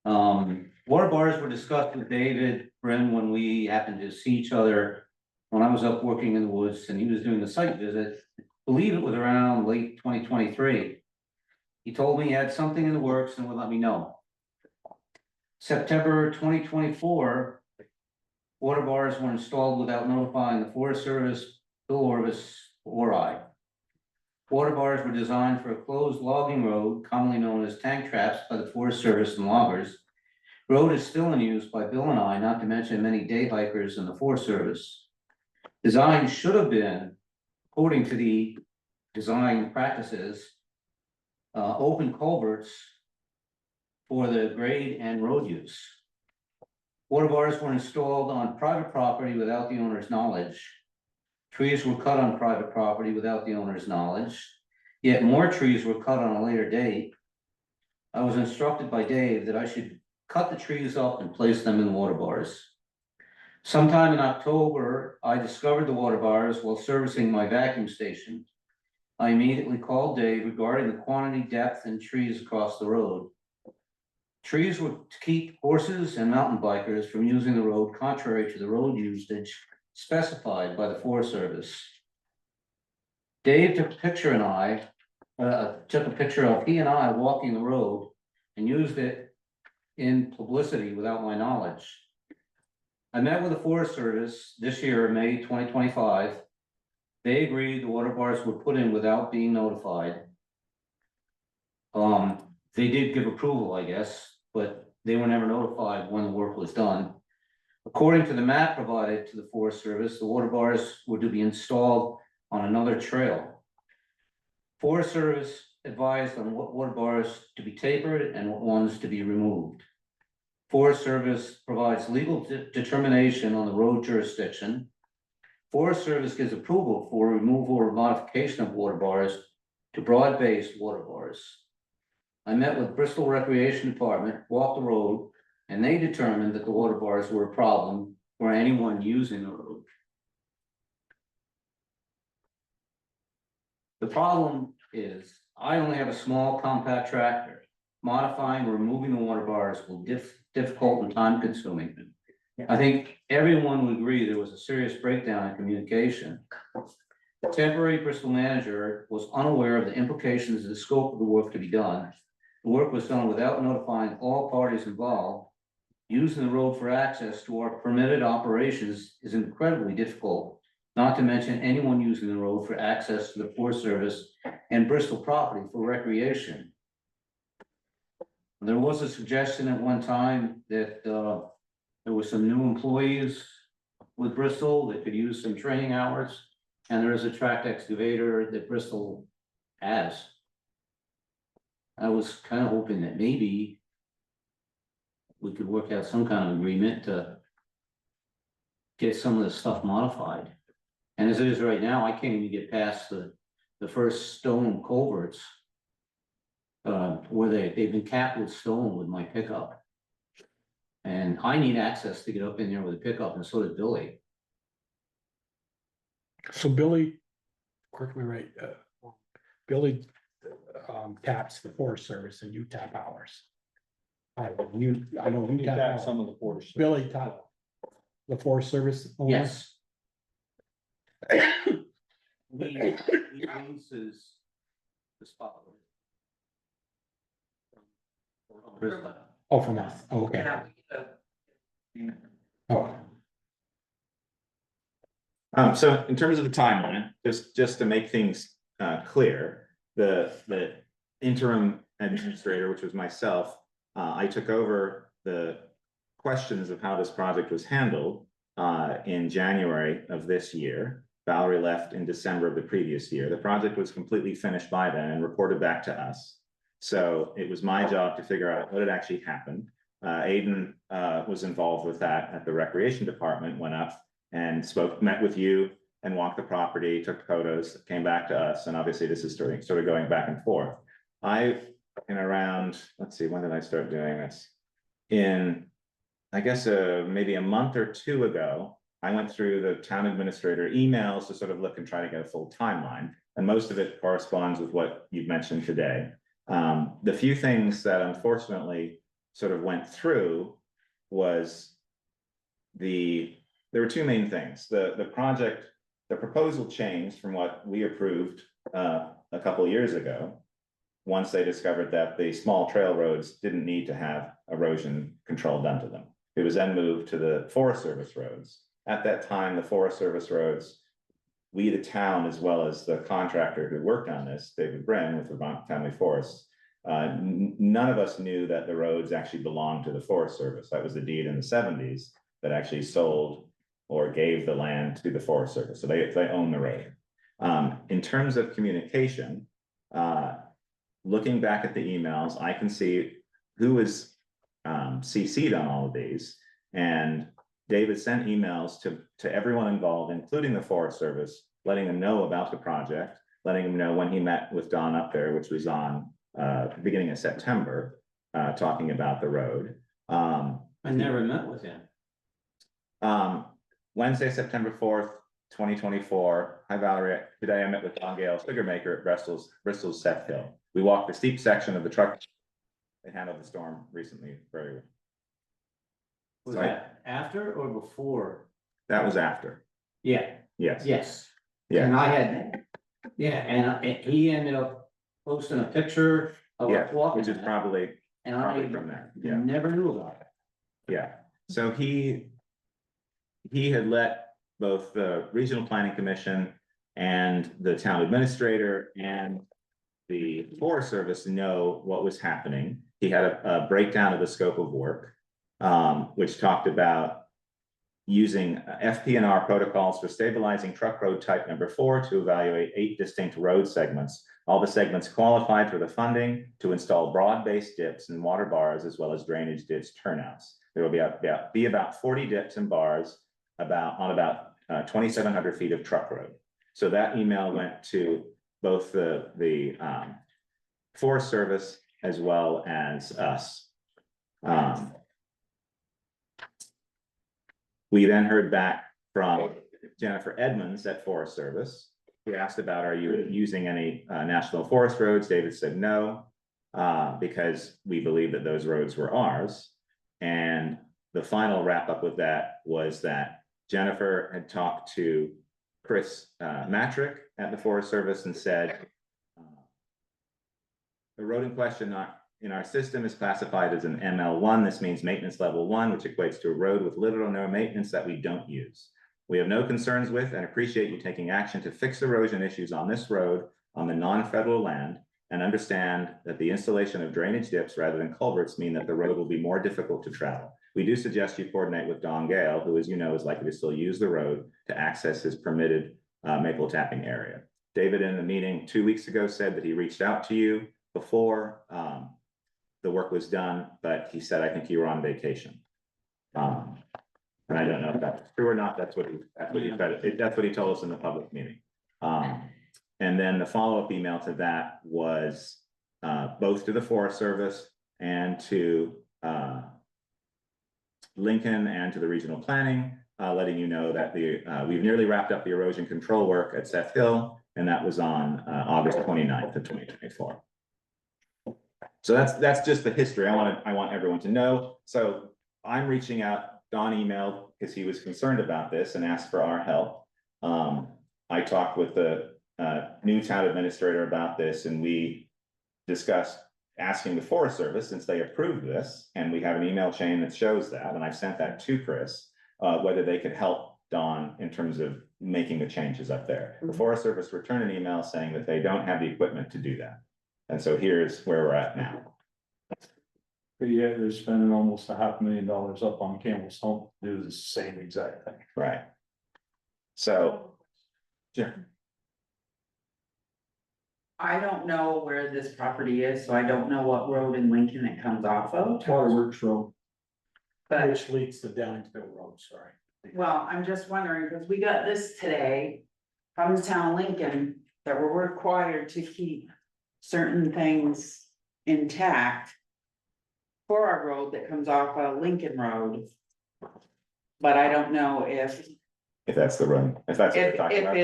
T: Water bars were discussed with David Brin when we happened to see each other when I was up working in the woods and he was doing the site visit. I believe it was around late 2023. He told me he had something in the works and would let me know. September 2024, water bars were installed without notifying the Forest Service, Bill Orvis, or I. Water bars were designed for a closed logging road, commonly known as tank traps by the Forest Service and loggers. Road is still in use by Bill and I, not to mention many day hikers and the Forest Service. Design should have been, according to the design practices, open culverts for the grade and road use. Water bars were installed on private property without the owner's knowledge. Trees were cut on private property without the owner's knowledge, yet more trees were cut on a later date. I was instructed by Dave that I should cut the trees up and place them in the water bars. Sometime in October, I discovered the water bars while servicing my vacuum station. I immediately called Dave regarding the quantity, depth, and trees across the road. Trees were to keep horses and mountain bikers from using the road contrary to the road usage specified by the Forest Service. Dave took a picture of he and I walking the road and used it in publicity without my knowledge. I met with the Forest Service this year, May 2025. They agreed the water bars were put in without being notified. They did give approval, I guess, but they were never notified when the work was done. According to the map provided to the Forest Service, the water bars were to be installed on another trail. Forest Service advised on what water bars to be tapered and what ones to be removed. Forest Service provides legal determination on the road jurisdiction. Forest Service gives approval for removal or modification of water bars to broad-based water bars. I met with Bristol Recreation Department, walked the road, and they determined that the water bars were a problem for anyone using the road. The problem is, I only have a small compact tractor. Modifying or removing the water bars will be difficult and time consuming. I think everyone would agree there was a serious breakdown in communication. The temporary Bristol manager was unaware of the implications of the scope of the work to be done. The work was done without notifying all parties involved. Using the road for access to our permitted operations is incredibly difficult, not to mention anyone using the road for access to the Forest Service and Bristol property for recreation. There was a suggestion at one time that there were some new employees with Bristol that could use some training hours. And there is a tracked excavator that Bristol as. I was kind of hoping that maybe we could work out some kind of agreement to get some of the stuff modified. And as it is right now, I can't even get past the first stone culverts. Where they've been capped with stone with my pickup. And I need access to get up in there with a pickup, and so does Billy.
J: So Billy, correct me right, Billy taps the Forest Service and you tap ours. I know you tap ours.
Q: some of the Forest.
J: Billy tap the Forest Service. only?
T: Yes. He leases the spot.
J: Oh, from us, okay. Oh,
A: So in terms of the timeline, just to make things clear, the interim administrator, which was myself, I took over the questions of how this project was handled in January of this year. Valerie left in December of the previous year. The project was completely finished by then and reported back to us. So it was my job to figure out what had actually happened. Aiden was involved with that at the recreation department, went up and met with you and walked the property, took photos, came back to us. And obviously this is sort of going back and forth. In around, let's see, when did I start doing this? I guess maybe a month or two ago, I went through the town administrator emails to sort of look and try to get a full timeline. And most of it corresponds with what you've mentioned today. The few things that unfortunately sort of went through was there were two main things. The proposal changed from what we approved a couple of years ago. Once they discovered that the small trail roads didn't need to have erosion control done to them. It was then moved to the Forest Service roads. At that time, the Forest Service roads, we, the town, as well as the contractor who worked on this, David Brin with Vermont Family Forests, none of us knew that the roads actually belonged to the Forest Service. That was the deed in the 70s that actually sold or gave the land to the Forest Service. So they own the road. In terms of communication, looking back at the emails, I can see who was CC'd on all of these. And David sent emails to everyone involved, including the Forest Service, letting them know about the project, letting them know when he met with Don up there, which was on the beginning of September, talking about the road.
T: I never met with him.
A: Wednesday, September 4th, 2024. Hi, Valerie. Today I met with Don Gale, sugar maker at Bristol's Seth Hill. We walked the steep section of the truck. They handled the storm recently very well.
T: Was that after or before?
A: That was after.
T: Yeah.
A: Yes.
T: Yes.
A: Yeah.
T: And I had, and he ended up posting a picture of
A: Yeah,
T: us walking.
A: which is probably
T: And
A: from there. Yeah.
T: never knew about it.
A: Yeah. So he had let both the Regional Planning Commission and the town administrator and the Forest Service know what was happening. He had a breakdown of the scope of work, which talked about using FP&R protocols for stabilizing truck road type number 4 to evaluate 8 distinct road segments. All the segments qualified for the funding to install broad-based dips and water bars, as well as drainage ditch turnouts. There will be about 40 dips and bars on about 2,700 feet of truck road. So that email went to both the Forest Service as well as us. We then heard back from Jennifer Edmonds at Forest Service. We asked about, are you using any national forest roads? David said no, because we believe that those roads were ours. And the final wrap up with that was that Jennifer had talked to Chris Matrick at the Forest Service and said, the road in question in our system is classified as an ML1. This means maintenance level 1, which equates to a road with little or no maintenance that we don't use. We have no concerns with and appreciate you taking action to fix erosion issues on this road on the non-federal land, and understand that the installation of drainage dips rather than culverts mean that the road will be more difficult to travel. We do suggest you coordinate with Don Gale, who, as you know, is likely to still use the road to access his permitted maple tapping area. David in the meeting 2 weeks ago said that he reached out to you before the work was done, but he said, I think you were on vacation. And I don't know if that's true or not. That's what he said. That's what he told us in the public meeting. And then the follow-up email to that was both to the Forest Service and to Lincoln and to the regional planning, letting you know that we've nearly wrapped up the erosion control work at Seth Hill, and that was on August 29th of 2024. So that's just the history. I want everyone to know. So I'm reaching out. Don emailed because he was concerned about this and asked for our help. I talked with the new town administrator about this, and we discussed asking the Forest Service, since they approved this, and we have an email chain that shows that, and I've sent that to Chris, whether they could help Don in terms of making the changes up there. The Forest Service returned an email saying that they don't have the equipment to do that. And so here's where we're at now.
Q: But yeah, they're spending almost $500,000 up on Campbell's Hump to do the same exact thing.
A: Right. So, yeah.
D: I don't know where this property is, so I don't know what road in Lincoln it comes off of.
J: Waterworks Road.
D: But,
J: Which leads to Downingsville Road, sorry.
D: well, I'm just wondering, because we got this today from the town of Lincoln, that we're required to keep certain things intact for our road that comes off of Lincoln Road. But I don't know if
A: That's the run, if that's what you're talking about.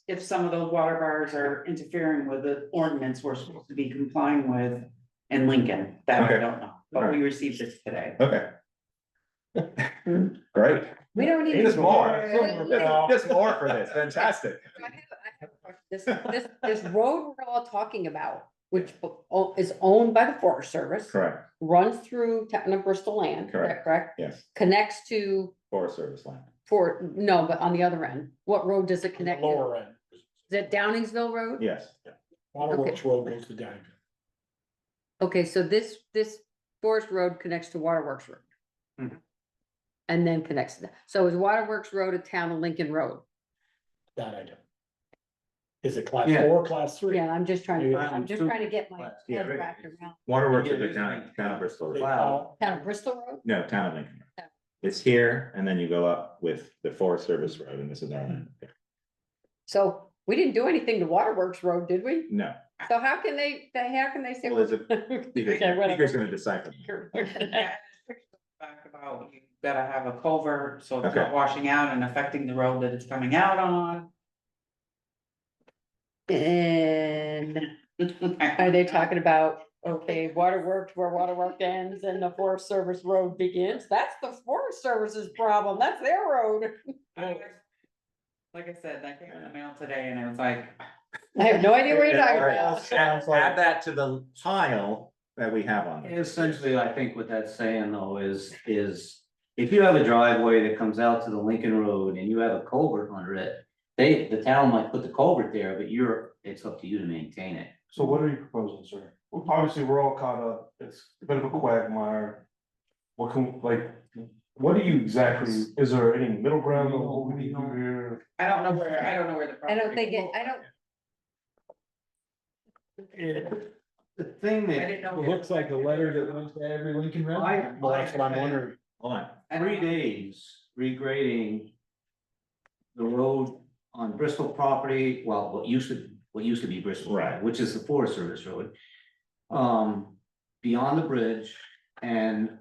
D: if some of those water bars are interfering with the ordinance we're supposed to be complying with in Lincoln, that I
A: Okay.
D: don't know, but we received this today.
A: Okay. Great.
B: We don't need.
A: Just more. Just more for this. Fantastic.
B: This road we're all talking about, which is owned by the Forest Service.
A: Correct.
B: Runs through town of Bristol land, is that correct?
A: Yes.
B: Connects to,
A: Forest Service land.
B: no, but on the other end, what road does it connect to?
J: Lower end.
B: Is it Downingsville Road?
A: Yes.
J: Waterworks Road goes to Downingsville.
B: Okay, so this Forest Road connects to Waterworks Road.
A: Mhm.
B: And then connects to that. So is Waterworks Road a town of Lincoln Road?
J: That I do. Is it class
T: Yeah.
J: 4, class 3?
B: Yeah, I'm just trying to,
J: Yeah.
B: I'm just trying to get my
A: Yeah,
B: head
A: right.
B: wrapped around.
A: Waterworks is the town of Bristol.
T: Wow.
B: Town of Bristol Road?
A: No, town of Lincoln. It's here, and then you go up with the Forest Service Road, and this is our land.
B: So we didn't do anything to Waterworks Road, did we?
A: No.
B: So how can they say?
A: Well, is it?
B: Okay, whatever.
A: Speaker's gonna decipher.
D: Back about, you gotta have a culvert, so it's
A: Okay.
D: not washing out and affecting the road that it's coming out on.
B: And are they talking about, okay, waterworks where waterwork ends and the Forest Service road begins? That's the Forest Service's problem. That's their road.
D: Like I said, that came in the mail today and it was like.
B: I have no idea what you're talking
A: Right.
B: about.
A: Add that to the pile that we have on there.
T: Essentially, I think what that's saying though is if you have a driveway that comes out to the Lincoln Road and you have a culvert under it, the town might put the culvert there, but it's up to you to maintain it.
I: So what are you proposing, sir? Well, obviously, we're all caught up, it's a bit of a quagmire. What do you exactly, is there any middle ground on what we need to do here?
D: I don't know where the.
B: I don't think it, I don't,
T: The thing
D: I
T: that,
D: didn't know.
Q: It looks like a letter that went to every Lincoln resident.
T: Well, that's what I'm wondering.
A: Hold on.
T: 3 days regrading the road on Bristol property, well, what used to be Bristol,
A: Right.
T: which is the Forest Service Road. Beyond the bridge, and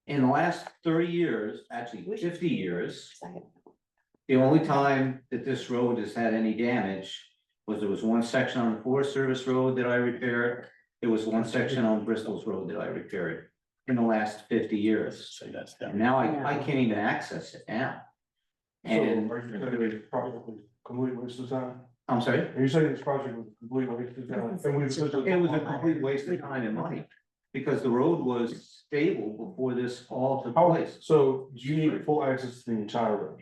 T: in the last 30 years, actually 50 years, the only time that this road has had any damage was there was one section on the Forest Service Road that I repaired. There was one section on Bristol's Road that I repaired in the last 50 years.
J: Say that's
T: And
J: down.
T: now I can't even access it now. And
I: So are you saying it's probably complete waste of time?
T: I'm sorry,
I: Are you saying this project was a complete waste of time? And we essentially-
T: it was a complete waste of time and money. Because the road was stable before this all took place.
I: So do you need full access to the entire road?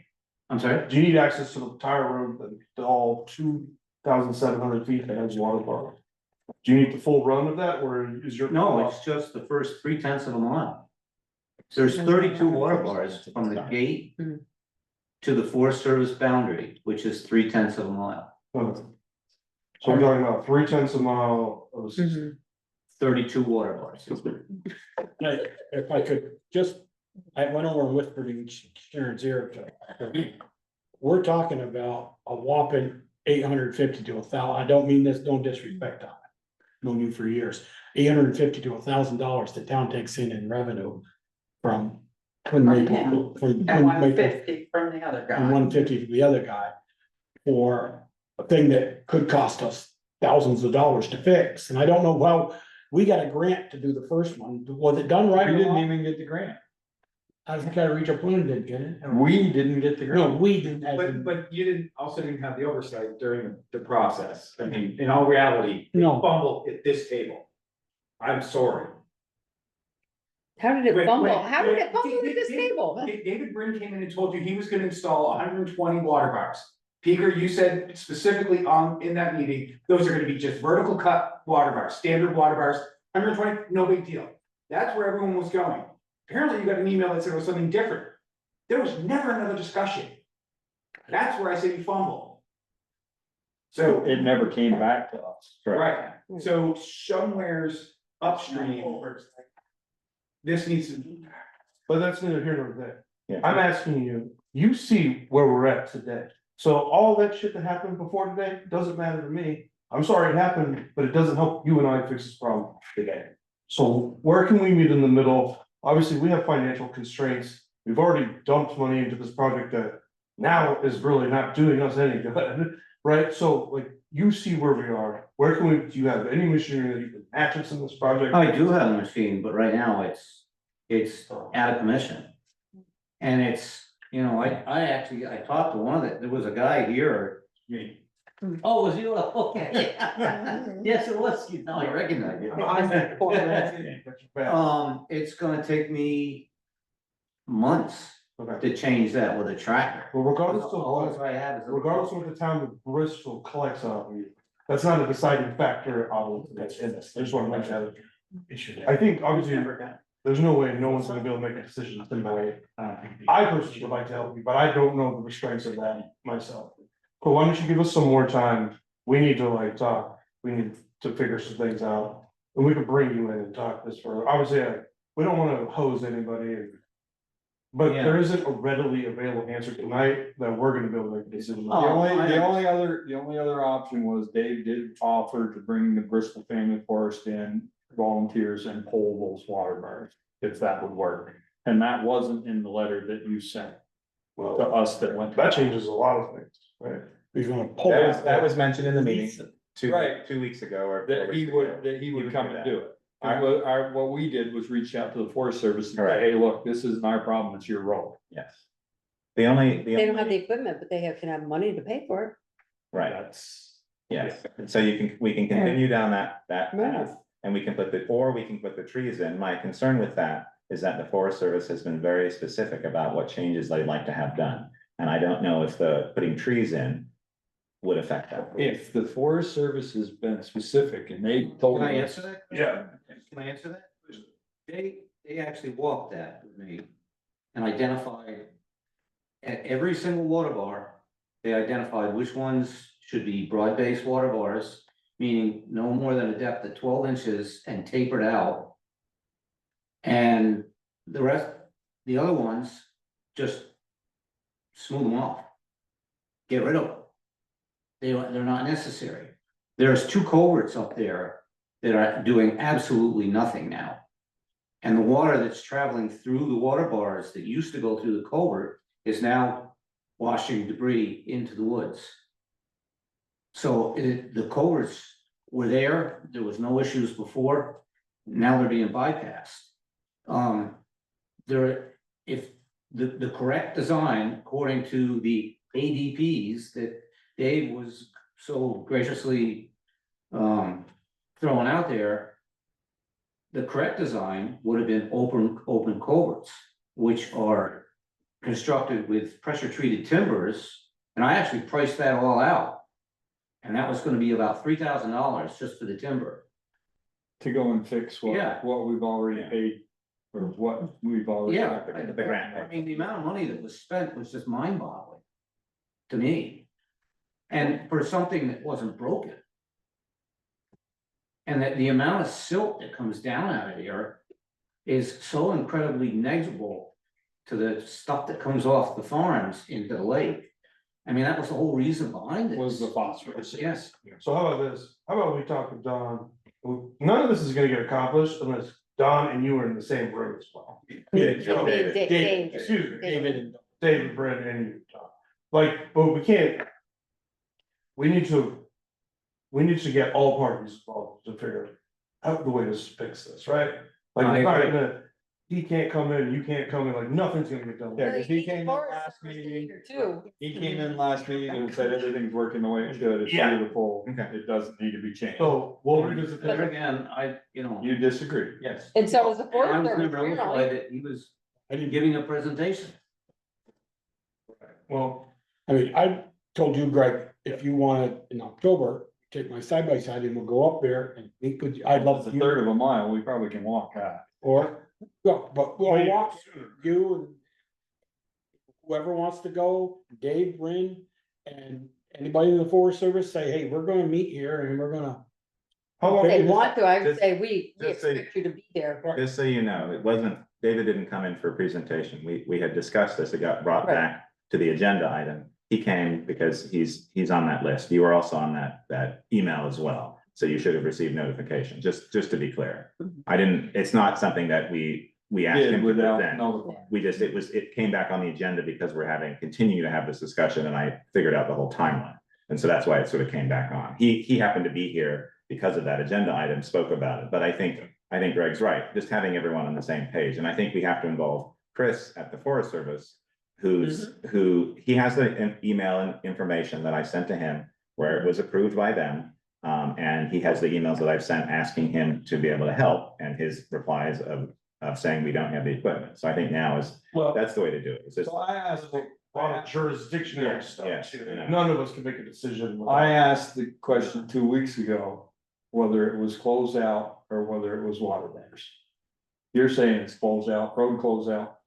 T: I'm sorry?
I: Do you need access to the entire road, to all 2,700 feet that has water bar? Do you need the full run of that, or is your?
T: No, it's just the first 3/10 of a mile. There's 32 water bars from the gate to the Forest Service boundary, which is 3/10 of a mile.
I: So we're talking about 3/10 a mile of
B: Mm-hmm.
T: 32 water bars.
J: If I could just, I went over and whispered in Sharon's ear. We're talking about a whopping 850 to 1,000. I don't mean this, no disrespect on it. Known you for years. 850 to $1,000 the town takes in revenue from. Twin Maple, from
D: And
J: Twin
D: one
J: Maple,
D: fifty from the other guy.
J: and 150 from the other guy. For a thing that could cost us thousands of dollars to fix, and I don't know, well, we got a grant to do the first one, was it done right?
Q: We
J: or
Q: didn't
J: wrong?
Q: even get the grant.
J: I think I reach a point didn't get it.
Q: We didn't get the
J: No,
Q: grant.
J: we didn't. as in-
P: But you didn't, also didn't have the oversight during the process. I mean, in all reality, you
J: No.
P: fumbled at this table. I'm sorry.
B: How did it
P: Wait,
B: fumble?
P: wait,
B: How did
P: wait,
B: it fumble at this
P: David-
B: table?
P: David Brin came in and told you he was gonna install 120 water bars. Peter, you said specifically in that meeting, those are gonna be just vertical cut water bars, standard water bars, 120, no big deal. That's where everyone was going. Apparently you got an email that said it was something different. There was never another discussion. That's where I say you fumble. So,
Q: It never came back to us.
P: right, so somewhere's upstream. This needs to.
I: But that's neither here nor there.
A: Yeah.
I: I'm asking you, you see where we're at today. So all that shit that happened before today doesn't matter to me. I'm sorry it happened, but it doesn't help you and I fix this problem today. So where can we meet in the middle? Obviously, we have financial constraints. We've already dumped money into this project that now is really not doing us any good, right? So like, you see where we are. Where can we, do you have any machinery that you can match us in this project?
T: I do have a machine, but right now it's out of commission. And it's, you know, I talked to one that, there was a guy here. Oh, was you? Okay. Yes, it was. No, I recognize you. It's gonna take me months to change that with a tractor.
I: Well, regardless
T: All
I: of
T: I have is.
I: regardless of what the town of Bristol collects out of you, that's not a deciding factor on that's in this. I just want to make that. I think obviously, there's no way no one's gonna be able to make a decision tonight. I personally would like to help you, but I don't know the restraints of that myself. But why don't you give us some more time? We need to like talk, we need to figure some things out. And we could bring you in and talk this further. Obviously, we don't wanna hose anybody. But
T: Yeah.
I: there isn't a readily available answer tonight that we're gonna be able to make a decision.
T: Oh,
Q: The only other option was Dave did offer to bring the Bristol Family Forest in volunteers and pull those water bars, if that would work. And that wasn't in the letter that you sent to us that went.
I: That changes a lot of things, right?
J: He's gonna pull.
A: That was mentioned in the meeting
Q: Right.
A: 2 weeks ago or.
Q: That he would come and do it. What we did was reach out to the Forest Service and say, hey, look, this isn't our problem, it's your role.
A: Yes. The only.
B: They don't have the equipment, but they can have money to pay for it.
A: Right,
Q: That's.
A: yes, so we can continue down that
B: Yeah.
A: path, and we can put the trees in. My concern with that is that the Forest Service has been very specific about what changes they'd like to have done. And I don't know if putting trees in would affect that.
Q: If the Forest Service has been specific and they told
T: Can I
Q: us.
T: answer that?
I: Yeah.
T: Can I answer that? They actually walked that with me and identified at every single water bar, they identified which ones should be broad-based water bars, meaning no more than a depth of 12 inches and tapered out. And the other ones, just smooth them off. Get rid of them. They're not necessary. There's 2 culverts up there that are doing absolutely nothing now. And the water that's traveling through the water bars that used to go through the culvert is now washing debris into the woods. So the culverts were there was no issues before, now they're being bypassed. If the correct design, according to the ADPs that Dave was so graciously throwing out there, the correct design would have been open culverts, which are constructed with pressure treated timbers. And I actually priced that all out. And that was gonna be about $3,000 just for the timber.
Q: To go and fix
T: Yeah.
Q: what we've already paid, or what we've already.
T: Yeah,
A: The grant.
T: I mean, the amount of money that was spent was just mind boggling to me. And for something that wasn't broken. And that the amount of silt that comes down out of here is so incredibly negligible to the stuff that comes off the farms into the lake. I mean, that was the whole reason behind it.
Q: Was the phosphorus.
T: Yes.
I: So how about this? How about we talk with Don? None of this is gonna get accomplished unless Don and you are in the same room as well. David, excuse me, David, Brent, and you, Don. Like, but we can't. We need to get all parties involved to figure out the way to fix this, right? Like, it's not gonna, he can't come in, you can't come in, like, nothing's gonna get done.
Q: Yeah, 'cause he came in last meeting, he came in last meeting and said everything's working the way it should, it's
I: Yeah.
Q: beautiful,
A: Okay.
Q: it doesn't need to be changed.
I: So we'll revisit
T: But
I: that.
T: again,
Q: You disagree?
T: Yes.
B: And so was the Forest
T: I was
B: Service,
T: never notified
B: apparently.
T: that he was giving a presentation.
I: Well,
J: I mean, I told you, Greg, if you wanted in October, take my side by side and we'll go up there and meet with you. I'd love
Q: It's a
J: to.
Q: third of a mile, we probably can walk that.
J: Or, well, but we'll walk, you and whoever wants to go, Dave, Bryn, and anybody in the Forest Service, say, hey, we're gonna meet here and we're gonna.
I: how long?
B: If they want to, I would
A: Just-
B: say we
A: just say-
B: expect you to be there.
A: Just so you know, it wasn't, David didn't come in for a presentation. We had discussed this. It got brought
B: Right.
A: back to the agenda item. He came because he's on that list. You were also on that email as well. So you should have received notification, just to be clear. I didn't, it's not something that we asked
Q: Did
A: him to
Q: without
A: present.
Q: notifying.
A: We just, it came back on the agenda because we're continue to have this discussion and I figured out the whole timeline. And so that's why it sort of came back on. He happened to be here because of that agenda item, spoke about it, but I think Greg's right, just having everyone on the same page, and I think we have to involve Chris at the Forest Service. Who he has the email and information that I sent to him where it was approved by them. And he has the emails that I've sent asking him to be able to help and his replies of saying we don't have the equipment. So I think now that's the way to do it. It's just-
Q: So I asked,
I: A lot of jurisdictional stuff.
A: Yes,
I: too.
A: I know.
I: None of us can make a decision. without-
Q: I asked the question 2 weeks ago, whether it was closed out or whether it was water matters. You're saying it's closed out, road closed out?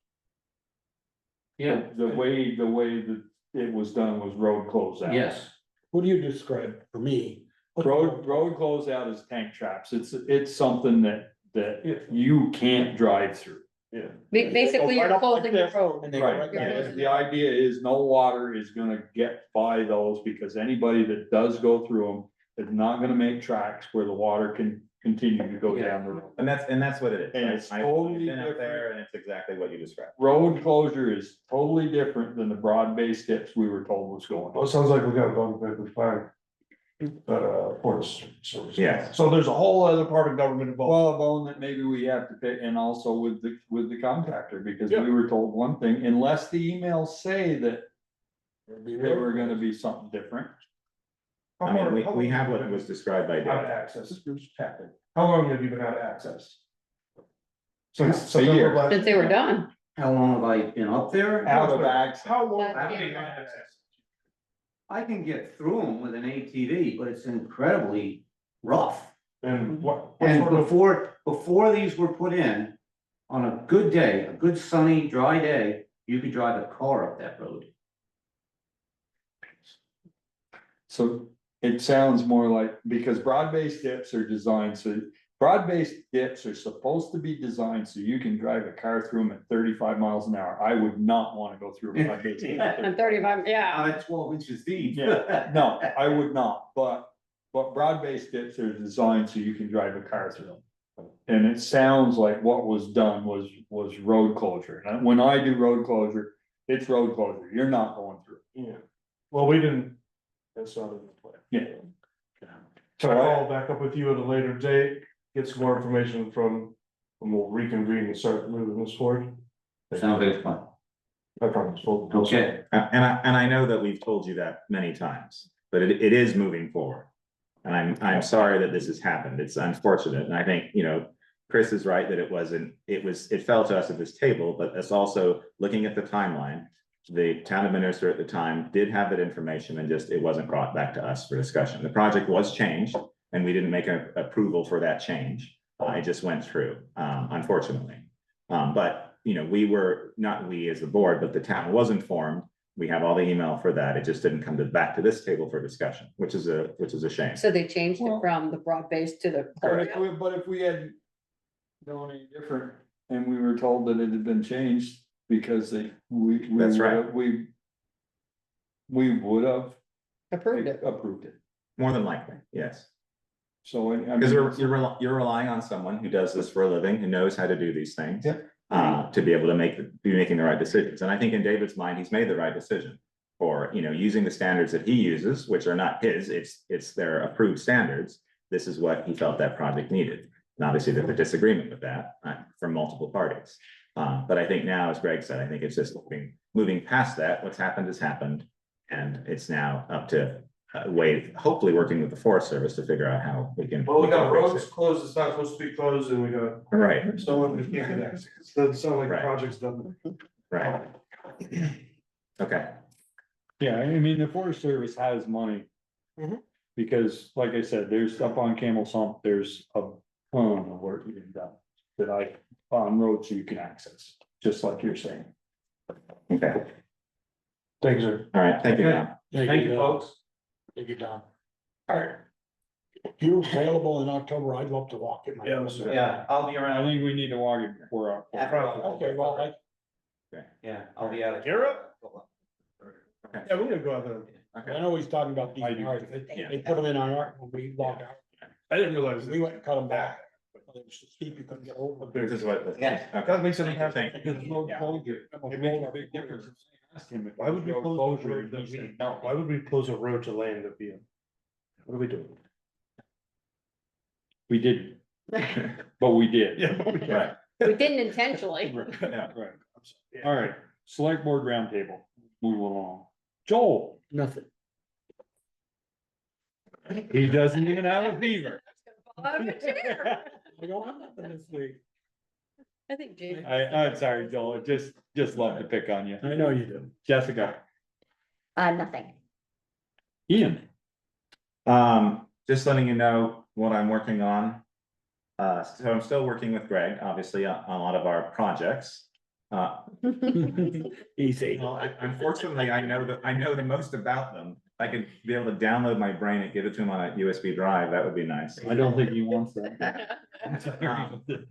T: Yeah.
Q: The way that it was done was road closed out.
T: Yes.
J: What do you describe for me?
Q: Road closed out is tank traps. It's something that you can't drive through.
I: Yeah.
B: Basically, you're closing the road.
J: And they go
Q: Right,
J: right down.
Q: and the idea is no water is gonna get by those because anybody that does go through them is not gonna make tracks where the water can continue to go down the road.
A: And that's what it is.
Q: And it's
A: I've
Q: totally
A: been up
Q: different.
A: there and it's exactly what you described.
Q: Road closure is totally different than the broad-based dips we were told was going
I: Well,
Q: on.
I: it sounds like we got one with fire. Forest Service.
A: Yes.
I: So there's a whole other part of government involved.
Q: Well, a bone that maybe we have to pick, and also with the contractor, because we were told one thing, unless the emails say that they were gonna be something different.
I: How
A: I mean,
I: far- how
A: we
I: long
A: have
I: have you
A: what
I: been
A: was described by
I: Out of
A: David.
I: access. How long have you been out of access? Since
Q: A
I: September
Q: year.
I: of last.
B: Since they were done.
T: How long have I been up there?
Q: Out of access.
I: How long?
B: Last
I: have you
B: year.
I: been out of access?
T: I can get through them with an ATV, but it's incredibly rough.
I: And what?
T: And
I: sort of-
T: before these were put in, on a good day, a good sunny, dry day, you could drive a car up that road.
Q: So it sounds more like, because broad-based dips are designed, so broad-based dips are supposed to be designed so you can drive a car through them at 35 miles an hour. I would not wanna go through a broad-based dip.
B: And 35, yeah.
T: 12 inches deep.
Q: Yeah, no, I would not, but broad-based dips are designed so you can drive a car through them. And it sounds like what was done was road closure. And when I do road closure, it's road closure. You're not going through.
I: Yeah, well, we didn't, that's not in the plan.
Q: Yeah.
I: So I'll back up with you at a later date, get some more information and we'll reconvene and start moving this forward.
T: Sounds like fun.
I: I promise.
T: Okay.
A: And I know that we've told you that many times, but it is moving forward. And I'm sorry that this has happened. It's unfortunate. And I think, Chris is right that it fell to us at this table, but it's also looking at the timeline. The town administrator at the time did have that information and it wasn't brought back to us for discussion. The project was changed and we didn't make an approval for that change. It just went through, unfortunately. But we were, not we as the board, but the town was informed we have all the email for that. It just didn't come back to this table for discussion, which is a shame.
B: So they changed it
Q: Well-
B: from the broad base to the.
Q: But if we had known any different and we were told that it had been changed because we.
A: That's right.
Q: We would have
B: Approved it.
Q: approved it.
A: More than likely, yes.
Q: So.
A: Because you're relying on someone who does this for a living, who knows how to do these things.
Q: Yeah.
A: To be able to be making the right decisions. And I think in David's mind, he's made the right decision for, using the standards that he uses, which are not his, it's their approved standards. This is what he felt that project needed. And obviously there's a disagreement with that from multiple parties. But I think now, as Greg said, I think it's just moving past that. What's happened has happened. And it's now up to hopefully working with the Forest Service to figure out how we can.
I: Well, we got
A: fix
I: roads
A: it.
I: closed, it's not supposed to be closed, and we got.
A: Right.
I: Someone who can't connect, it doesn't sound like the
A: Right.
I: project's done.
A: Right. Okay.
Q: Yeah, I mean, the Forest Service has money.
A: Mhm.
Q: Because like I said, there's stuff on Camel Sump, there's a ton of work being done on roads you can access, just like you're saying.
A: Okay.
I: Thanks, sir.
A: All right. Thank you.
I: Okay.
A: Don.
I: Thank you, folks.
J: Thank you, Don. All right. If you're available in October, I'd love to walk it.
T: Yeah, I'll be
Q: I
T: around.
Q: think we need to walk it before our.
J: Okay, well,
T: Yeah, I'll be out of.
I: You're up? Yeah, we're gonna go out there.
J: I know he's talking about these,
Q: I do.
J: yards. They put them in on art when we logged out.
I: I didn't realize.
J: We went and cut them back. It was so steep you couldn't get over.
A: This is what.
T: Yeah.
A: Okay.
I: That makes it.
A: Thank you.
Q: It makes a big difference. Ask him if
I: Why would we
Q: there's no
I: close the
Q: closure,
I: road?
Q: he said no.
I: Why would we close a road to land at the end? What are we doing?
Q: We didn't, but we did.
I: Yeah.
A: Right.
B: We didn't intentionally.
A: Yeah.
Q: Right. All right, select board roundtable, move along. Joel,
J: Nothing.
Q: he doesn't even have a fever.
J: I don't have nothing this week.
B: I think James.
Q: I'm sorry, Joel, just love to pick on you.
J: I know you do.
Q: Jessica,
H: Nothing.
Q: Ian,
A: Just letting you know what I'm working on. So I'm still working with Greg, obviously, on a lot of our projects.
J: Easy.
A: Unfortunately, I know the most about them. I could be able to download my brain and give it to him on a USB drive. That would be nice.
Q: I don't think he wants that.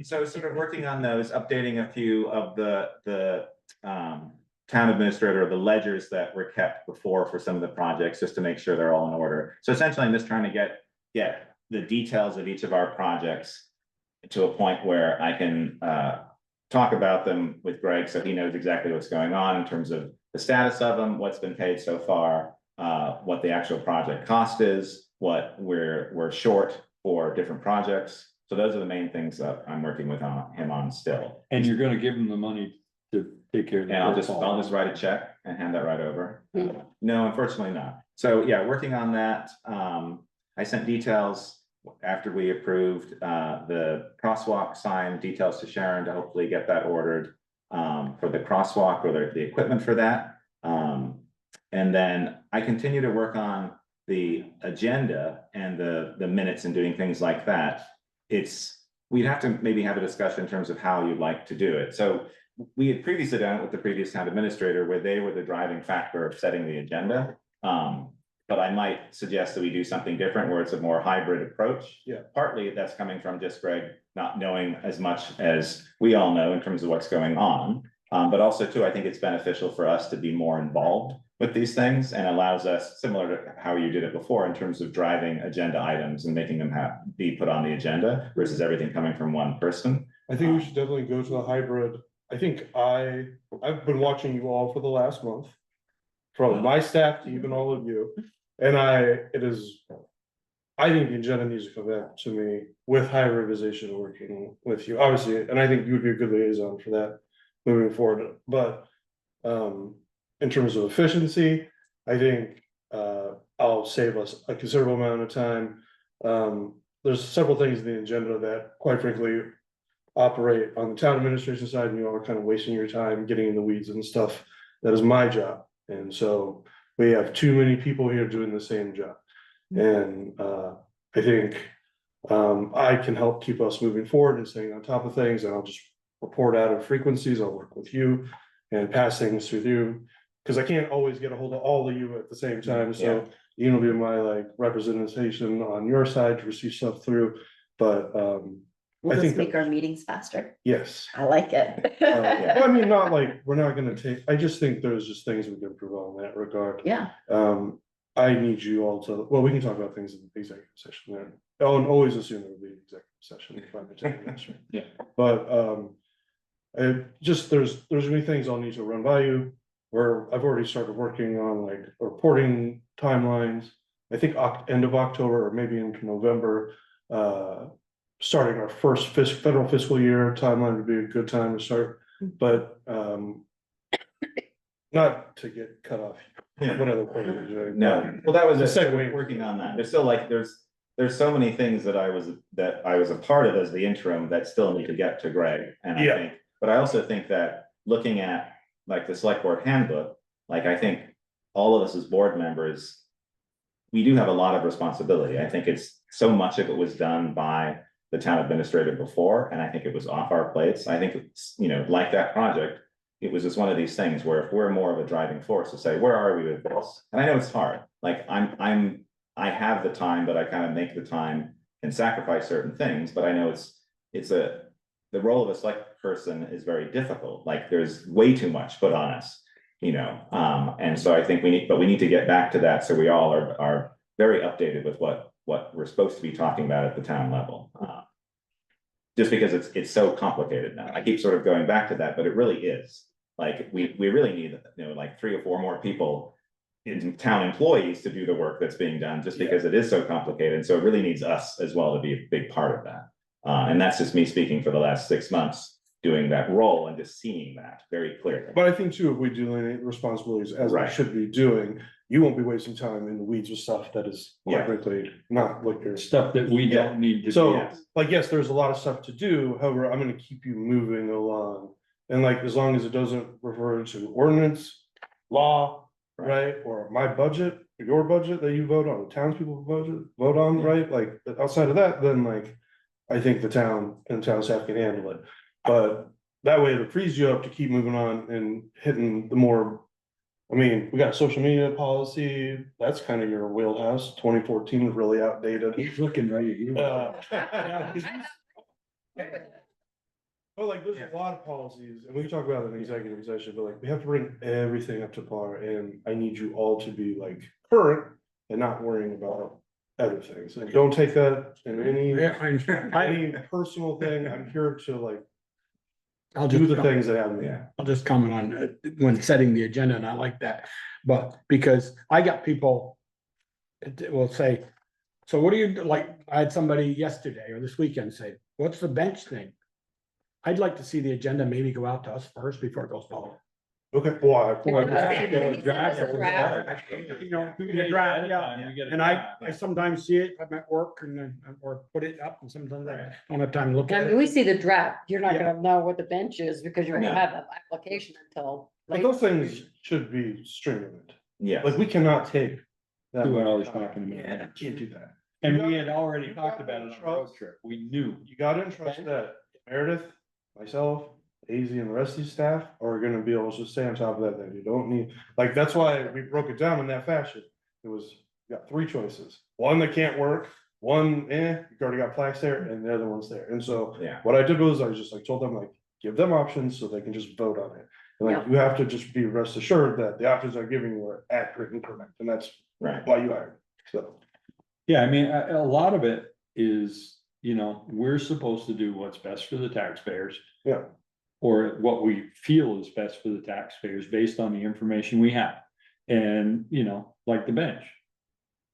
A: So sort of working on those, updating a few of the town administrator, the ledgers that were kept before for some of the projects, just to make sure they're all in order. So essentially, I'm just trying to get the details of each of our projects to a point where I can talk about them with Greg, so he knows exactly what's going on in terms of the status of them, what's been paid so far, what the actual project cost is, what we're short for different projects. So those are the main things that I'm working with him on still.
Q: And you're gonna give him the money to take care of.
A: And I'll just write a check and hand that right over. No, unfortunately not. So yeah, working on that. I sent details after we approved the crosswalk sign details to Sharon to hopefully get that ordered for the crosswalk or the equipment for that. And then I continue to work on the agenda and the minutes and doing things like that. We'd have to maybe have a discussion in terms of how you'd like to do it. So we had previously done it with the previous town administrator where they were the driving factor of setting the agenda. But I might suggest that we do something different where it's a more hybrid approach.
I: Yeah.
A: Partly that's coming from just Greg not knowing as much as we all know in terms of what's going on. But also too, I think it's beneficial for us to be more involved with these things and allows us, similar to how you did it before, in terms of driving agenda items and making them be put on the agenda versus everything coming from one person.
I: I think we should definitely go to the hybrid. I think I've been watching you all for the last month. From my staff to even all of you, and I think the agenda needs to come back to me with hybridization working with you, obviously, and I think you would be a good liaison for that moving forward, but in terms of efficiency, I think I'll save us a considerable amount of time. There's several things in the agenda that, quite frankly, operate on the town administration side, and you all are kind of wasting your time getting in the weeds and stuff. That is my job. And so we have too many people here doing the same job. And I think I can help keep us moving forward and staying on top of things. And I'll just report out of frequencies. I'll work with you and pass things through you. Cause I can't always get a hold of all of you at the same time, so you know, be my like representation on your side to receive stuff through, but,
H: Will
I: I
H: this
I: think.
H: make our meetings faster?
I: Yes.
H: I like it.
I: Well, I mean, not like, we're not gonna take, I just think there's just things we can improve on that regard.
H: Yeah.
I: I need you all to, well, we can talk about things in the executive session there. Oh, and always assume it will be an executive session. If I'm attending this, right?
Q: Yeah.
I: But, there's gonna be things I'll need to run by you, where I've already started working on like reporting timelines. I think end of October or maybe into November, starting our first federal fiscal year timeline would be a good time to start, but, not to get cut off. What other point are you doing?
A: No, well, that was
I: The
A: a
I: segue.
A: segue working on that. There's still like, there's so many things that I was a part of as the interim that still need to get to Greg. And I think, but I also think that looking at like the select board handbook, like I think all of us as board members, we do have a lot of responsibility. I think it's so much of it was done by the town administrator before, and I think it was off our plates. I think it's, you know, like that project, it was just one of these things where if we're more of a driving force to say, where are we with this? And I know it's hard, like I have the time, but I kind of make the time and sacrifice certain things, but I know the role of a select person is very difficult. Like there's way too much put on us, you know? And so I think we need to get back to that. So we all are very updated with what we're supposed to be talking about at the town level. Just because it's so complicated now. I keep sort of going back to that, but it really is. Like we really need, you know, like 3 or 4 more people in town employees to do the work that's being done, just because it is so complicated. So it really needs us as well to be a big part of that. And that's just me speaking for the last 6 months, doing that role and just seeing that very clearly.
I: But I think too, if we delineate responsibilities as we should be doing, you won't be wasting time in the weeds with stuff that is likely not what you're.
Q: Stuff that we don't need to.
I: So, like, yes, there's a lot of stuff to do, however, I'm gonna keep you moving along. And like, as long as it doesn't refer to ordinance, law, right, or my budget, or your budget that you vote on, the townspeople vote on, right, like, outside of that, then like. I think the town and town staff can handle it, but that way it frees you up to keep moving on and hitting the more. I mean, we got a social media policy, that's kind of your wheelhouse, 2014 is really outdated.
Q: He's looking right at you.
I: Well, like, there's a lot of policies, and we can talk about it in executive session, but like, we have to bring everything up to par, and I need you all to be like current and not worrying about other things. And don't take that in any personal thing. I'm here to like
J: I'll
I: do
J: just
I: the things that happen.
J: I'll just comment on when setting the agenda, and I like that, but because I got people will say, so what do you like? I had somebody yesterday or this weekend say, what's the bench thing? I'd like to see the agenda maybe go out to us first before it goes public.
I: Okay, well,
J: You know, the draft, yeah, and I sometimes see it, I'm at work and or put it up, and sometimes I don't have time to look
B: I
J: at
B: mean,
J: it.
B: we see the draft, you're not gonna know what the bench is because you don't
A: No.
B: have an application until.
I: but
B: late.
I: those things should be streamlined.
A: Yeah.
I: Like, we cannot take. that
Q: 2
I: much
Q: hours
I: time.
Q: talking about it.
I: Can't do that.
Q: And we had already talked about it on the road trip. We knew.
I: You gotta entrust that Meredith, myself, AZ and the rest of these staff are gonna be able to stay on top of that, you don't need, like, that's why we broke it down in that fashion. It was, you got 3 choices, one that can't work, one, you've already got plaques there, and the other one's there, and so. What I did was, I just like told them, like, give them options so they can just vote on it. And like, you have to just be rest assured that the options I'm giving you are accurate and correct, and that's why you hired, so.
Q: Yeah, I mean, a lot of it is, you know, we're supposed to do what's best for the taxpayers.
I: Yeah.
Q: Or what we feel is best for the taxpayers based on the information we have. And, you know, like the bench.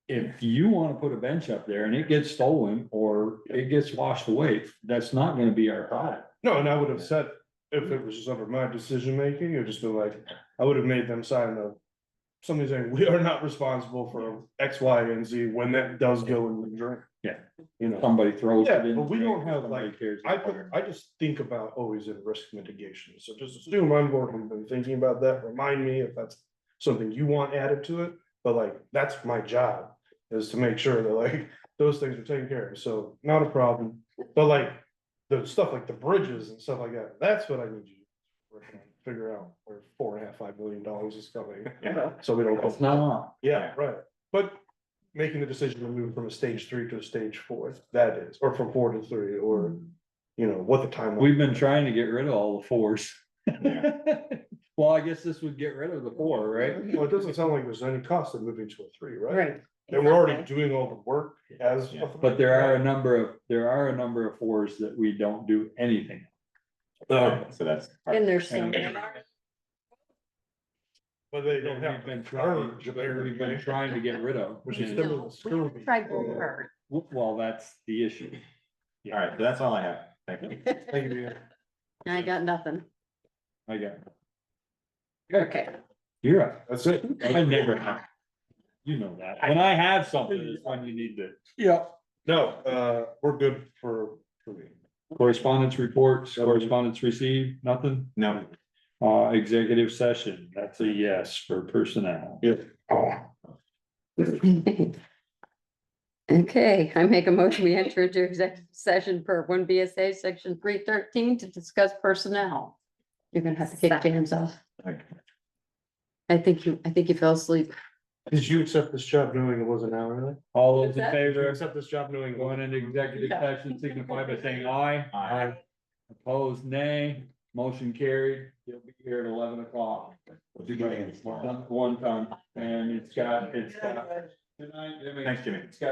Q: If you want to put a bench up there and it gets stolen or it gets washed away, that's not gonna be our problem.
I: No, and I would have said, if it was just under my decision making, it would just been like, I would have made them sign something saying, we are not responsible for X, Y, and Z when that does go in the drink.
Q: Yeah.
I: You know.
Q: Somebody throws
I: Yeah,
Q: it in.
I: but we
Q: the
I: don't
Q: drain,
I: have
Q: somebody
I: like,
Q: tears it
I: I
Q: apart.
I: just think about always in risk mitigation, so just assume I'm working and thinking about that, remind me if that's something you want added to it, but like, that's my job, is to make sure that like, those things are taken care of, so not a problem, but like, the stuff like the bridges and stuff like that, that's what I need you to work on. figure out where $4.5, $5 million is coming.
A: Yeah.
I: So we don't.
Q: It's not on.
I: Yeah, right, but making the decision to move from a stage 3 to a stage 4, that is, or from 4 to 3, or, you know, what the timeline.
Q: We've been trying to get rid of all the 4s. Well, I guess this would get rid of the 4, right?
I: Well, it doesn't sound like there's any cost of moving to a 3, right?
B: Right.
I: And we're already doing all the work as.
A: Yeah.
Q: But there are a number of 4s that we don't do anything.
A: So that's.
B: And there's some.
I: But they don't have.
Q: We've been trying to get rid of.
I: Which is
Q: And-
I: still the screw.
B: Tried very hard.
Q: Well, that's the issue.
A: All right, so that's all I have. Thank you.
I: Thank you.
B: I got nothing.
Q: I got it.
B: Okay.
Q: You're right.
I: That's it.
Q: I never have. You know that. When I have something, it's when you need to.
I: Yeah, no, we're good for me.
Q: Correspondence reports, correspondence received, nothing?
A: No.
Q: Executive session, that's a yes for personnel.
I: Yep.
B: Okay, I make a motion, we enter into executive session per 1 BSA section 313 to discuss personnel. You're gonna have to kick James off. I think you fell asleep.
I: Did you accept this job knowing it wasn't hourly?
Q: All those
B: What's
Q: in
B: that?
I: Did you
Q: favor,
I: accept this job knowing?
Q: going into executive session, signify by saying aye.
A: Aye.
Q: Opposed, nay, motion carried, you'll be here at 11 o'clock. One time, and it's got. Good night, Jimmy.
A: Thanks, Jimmy.
Q: It's got